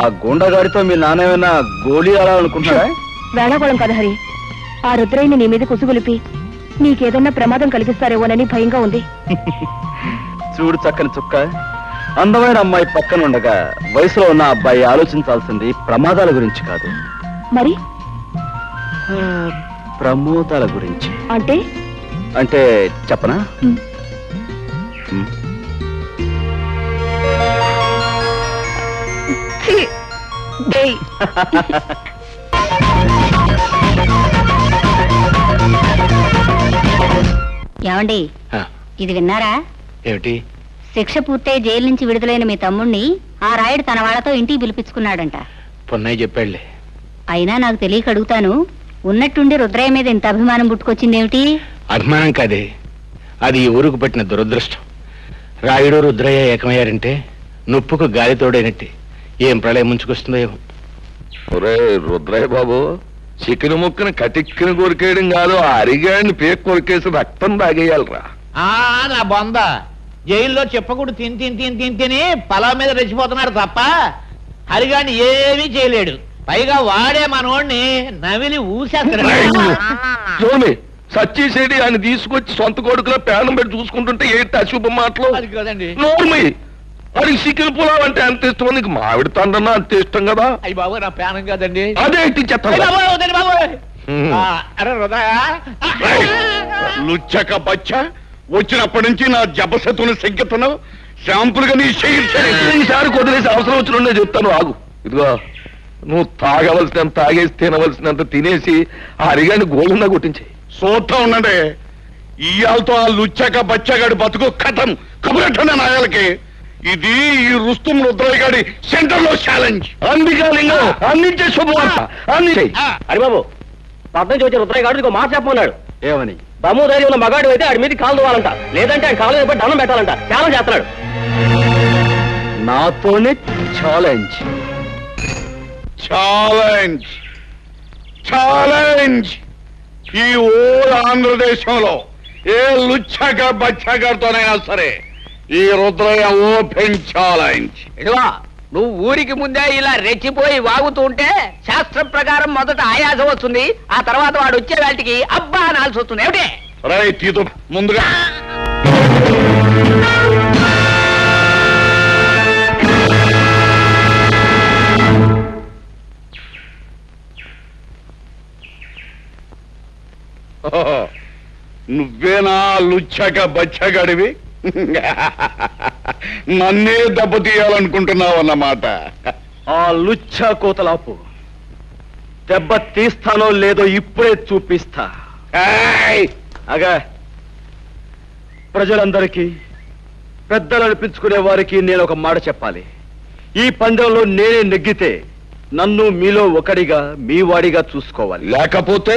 ఆ గూండాగాడితో మీ నాన్న ఏమైనా గోళీ ఆడాలనుకుంటున్నాడా? వేళాకోళం కదా హరి. ఆ రుద్రయ్యని నీ మీద కుసుగులిపి నీకేదన్నా ప్రమాదం కలిగిస్తారేమోనని భయంగా ఉంది. చూడు చక్కని చుక్క, అందమైన అమ్మాయి పక్కన ఉండగా వయసులో ఉన్న అబ్బాయి ఆలోచించాల్సింది ప్రమాదాల గురించి కాదు, మరి ప్రమోదాల గురించి. అంటే అంటే చెప్పనా? ఏమండి, ఇది విన్నారా? ఏమిటి? శిక్ష పూర్తయి జైలు నుంచి విడుదలైన మీ తమ్ముణ్ణి ఆ రాయుడు తన వాళ్ళతో ఇంటికి పిలిపించుకున్నాడంట. పొన్నయ్య చెప్పాడులే. అయినా నాకు తెలియక అడుగుతాను, ఉన్నట్టుండి రుద్రయ్య మీద ఇంత అభిమానం పుట్టుకొచ్చిందేమిటి? అభిమానం కాదే, అది ఈ ఊరుకు పట్టిన దురదృష్టం. రాయుడు రుద్రయ్య ఏకమయ్యారంటే నొప్పుకు గాలి తోడైనట్టే. ఏం ప్రళయం ముంచుకొస్తుందో ఏమో. ఒరే రుద్రయ్య బాబు, చికెన్ ముక్కను కటిక్కిన కొరికేయడం కాదు, ఆ అరిగాడిని పేక్ కొరికేసి రక్తం తాగేయాలరా. నా బొంద జైల్లో చెప్పకూడదు తిని తిని తిని తిని తిని పొలం మీద రెచ్చిపోతున్నాడు తప్ప హరిగాని ఏమీ చేయలేడు. పైగా వాడే మనోడిని నవిలి ఊసేస్తాడు. సచ్చిసేడి ఆయన తీసుకొచ్చి సొంత కొడుకులో పేనం పెట్టి చూసుకుంటుంటే ఏంటి అశుభ మాటలు? అది కదండి. నోర్మి, అది చికెన్ పులావ్ అంటే అంత ఇష్టం, నీకు మామిడి తండ్రన్నా అంత ఇష్టం కదా. అయ్యి బాబు, నా పేనం కదండి. అదే చెత్త లుచ్చక బచ్చ, వచ్చినప్పటి నుంచి నా జపశతుని సంకెత్తను శాంపుల్ గా నీ ఈసారి వదిలేసి అవసరం వచ్చిన చెప్తాను, ఆగు. ఇదిగో నువ్వు తాగవలసినంత తాగేసి తినవలసినంత తినేసి ఆ అరిగాని గోళంగా కొట్టించే. చూస్తా ఉండండి, ఇయాలతో ఆ లుచ్చక బచ్చగాడి బతుకు కథం కబురెట్టండి నాయాలకి. ఇది ఈ రుస్తుం రుద్రయ్య గారి సెంటర్ లో ఛాలెంజ్. అందికాలింగం అందించే శుభవార్త అందించే. హరిబాబు, పట్నం నుంచి వచ్చే రుద్రయ్య గారు మాట చెప్పమన్నాడు. ఏమని? దమ్ము ధైర్యం ఉన్న మగాడు అయితే ఆడి మీద కాలు దువ్వాలంట, లేదంటే ఆయన కాలు మీద దండం పెట్టాలంట. ఛాలెంజ్ చేస్తున్నాడు. నాతోనే ఛాలెంజ్. Challenge challenge. ఈ ఓల్ ఆంధ్రదేశంలో ఏ లుచ్చగా బచ్చగారితోనైనా సరే ఈ రుద్రయ్య ఓపెన్ ఛాలెంజ్. ఇదిగో నువ్వు ఊరికి ముందే ఇలా రెచ్చిపోయి వాగుతూ ఉంటే శాస్త్రం ప్రకారం మొదట ఆయాసం వస్తుంది, ఆ తర్వాత వాడు వచ్చే వాటికి అబ్బా అనాల్సి వస్తుంది. ఏమిటి? రైట్, ఇది ముందుగా నువ్వేనా లుచ్చక బచ్చగడివి? నన్నే దెబ్బతీయాలనుకుంటున్నావు అన్నమాట. ఆ లుచ్చా కోతలాపు దెబ్బ తీస్తానో లేదో ఇప్పుడే చూపిస్తా. అగా ప్రజలందరికీ పెద్దలు అనిపించుకునే వారికి నేను ఒక మాట చెప్పాలి. ఈ పందెంలో నేనే నెగ్గితే నన్ను మీలో ఒకడిగా మీ వాడిగా చూసుకోవాలి, లేకపోతే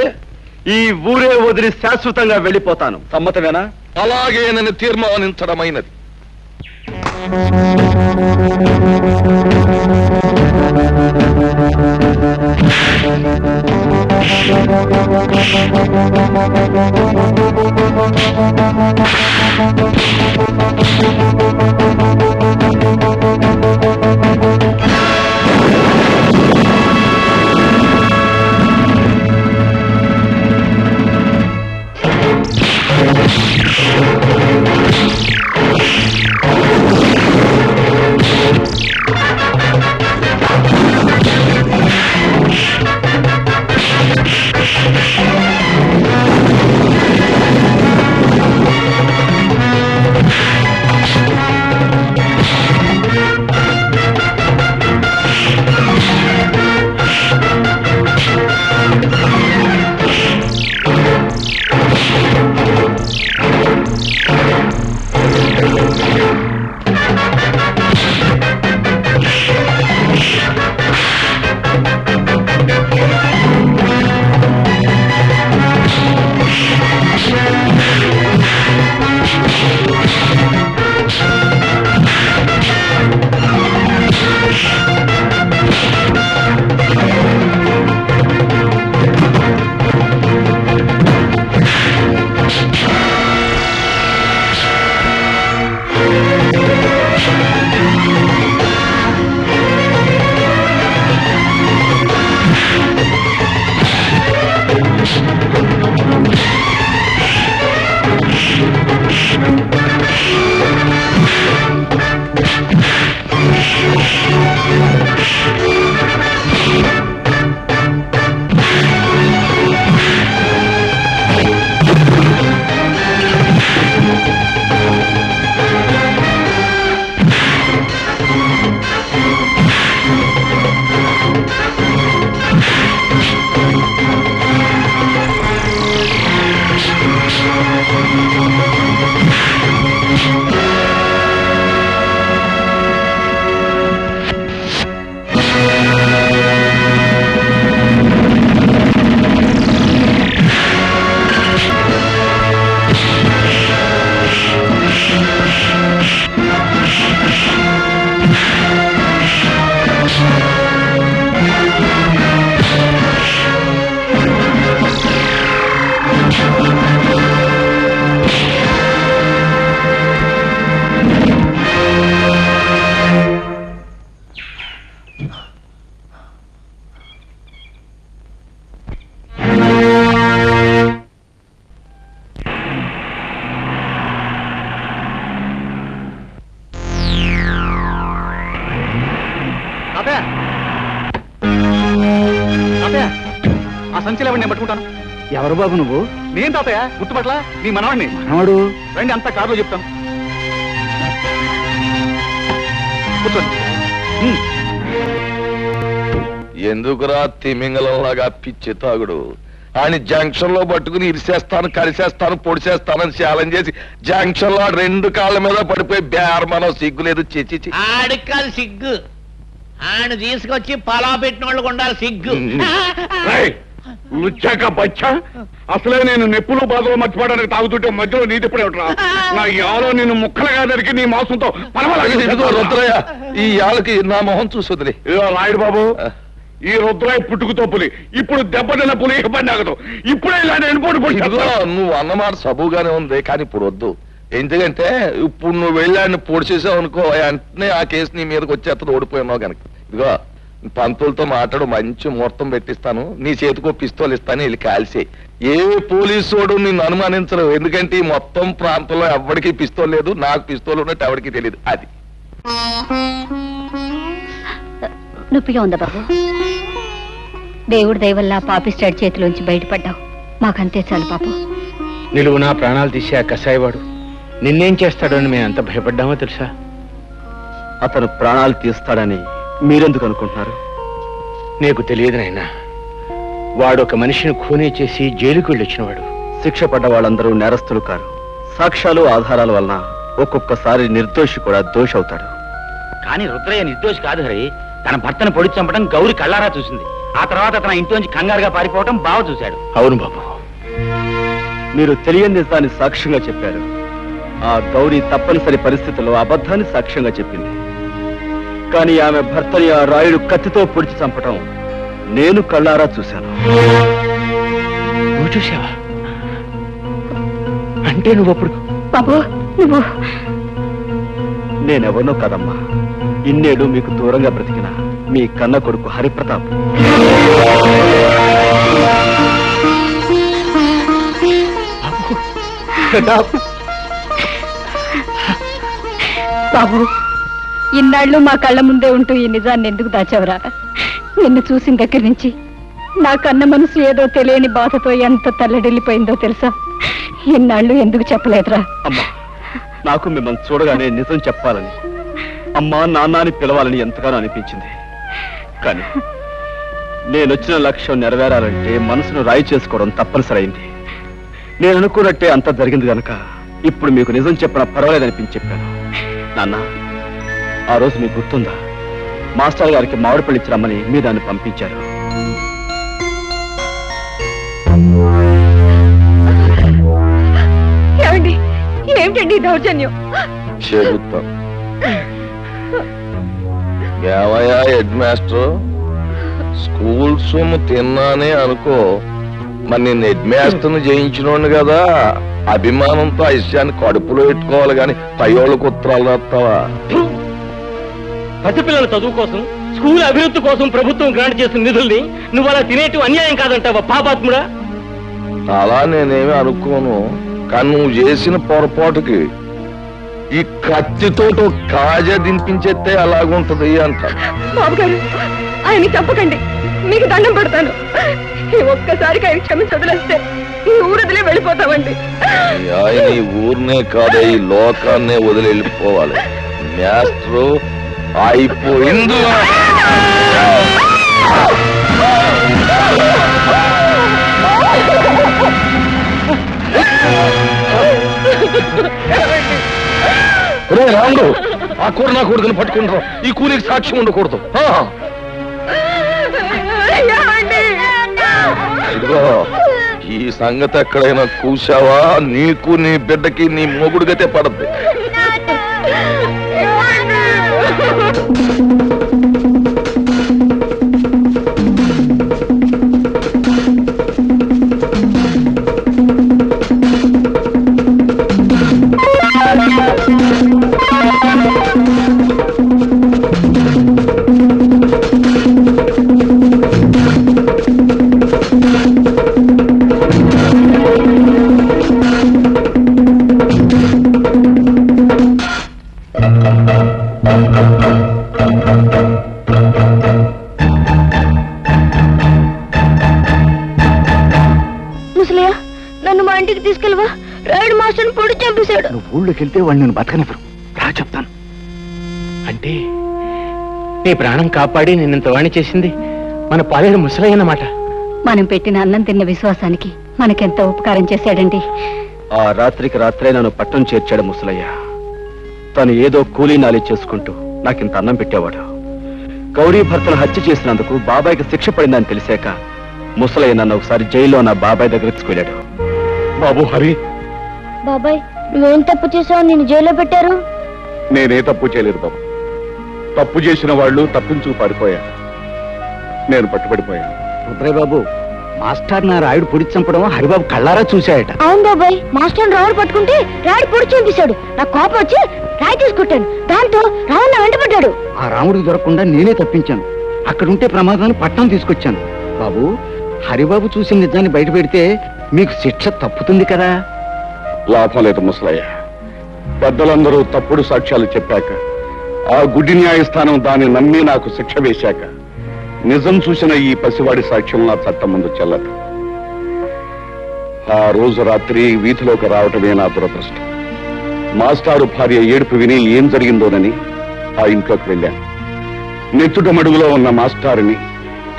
ఈ ఊరే వదిలి శాశ్వతంగా వెళ్ళిపోతాను. సమ్మతమేనా? అలాగే నన్ను తీర్మానించడమైనది. ఆ సంచిలో నేను పట్టుకుంటాను. ఎవరు బాబు నువ్వు? నేను తాతయ్య, గుర్తుపట్ల నీ మనవాడిని. మనవాడు? రండి, అంతా కారులో చెప్తాను. కూర్చోండి. ఎందుకురా తిమింగలంలాగా పిచ్చి తాగుడు? ఆయన జంక్షన్ లో పట్టుకుని ఇరిసేస్తాను, కలిసేస్తాను, పొడిసేస్తానని ఛాలెంజ్ చేసి జంక్షన్ లో 2 కాళ్ళ మీద పడిపోయి బేరమనం సిగ్గులేదు. చిచి ఆడికి కాదు సిగ్గు, ఆయన తీసుకొచ్చి పలా పెట్టిన వాళ్ళకు ఉండాలి సిగ్గు. లుచ్చాక బచ్చా, అసలే నేను నెప్పులు బాధలు మర్చిపోవడానికి తాగుతుంటే మధ్యలో నీటి పడేవట్రా. నా యాలో నిన్ను ముక్కలుగా దొరికి నీ మాంసంతో రుద్రయ్య, ఈ యాళ్ళకి నా మొహం చూసుదిలే. రాయుడు బాబు, ఈ రుద్రాయి పుట్టుకుతో పులి, ఇప్పుడు దెబ్బతిన్న పులి ఇబ్బంది ఆగదు. ఇప్పుడే ఇలా నేను నువ్వు అన్నమాట సబుగానే ఉంది, కానీ ఇప్పుడు వద్దు. ఎందుకంటే ఇప్పుడు నువ్వు వెళ్ళాడిని పొడిచేసావు అనుకో, వెంటనే ఆ కేసు నీ మీదకి వచ్చేస్తుంది, ఓడిపోయినావు కనుక. ఇదిగో పంతులతో మాట్లాడు, మంచి ముహూర్తం పెట్టిస్తాను, నీ చేతికో పిస్తోల్ ఇస్తాను, వెళ్ళి కాల్సే. ఏ పోలీసోడు నిన్ను అనుమానించరు, ఎందుకంటే ఈ మొత్తం ప్రాంతంలో ఎవరికి పిస్తోల్ లేదు, నాకు పిస్తోల్ ఉన్నట్టు ఎవరికి తెలియదు. అది నొప్పిగా ఉందా బాబు? దేవుడి దయవల్ల పాపిస్టాడ్ చేతిలోంచి బయటపడ్డావు, మాకంతే చాలు పాపం. నిలువు నా ప్రాణాలు తీసే ఆ కసాయివాడు నిన్నేం చేస్తాడని మేము ఎంత భయపడ్డామో తెలుసా? అతను ప్రాణాలు తీస్తాడని మీరెందుకు అనుకుంటున్నారు? నీకు తెలియదు నాయనా, వాడు ఒక మనిషిని ఖూనీ చేసి జైలుకు వెళ్ళొచ్చినవాడు. శిక్ష పడ్డ వాళ్ళందరూ నేరస్తులు కారు. సాక్ష్యాలు ఆధారాల వలన ఒక్కొక్కసారి నిర్దోషి కూడా దోషి అవుతాడు. కానీ రుద్రయ్య నిర్దోషి కాదు హరి. తన భర్తను పొడి చంపడం గౌరి కళ్ళారా చూసింది. ఆ తర్వాత తన ఇంట్లోంచి కంగారుగా పారిపోవడం బావ చూశాడు. అవును బాబు, మీరు తెలియని నిజాన్ని సాక్ష్యంగా చెప్పారు. ఆ గౌరీ తప్పనిసరి పరిస్థితుల్లో అబద్ధాన్ని సాక్ష్యంగా చెప్పింది. కానీ ఆమె భర్తని ఆ రాయుడు కత్తితో పొడిచి చంపటం నేను కళ్ళారా చూశాను. నువ్వు చూసావా? అంటే నువ్వు అప్పుడు బాబు నువ్వు నేనెవరినో కదమ్మా, ఇన్నేడు మీకు దూరంగా బ్రతికిన మీ కన్న కొడుకు హరిప్రతాప్. బాబు, ఇన్నాళ్ళు మా కళ్ళ ముందే ఉంటూ ఈ నిజాన్ని ఎందుకు దాచావురా? నిన్ను చూసిన దగ్గర నుంచి నా కన్న మనసు ఏదో తెలియని బాధతో ఎంత తల్లడిల్లిపోయిందో తెలుసా? ఇన్నాళ్ళు ఎందుకు చెప్పలేదురా? అమ్మా, నాకు మిమ్మల్ని చూడగానే నిజం చెప్పాలని, అమ్మా నాన్న అని పిలవాలని ఎంతగానో అనిపించింది. కానీ నేనొచ్చిన లక్ష్యం నెరవేరాలంటే మనసును రాయి చేసుకోవడం తప్పనిసరైంది. నేను అనుకున్నట్టే అంతా జరిగింది కనుక ఇప్పుడు మీకు నిజం చెప్పినా పర్వాలేదనిపించి చెప్పాను. నాన్న, ఆ రోజు మీకు గుర్తుందా? మాస్టర్ గారికి మామిడిపళ్ళు ఇచ్చి రమ్మని మీరు దాన్ని పంపించారు. ఏమండి, ఏమిటండి దౌర్జన్యం? చెబుతాం. ఏమయ్యా హెడ్ మాస్టర్, స్కూల్ సొమ్ము తిన్నానే అనుకో, మరి నేను హెడ్ మాస్టర్ని జయించినోండి కదా, అభిమానంతో ఆ విషయాన్ని కడుపులో పెట్టుకోవాలి గాని తయోళ్ళకు ఉత్తరాలు రాస్తావా? పసిపిల్లల చదువు కోసం, స్కూల్ అభివృద్ధి కోసం ప్రభుత్వం గ్రాంట్ చేసిన నిధుల్ని నువ్వు అలా తినేటి అన్యాయం కాదంటావా పాపాత్ముడా? అలా నేనేమి అనుకోను, కానీ నువ్వు చేసిన పొరపాటుకి ఈ కత్తితో కాజా దింపించేస్తే అలాగుంటది అంట. బాబు గారు, ఆయన చెప్పకండి, మీకు దండం పెడతాను. ఈ ఒక్కసారికి ఆయన క్షమించి వదిలేస్తే ఈ ఊరదిలే వెళ్ళిపోతామండి. ఆయన ఈ ఊరినే కాదే, ఈ లోకాన్నే వదిలి వెళ్ళిపోవాలి. మాస్టరు అయిపోయింది. రాముడు, ఆ కూర నా కొడుకుని పట్టుకుంటారు. ఈ కూలికి సాక్ష్యం ఉండకూడదు. ఇదిగో, ఈ సంగతి ఎక్కడైనా కూసావా నీకు నీ బిడ్డకి నీ మొగుడుగతే పడద్దు. ముసలయ్య, నన్ను మా ఇంటికి తీసుకెళ్ళవా? రాయుడు మాస్టర్ని పొడి చంపేశాడు. నువ్వు ఊళ్ళోకి వెళ్తే వాడు నేను బతకనివ్వరు. రా చెప్తాను. అంటే నీ ప్రాణం కాపాడి నిన్నంత వాణి చేసింది మన పాలేరు ముసలయ్య అన్నమాట. మనం పెట్టిన అన్నం తిన్న విశ్వాసానికి మనకెంత ఉపకారం చేశాడండి. ఆ రాత్రికి రాత్రే నన్ను పట్టణం చేర్చాడు ముసలయ్య. తను ఏదో కూలీ నాలి చేసుకుంటూ నాకింత అన్నం పెట్టేవాడు. గౌరీ భర్తను హత్య చేసినందుకు బాబాయ్కి శిక్ష పడిందని తెలిసాక ముసలయ్య నన్ను ఒకసారి జైల్లో నా బాబాయ్ దగ్గర తీసుకెళ్ళాడు. బాబు హరి, బాబాయ్, నువ్వేం తప్పు చేసావు? నేను జైల్లో పెట్టారు. నేనే తప్పు చేయలేదు బాబు. తప్పు చేసిన వాళ్ళు తప్పించుకు పారిపోయా, నేను పట్టుబడిపోయాను. రుద్రయ్య బాబు, మాస్టర్ నా రాయుడు పొడి చంపడం హరిబాబు కళ్ళారా చూశాయట. అవును బాబాయ్, మాస్టర్ రావుడు పట్టుకుంటే రాయుడు పొడి చంపేశాడు. నాకు కోపం వచ్చి రాయి తీసుకొట్టాను. దాంతో రావుడు నా వెంటబడ్డాడు. ఆ రాముడికి దొరకకుండా నేనే తప్పించాను. అక్కడుంటే ప్రమాదాన్ని పట్టణం తీసుకొచ్చాను. బాబు, హరిబాబు చూసిన నిజాన్ని బయట పెడితే మీకు శిక్ష తప్పుతుంది కదా. లాభం లేదు ముసలయ్య. పెద్దలందరూ తప్పుడు సాక్ష్యాలు చెప్పాక, ఆ గుడ్డి న్యాయస్థానం దాన్ని నమ్మి నాకు శిక్ష వేశాక, నిజం చూసిన ఈ పసివాడి సాక్ష్యం నా చట్టం ముందు చెల్లదు. ఆ రోజు రాత్రి వీధిలోకి రావటమే నా దురదృష్టం. మాస్టారు భార్య ఏడుపు విని ఏం జరిగిందోనని ఆ ఇంట్లోకి వెళ్ళాను. నెత్తుట మడుగులో ఉన్న మాస్టారుని,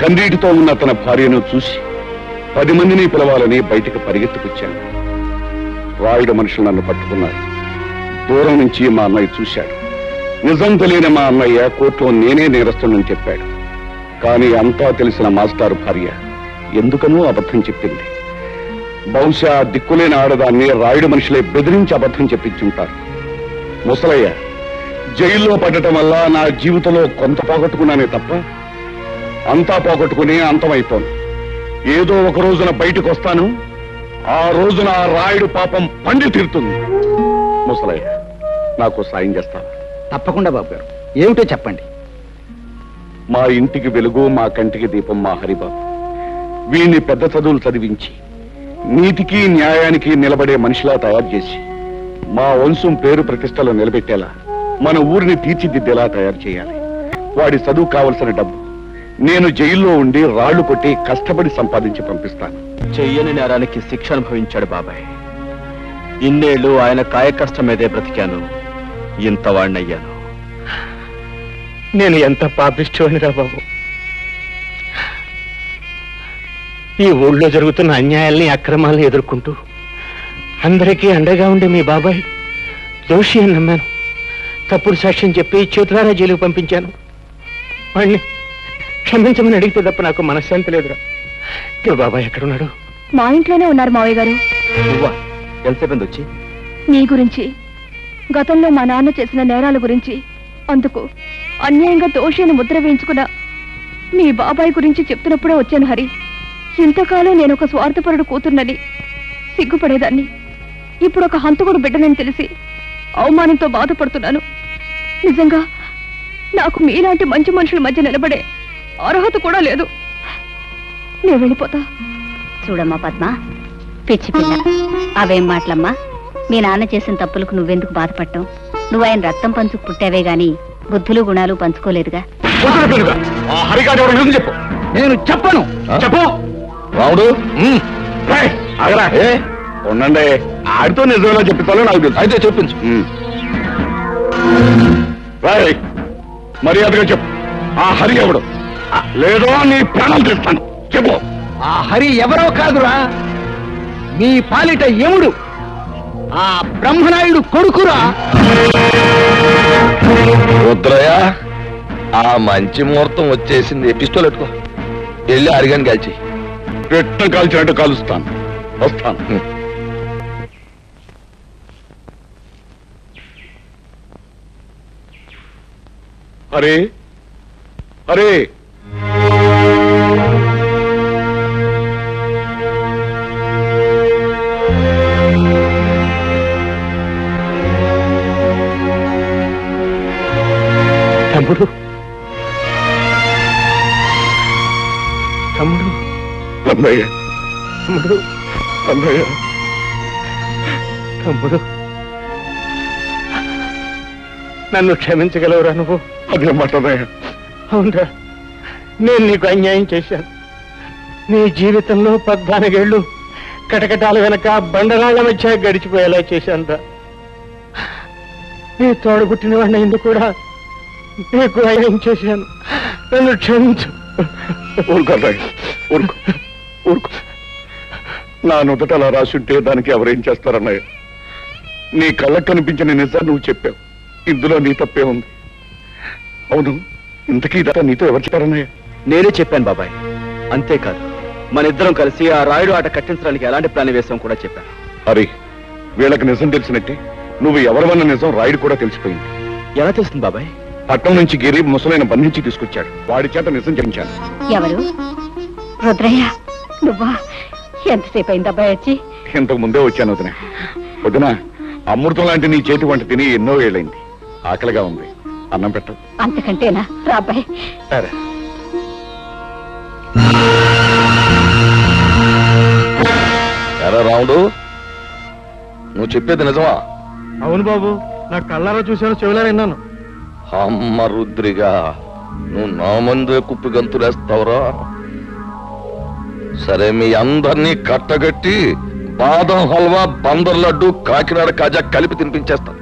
కన్నీటితో ఉన్న తన భార్యను చూసి 10 మందిని పిలవాలని బయటకు పరిగెత్తుకొచ్చాను. రాయుడు మనుషులు నన్ను పట్టుకున్నారు. దూరం నుంచి మా అన్నయ్య చూశాడు. నిజం తెలియని మా అన్నయ్య కోర్టులో నేనే నేరస్తుని చెప్పాడు. కానీ అంతా తెలిసిన మాస్టారు భార్య ఎందుకనో అబద్ధం చెప్పింది. బహుశా దిక్కులేని ఆడదాన్ని రాయుడు మనుషులే బెదిరించి అబద్ధం చెప్పించుంటారు. ముసలయ్య జైల్లో పడటం వల్ల నా జీవితంలో కొంత పోగొట్టుకున్నానే తప్ప అంతా పోగొట్టుకుని అంతమైపోను. ఏదో ఒక రోజున బయటకు వస్తాను. ఆ రోజున ఆ రాయుడు పాపం పండి తీరుతుంది. ముసలయ్య, నాకు సాయం చేస్తాను. తప్పకుండా బాబు గారు, ఏమిటో చెప్పండి. మా ఇంటికి వెలుగు, మా కంటికి దీపం మా హరిబాబు. వీణ్ణి పెద్ద చదువులు చదివించి నీతికి న్యాయానికి నిలబడే మనిషిలా తయారు చేసి మా వంశం పేరు ప్రతిష్టలో నిలబెట్టేలా మన ఊరిని తీర్చిదిద్దేలా తయారు చేయాలి. వాడి చదువు కావలసిన డబ్బు నేను జైల్లో ఉండి రాళ్లు కొట్టి కష్టపడి సంపాదించి పంపిస్తాను. చెయ్యని నేరానికి శిక్ష అనుభవించాడు బాబాయ్. ఇన్నేళ్లు ఆయన కాయకష్టం మీదే బ్రతికాను, ఇంత వాణ్ణయ్యాను. నేను ఎంత పాపిష్టోనిరా బాబు. ఈ ఊళ్ళో జరుగుతున్న అన్యాయాల్ని, అక్రమాల్ని ఎదుర్కొంటూ అందరికీ అండగా ఉండే మీ బాబాయ్ దోషి అని నమ్మాను. తప్పుడు సాక్ష్యం చెప్పి చేతులారా జైలుకు పంపించాను. వాణ్ణి క్షమించమని అడిగితే తప్ప నాకు మనశ్శాంతి లేదురా. ఇప్పుడు బాబాయ్ ఎక్కడున్నాడు? మా ఇంట్లోనే ఉన్నారు మావయ్య గారు. నువ్వా? ఎంతసేపు వచ్చి? నీ గురించి, గతంలో మా నాన్న చేసిన నేరాల గురించి, అందుకు అన్యాయంగా దోషిని ముద్ర వేయించుకున్నా మీ బాబాయ్ గురించి చెప్తున్నప్పుడే వచ్చాను హరి. ఇంతకాలం నేను ఒక స్వార్థపరుడు కూతుర్నని సిగ్గుపడేదాన్ని. ఇప్పుడు ఒక హంతకుడు బిడ్డనని తెలిసి అవమానంతో బాధపడుతున్నాను. నిజంగా నాకు మీలాంటి మంచి మనుషుల మధ్య నిలబడే అర్హత కూడా లేదు. నేను వెళ్ళిపోతా. చూడమ్మా పద్మ, పిచ్చి పిల్ల, అవేం మాటలమ్మా. మీ నాన్న చేసిన తప్పులకు నువ్వెందుకు బాధపడటం? నువ్వు ఆయన రక్తం పంచుకు పుట్టావే గాని బుద్ధులు గుణాలు పంచుకోలేదుగా. చెప్పు. నేను చెప్పను. చెప్పు రావుడు. ఉండండి, ఆడితో నిజంగా చెప్తాను నాకు తెలుసు. అయితే చెప్పించు. మర్యాదగా చెప్పు, ఆ హరి ఎవడు? లేదో నీ ప్రాణం తెస్తాను. చెప్పు. ఆ హరి ఎవరో కాదురా, మీ పాలిట యముడు, ఆ బ్రహ్మనాయుడు కొడుకురా. రుద్రయ్య, ఆ మంచి ముహూర్తం వచ్చేసింది. పిస్టోల్ పెట్టుకో, వెళ్ళి అరిగాని కాల్చి. పెట్ట కాల్చినట్టు కాలుస్తాను. వస్తాను. హరే హరే, తమ్ముడు, తమ్ముడు, అన్నయ్య, తమ్ముడు, అన్నయ్య, తమ్ముడు, నన్ను క్షమించగలవురా నువ్వు? అదే మాట అన్నయ్య. అవునరా, నేను నీకు అన్యాయం చేశాను. నీ జీవితంలో 14 ఏళ్ళు కటకటాల వెనక బండరాళ్ల మధ్య గడిచిపోయేలా చేశానురా. నీ తోడబుట్టిన వాడిని ఎందుకు కూడా నీకు అన్యాయం చేశాను. నన్ను క్షమించు. ఊరుకో అన్నయ్య, ఊరుకో, ఊరుకో. నా నుదుట అలా రాసుంటే దానికి ఎవరేం చేస్తారన్నయ్య? నీ కళ్ళకు కనిపించిన నిజాన్ని నువ్వు చెప్పావు. ఇందులో నీ తప్పే ఉంది. అవును, ఇంతకీ ఇదంతా నీతో ఎవరు చెప్పారన్నయ్య? నేనే చెప్పాను బాబాయ్. అంతేకాదు, మన ఇద్దరం కలిసి ఆ రాయుడు ఆట కట్టించడానికి ఎలాంటి ప్లాన్ వేసాం కూడా చెప్పాను. హరి, వీళ్ళకి నిజం తెలిసినట్టే నువ్వు ఎవరివన్న నిజం రాయుడు కూడా తెలిసిపోయింది. ఎలా తెలిసింది బాబాయ్? పట్నం నుంచి గిరి ముసలైన బంధించి తీసుకొచ్చాడు. వాడి చేత నిజం చెప్పించాను. ఎవరు? రుద్రయ్య నువ్వా? ఎంతసేపు అయింది అబ్బాయి వచ్చి? ఇంతకు ముందే వచ్చాను వదిన. వదిన, అమృతం లాంటి నీ చేతి వంట తిని ఎన్నో ఏళ్ళైంది. ఆకలిగా ఉంది, అన్నం పెట్టు. అంతకంటేనా? రా అబ్బాయి. సరే. ఎరా రాముడు, నువ్వు చెప్పేది నిజమా? అవును బాబు, నా కళ్ళారా చూశాను, చెవులారా విన్నాను. అమ్మ రుద్రిగా, నువ్వు నా ముందే కుప్పి గంతులేస్తావురా? సరే, మీ అందరినీ కట్టగట్టి బాదం హల్వా, బందర్ లడ్డు, కాకినాడ కాజా కలిపి తినిపించేస్తా.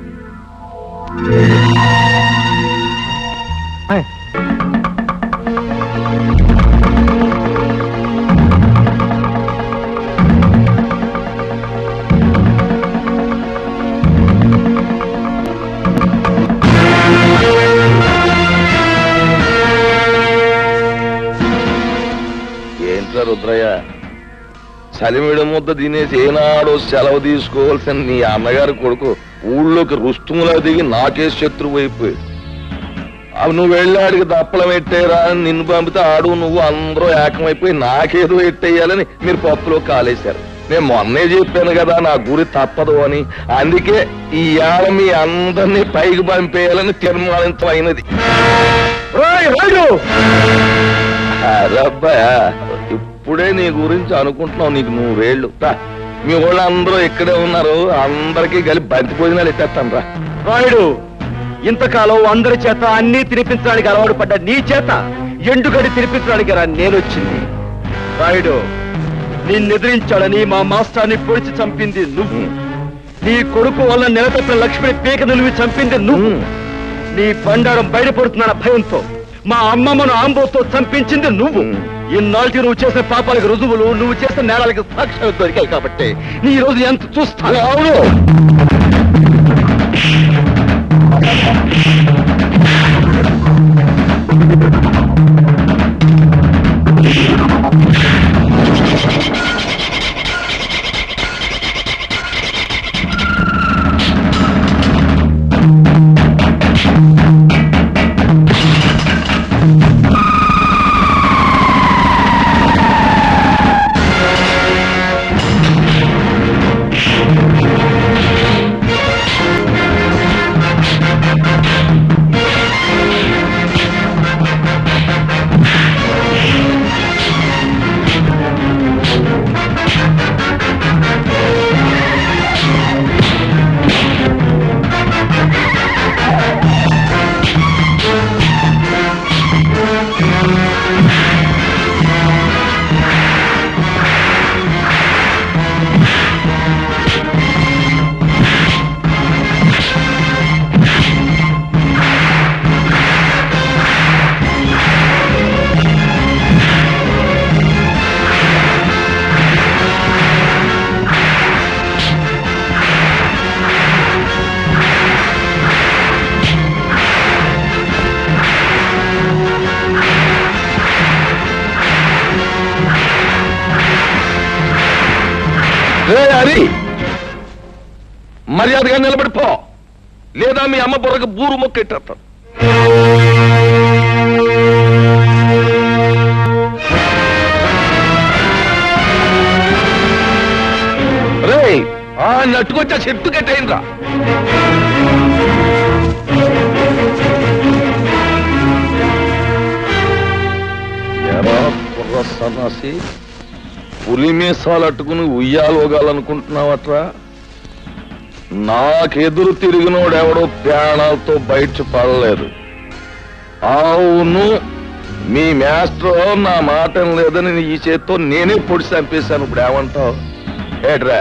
కలిమిడి ముద్ద తినేసి ఏనాడో సెలవు తీసుకోవాల్సిన నీ అన్నగారి కొడుకు ఊళ్ళోకి రుస్తుములా దిగి నాకే శత్రువు అయిపోయి అవి నువ్వు వెళ్ళాడికి దప్పలం పెట్టేరా అని నిన్ను పంపితే ఆడు నువ్వు అందరూ ఏకమైపోయి నాకేదో ఎట్టేయాలని మీరు పప్పులో కాలేశారు. నేను మొన్నే చెప్పాను కదా నా గురి తప్పదు అని. అందుకే ఈ ఏళ మీ అందరినీ పైకి పంపేయాలని తీర్మానించమైనది. అరబ్బా ఇప్పుడే నీ గురించి అనుకుంటున్నావు. నీకు 100 ఏళ్ళు రా. మీ వాళ్ళు అందరూ ఇక్కడే ఉన్నారు. అందరికీ కలిపి బంతి భోజనాలు ఎట్టేస్తాను రా. రాయుడు, ఇంతకాలం అందరి చేత అన్ని తినిపించడానికి అలవాటు పడ్డ నీ చేత ఎండుగడి తినిపించడానికి రా నేనొచ్చింది. రాయుడు, నిన్నెదిరించాడని మా మాస్టర్ని పొడిచి చంపింది నువ్వు. నీ కొడుకు వల్ల నెలతప్పిన లక్ష్మిని పీక నిలివి చంపింది నువ్వు. నీ బండారం బయటపడుతున్న భయంతో మా అమ్మమ్మను ఆంబోతో చంపించింది నువ్వు. ఇన్నాళ్ళకి నువ్వు చేసిన పాపాలకు రుజువులు, నువ్వు చేసిన నేరాలకు సాక్ష్యాలు దొరికాయి కాబట్టి నీ రోజు ఎంత చూస్తాను. అవును, హరి మర్యాదగా నిలబడిపో, లేదా మీ అమ్మ బుర్రకు బూరు మొక్కెట్టేస్తాను. రే ఆ నట్టుకొచ్చా చెట్టు కట్టేయండిరా. ఎరా కుర్ర సన్నాసి, పులి మీసాలు అట్టుకుని ఉయ్యాలోగాలనుకుంటున్నావట్రా? నాకెదురు తిరిగినోడెవడో ప్రాణాలతో బయట పడలేదు. అవును, మీ మాస్టర్ నా మాట లేదని ఈ చేత్తో నేనే పొడి చంపేశాను. ఇప్పుడు ఏమంటావు? ఏట్రా,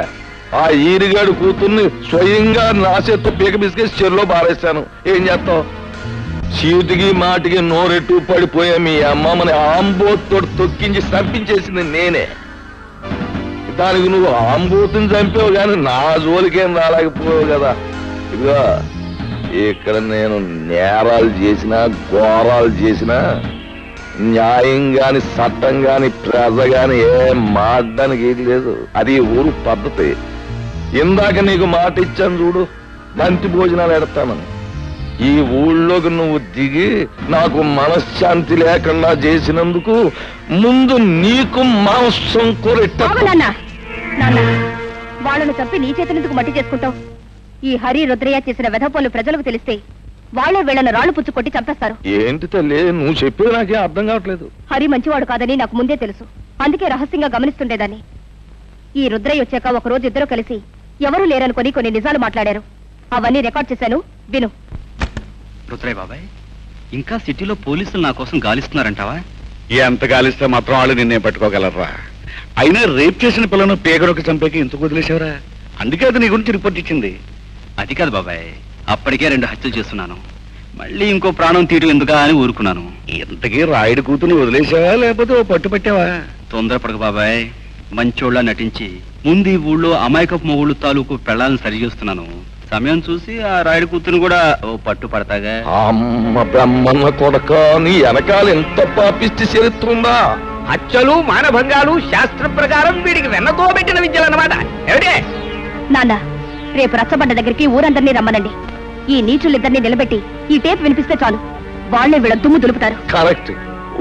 ఆ ఈరిగాడు కూతుర్ని స్వయంగా నా చేత్తో పీక బిసికేసి చెరులో బారేశాను. ఏం చేస్తావు? చీటికి మాటికి నోరెట్టు పడిపోయా మీ అమ్మమ్మని ఆంబోతో తొక్కించి చంపించేసింది నేనే. దానికి నువ్వు ఆంబోతుని చంపావు కానీ నా జోలికేం రాలేకపోయావు కదా. ఇదిగో ఇక్కడ నేను నేరాలు చేసినా ఘోరాలు చేసినా న్యాయం గాని చట్టం గాని ప్రజ గాని ఏం మాట్లాడడానికి ఏది లేదు. అది ఊరు పద్ధతి. ఇందాక నీకు మాట ఇచ్చాను చూడు, బంతి భోజనాలు ఎడతానని. ఈ ఊళ్ళోకి నువ్వు దిగి నాకు మనశ్శాంతి లేకుండా చేసినందుకు ముందు నీకు మాంసం కొరెట్ట. వాళ్ళను చంపి నీ చేతులెందుకు మట్టి చేసుకుంటావు? ఈ హరి రుద్రయ్య చేసిన వెధపనులు ప్రజలకు తెలిస్తే వాళ్ళే వీళ్ళను రాళ్లు పుచ్చు కొట్టి చంపేస్తారు. ఏంటి తల్లి నువ్వు చెప్పేది నాకే అర్థం కావట్లేదు. హరి మంచివాడు కాదని నాకు ముందే తెలుసు. అందుకే రహస్యంగా గమనిస్తుండేదాన్ని. ఈ రుద్రయ్య వచ్చాక ఒకరోజు ఇద్దరు కలిసి ఎవరూ లేరనుకొని కొన్ని నిజాలు మాట్లాడారు. అవన్నీ రికార్డ్ చేశాను, విను. రుద్రయ్య బాబాయ్, ఇంకా సిటీలో పోలీసులు నా కోసం గాలిస్తున్నారంటావా? ఎంత గాలిస్తే మాత్రం వాళ్ళు నిన్నే పట్టుకోగలరా? అయినా రేప్ చేసిన పిల్లను పేగడొక చంపేకి ఎందుకు వదిలేశావరా? అందుకే అది నీ గురించి రిపోర్ట్ ఇచ్చింది. అది కాదు బాబాయ్, అప్పటికే 2 హత్యలు చేస్తున్నాను. మళ్ళీ ఇంకో ప్రాణం తీయడం ఎందుకా అని ఊరుకున్నాను. ఇంతకీ రాయుడు కూతుని వదిలేసావా లేకపోతే ఓ పట్టు పట్టావా? తొందరపడక బాబాయ్, మంచోళ్ళ నటించి ముందు ఈ ఊళ్ళో అమాయకపు మొగుళ్ళు తాలూకు పెళ్ళాలను సరిచేస్తున్నాను. సమయం చూసి ఆ రాయుడు కూతురు కూడా ఓ పట్టు పడతాగా. అమ్మ బ్రహ్మన్న కొడక, నీ వెనకాల ఎంత పాపిష్టి చరిత్ర ఉందా? హత్యలు మానభంగాలు శాస్త్ర ప్రకారం వీడికి వెన్నతో పెట్టిన విద్యలన్నమాట. ఏమిటే నాన్న, రేపు రచ్చబండ దగ్గరికి ఊరందరినీ రమ్మనండి. ఈ నీచులిద్దరినీ నిలబెట్టి ఈ టేప్ వినిపిస్తే చాలు, వాళ్లే వీళ్ళ దుమ్ము దులుపుతారు. కరెక్ట్.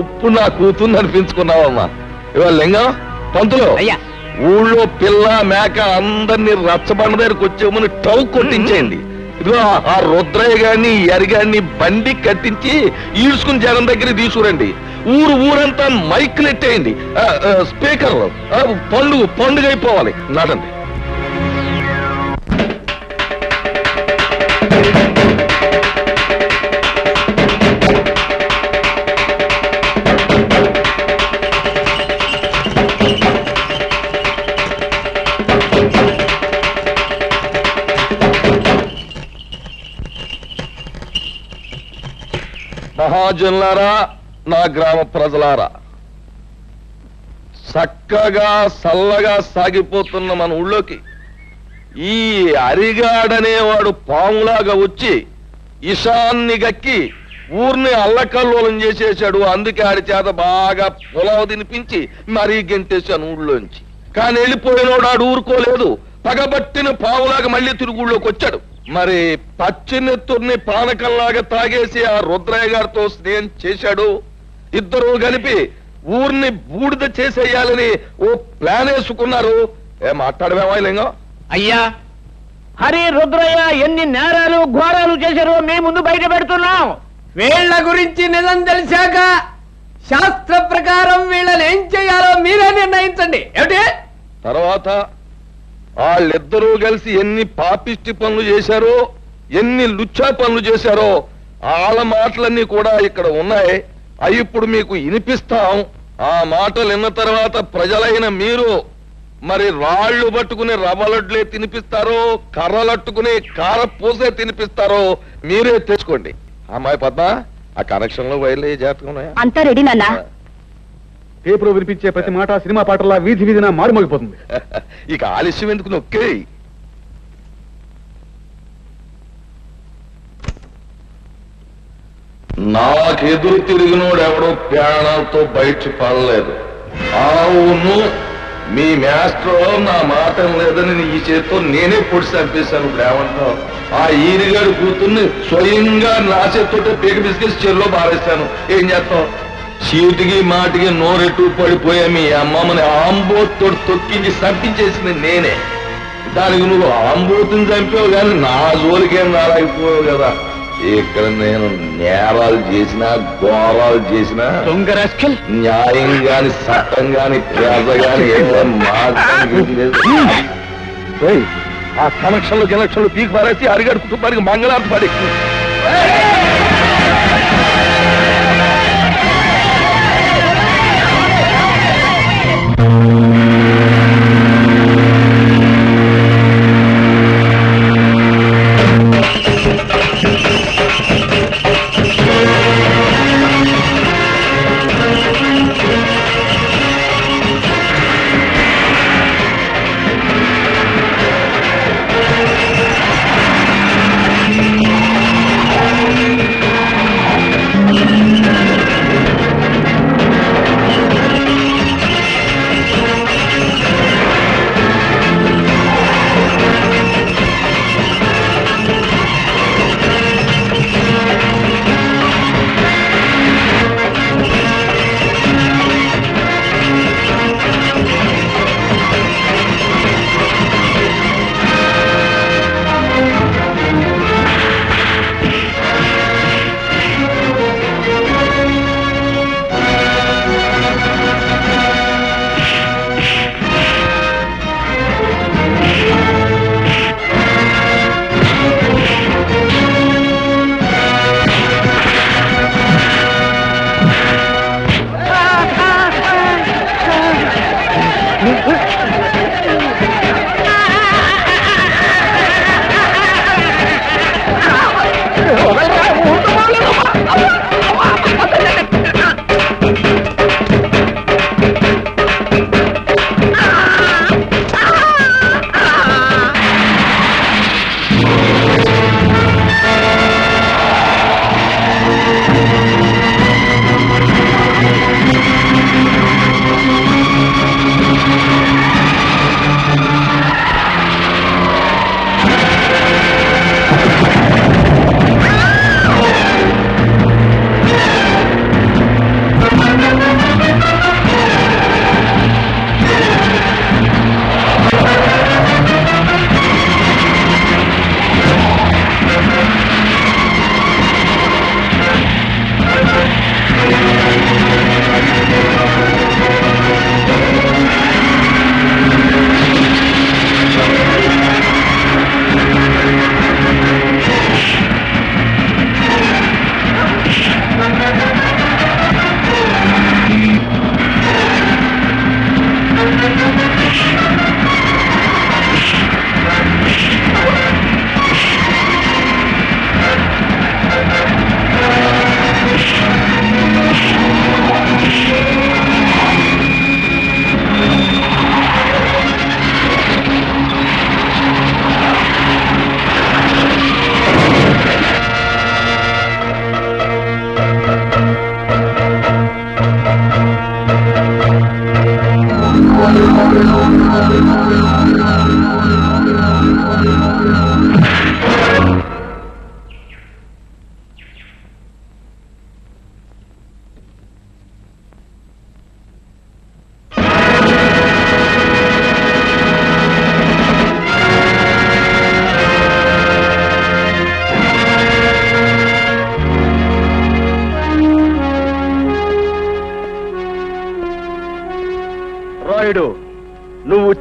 ఉప్పు నా కూతుర్ని అనిపించుకున్నావమ్మా. ఇవాళ లింగం పంతులు, అయ్యా, ఊళ్ళో పిల్ల మేక అందరినీ రచ్చబండ దగ్గరకు వచ్చేమని టౌ కొట్టించేయండి. ఇదిగో ఆ రుద్రయ్య గారిని ఎరిగాన్ని బండి కట్టించి ఈడ్చుకుని జనం దగ్గర తీసుకురండి. ఊరంతా మైకులు ఎట్టేయండి, స్పీకర్లు. పండుగ అయిపోవాలి. నడండి. మహాజనులారా, నా గ్రామ ప్రజలారా, చక్కగా చల్లగా సాగిపోతున్న మన ఊళ్ళోకి ఈ అరిగాడనేవాడు పాములాగా వచ్చి ఇషాన్ని గక్కి ఊరిని అల్లకల్లోలం చేసేశాడు. అందుకే ఆడి చేత బాగా పొలవ తినిపించి మరీ గెంటేశాను ఊళ్ళోంచి. కానీ వెళ్ళిపోయినోడు ఆడు ఊరుకోలేదు. పగబట్టిన పాములాగా మళ్ళీ తిరుగు ఊళ్ళోకి వచ్చాడు. మరి పచ్చినెత్తుర్ని పానకంలాగా తాగేసి ఆ రుద్రయ్య గారితో స్నేహం చేశాడు. ఇద్దరు కలిపి ఊరిని బూడిద చేసేయాలని ఓ ప్లాన్ వేసుకున్నారు. మాట్లాడమేమా లింగం? అయ్యా, హరి రుద్రయ్య ఎన్ని నేరాలు ఘోరాలు చేశారో మీ ముందు బయట పెడుతున్నాం. వీళ్ళ గురించి నిజం తెలిసాక శాస్త్ర ప్రకారం వీళ్ళని ఏం చేయాలో మీరే నిర్ణయించండి. ఏమిటి? తర్వాత వాళ్ళిద్దరూ కలిసి ఎన్ని పాపిష్టి పనులు చేశారో, ఎన్ని లుచ్చా పనులు చేశారో వాళ్ళ మాటలన్నీ కూడా ఇక్కడ ఉన్నాయి. అవి ఇప్పుడు మీకు వినిపిస్తాం. ఆ మాటలు విన్న తర్వాత ప్రజలైన మీరు మరి రాళ్లు పట్టుకుని రవ్వలడ్లే తినిపిస్తారో, కర్రలట్టుకుని కారపూసే తినిపిస్తారో మీరే తెచ్చుకోండి. అమ్మాయి పద్మ, ఆ కనెక్షన్ లో వైర్లు జాతకం ఉన్నాయా? అంతా రెడీ నాన్న. పేపర్ వినిపించే ప్రతి మాట సినిమా పాటలా వీధి వీధిన మారుమోగిపోతుంది. ఇక ఆలస్యం ఎందుకు, నొక్కే. నాకెదురు తిరిగినోడు ఎవడో ప్రాణాలతో బయట పడలేదు. అవును, మీ మాస్టర్ నా మాట లేదని ఈ చేతితో నేనే పొడి చంపేశాను. ఇప్పుడు ఏమంటావు? ఆ ఈరిగాడు కూతుర్ని స్వయంగా నా చేతితో పీక బిస్కెట్స్ చెరులో బారేశాను. ఏం చేస్తావు? చీటికి మాటికి నోరెట్టు పడిపోయా మీ అమ్మమ్మని ఆంబోతో తొక్కించి చంపించేసింది నేనే. దానికి నువ్వు ఆంబోతుని చంపావు కానీ నా జోలికేం రాలేకపోయావు కదా. ఇక్కడ నేను నేరాలు చేసినా ఘోరాలు చేసినా న్యాయం గాని చట్టం గాని ప్రజ గాని ఆ కనెక్షన్లు పీకి పారేసి అరిగడు కుటుంబానికి మంగళార్థం పడి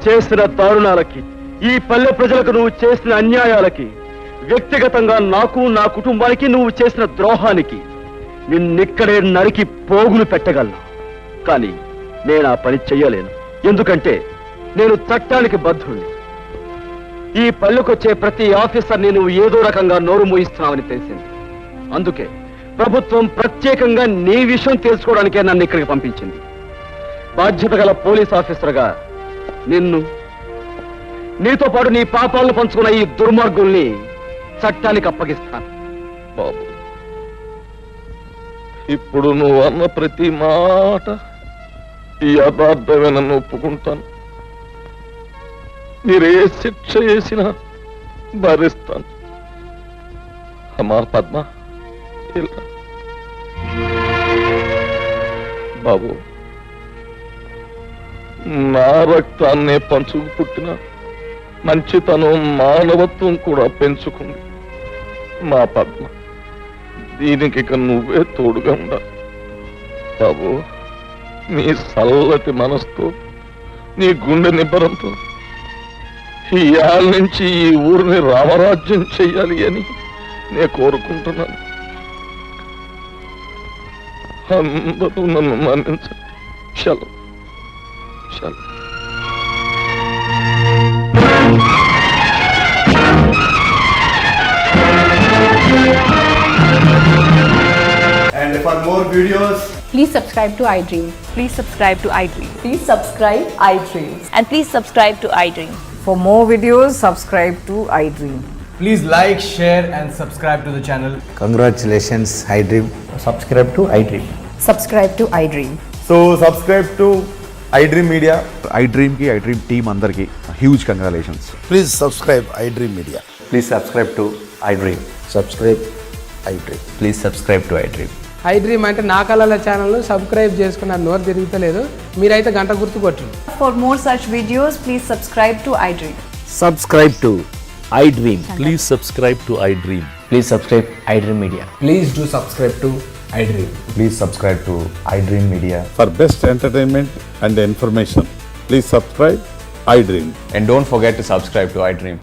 చేసిన దారుణాలకి, ఈ పల్లె ప్రజలకు నువ్వు చేసిన అన్యాయాలకి, వ్యక్తిగతంగా నాకు నా కుటుంబానికి నువ్వు చేసిన ద్రోహానికి నిన్నిక్కడే నరికి పోగులు పెట్టగలను. కానీ నేను ఆ పని చెయ్యలేను. ఎందుకంటే నేను చట్టానికి బద్ధుణ్ణి. ఈ పల్లెకొచ్చే ప్రతి ఆఫీసర్ని నువ్వు ఏదో రకంగా నోరు మూయిస్తున్నావని తెలిసింది. అందుకే ప్రభుత్వం ప్రత్యేకంగా నీ విషయం తెలుసుకోవడానికే నన్ను ఇక్కడికి పంపించింది. బాధ్యత గల పోలీస్ ఆఫీసర్గా నిన్ను, నీతో పాటు నీ పాపాలను పంచుకున్న ఈ దుర్మార్గుల్ని చట్టానికి అప్పగిస్తాను. బాబు, ఇప్పుడు నువ్వు అన్న ప్రతి మాట యథార్థమేనని ఒప్పుకుంటాను. మీరే శిక్ష చేసినా భరిస్తాను. అమ్మా పద్మ, ఇలా బాబు, నా రక్తాన్నే పంచుకు పుట్టిన మంచితనం, మానవత్వం కూడా పెంచుకుంది మా పద్మ. దీనికి ఇక నువ్వే తోడుగా ఉండాలి బాబు. నీ చల్లటి మనసుతో, నీ గుండె నిబ్బరంతో ఈ ఏళ్ళ నుంచి ఈ ఊరిని రామరాజ్యం చెయ్యాలి అని నేను కోరుకుంటున్నాను. అందరూ నన్ను మన్నించండి. చలో చలో. And for more videos, Please subscribe to iDream. Please subscribe to iDream. Please subscribe iDream. And please subscribe to iDream. For more videos, subscribe to iDream. please like, share and subscribe to the channel. Congratulations, iDream. Subscribe to iDream. Subscribe to iDream. So subscribe to iDream Media. iDream కి iDream team అందరికి huge congratulations. Please subscribe iDream Media. Please subscribe to iDream. Subscribe iDream. Please subscribe to iDream. iDream అంటే నా కళల channel subscribe చేసుకున్న నోరు తిరుగుతలేదు. మీరైతే గంట గుర్తు కొట్టండి. For more such videos, please subscribe to iDream. Subscribe to iDream. Please subscribe to iDream. Please subscribe iDream Media. Please do subscribe to iDream. Please subscribe to iDream Media. For best entertainment and information, please subscribe iDream. And don't forget to subscribe to iDream.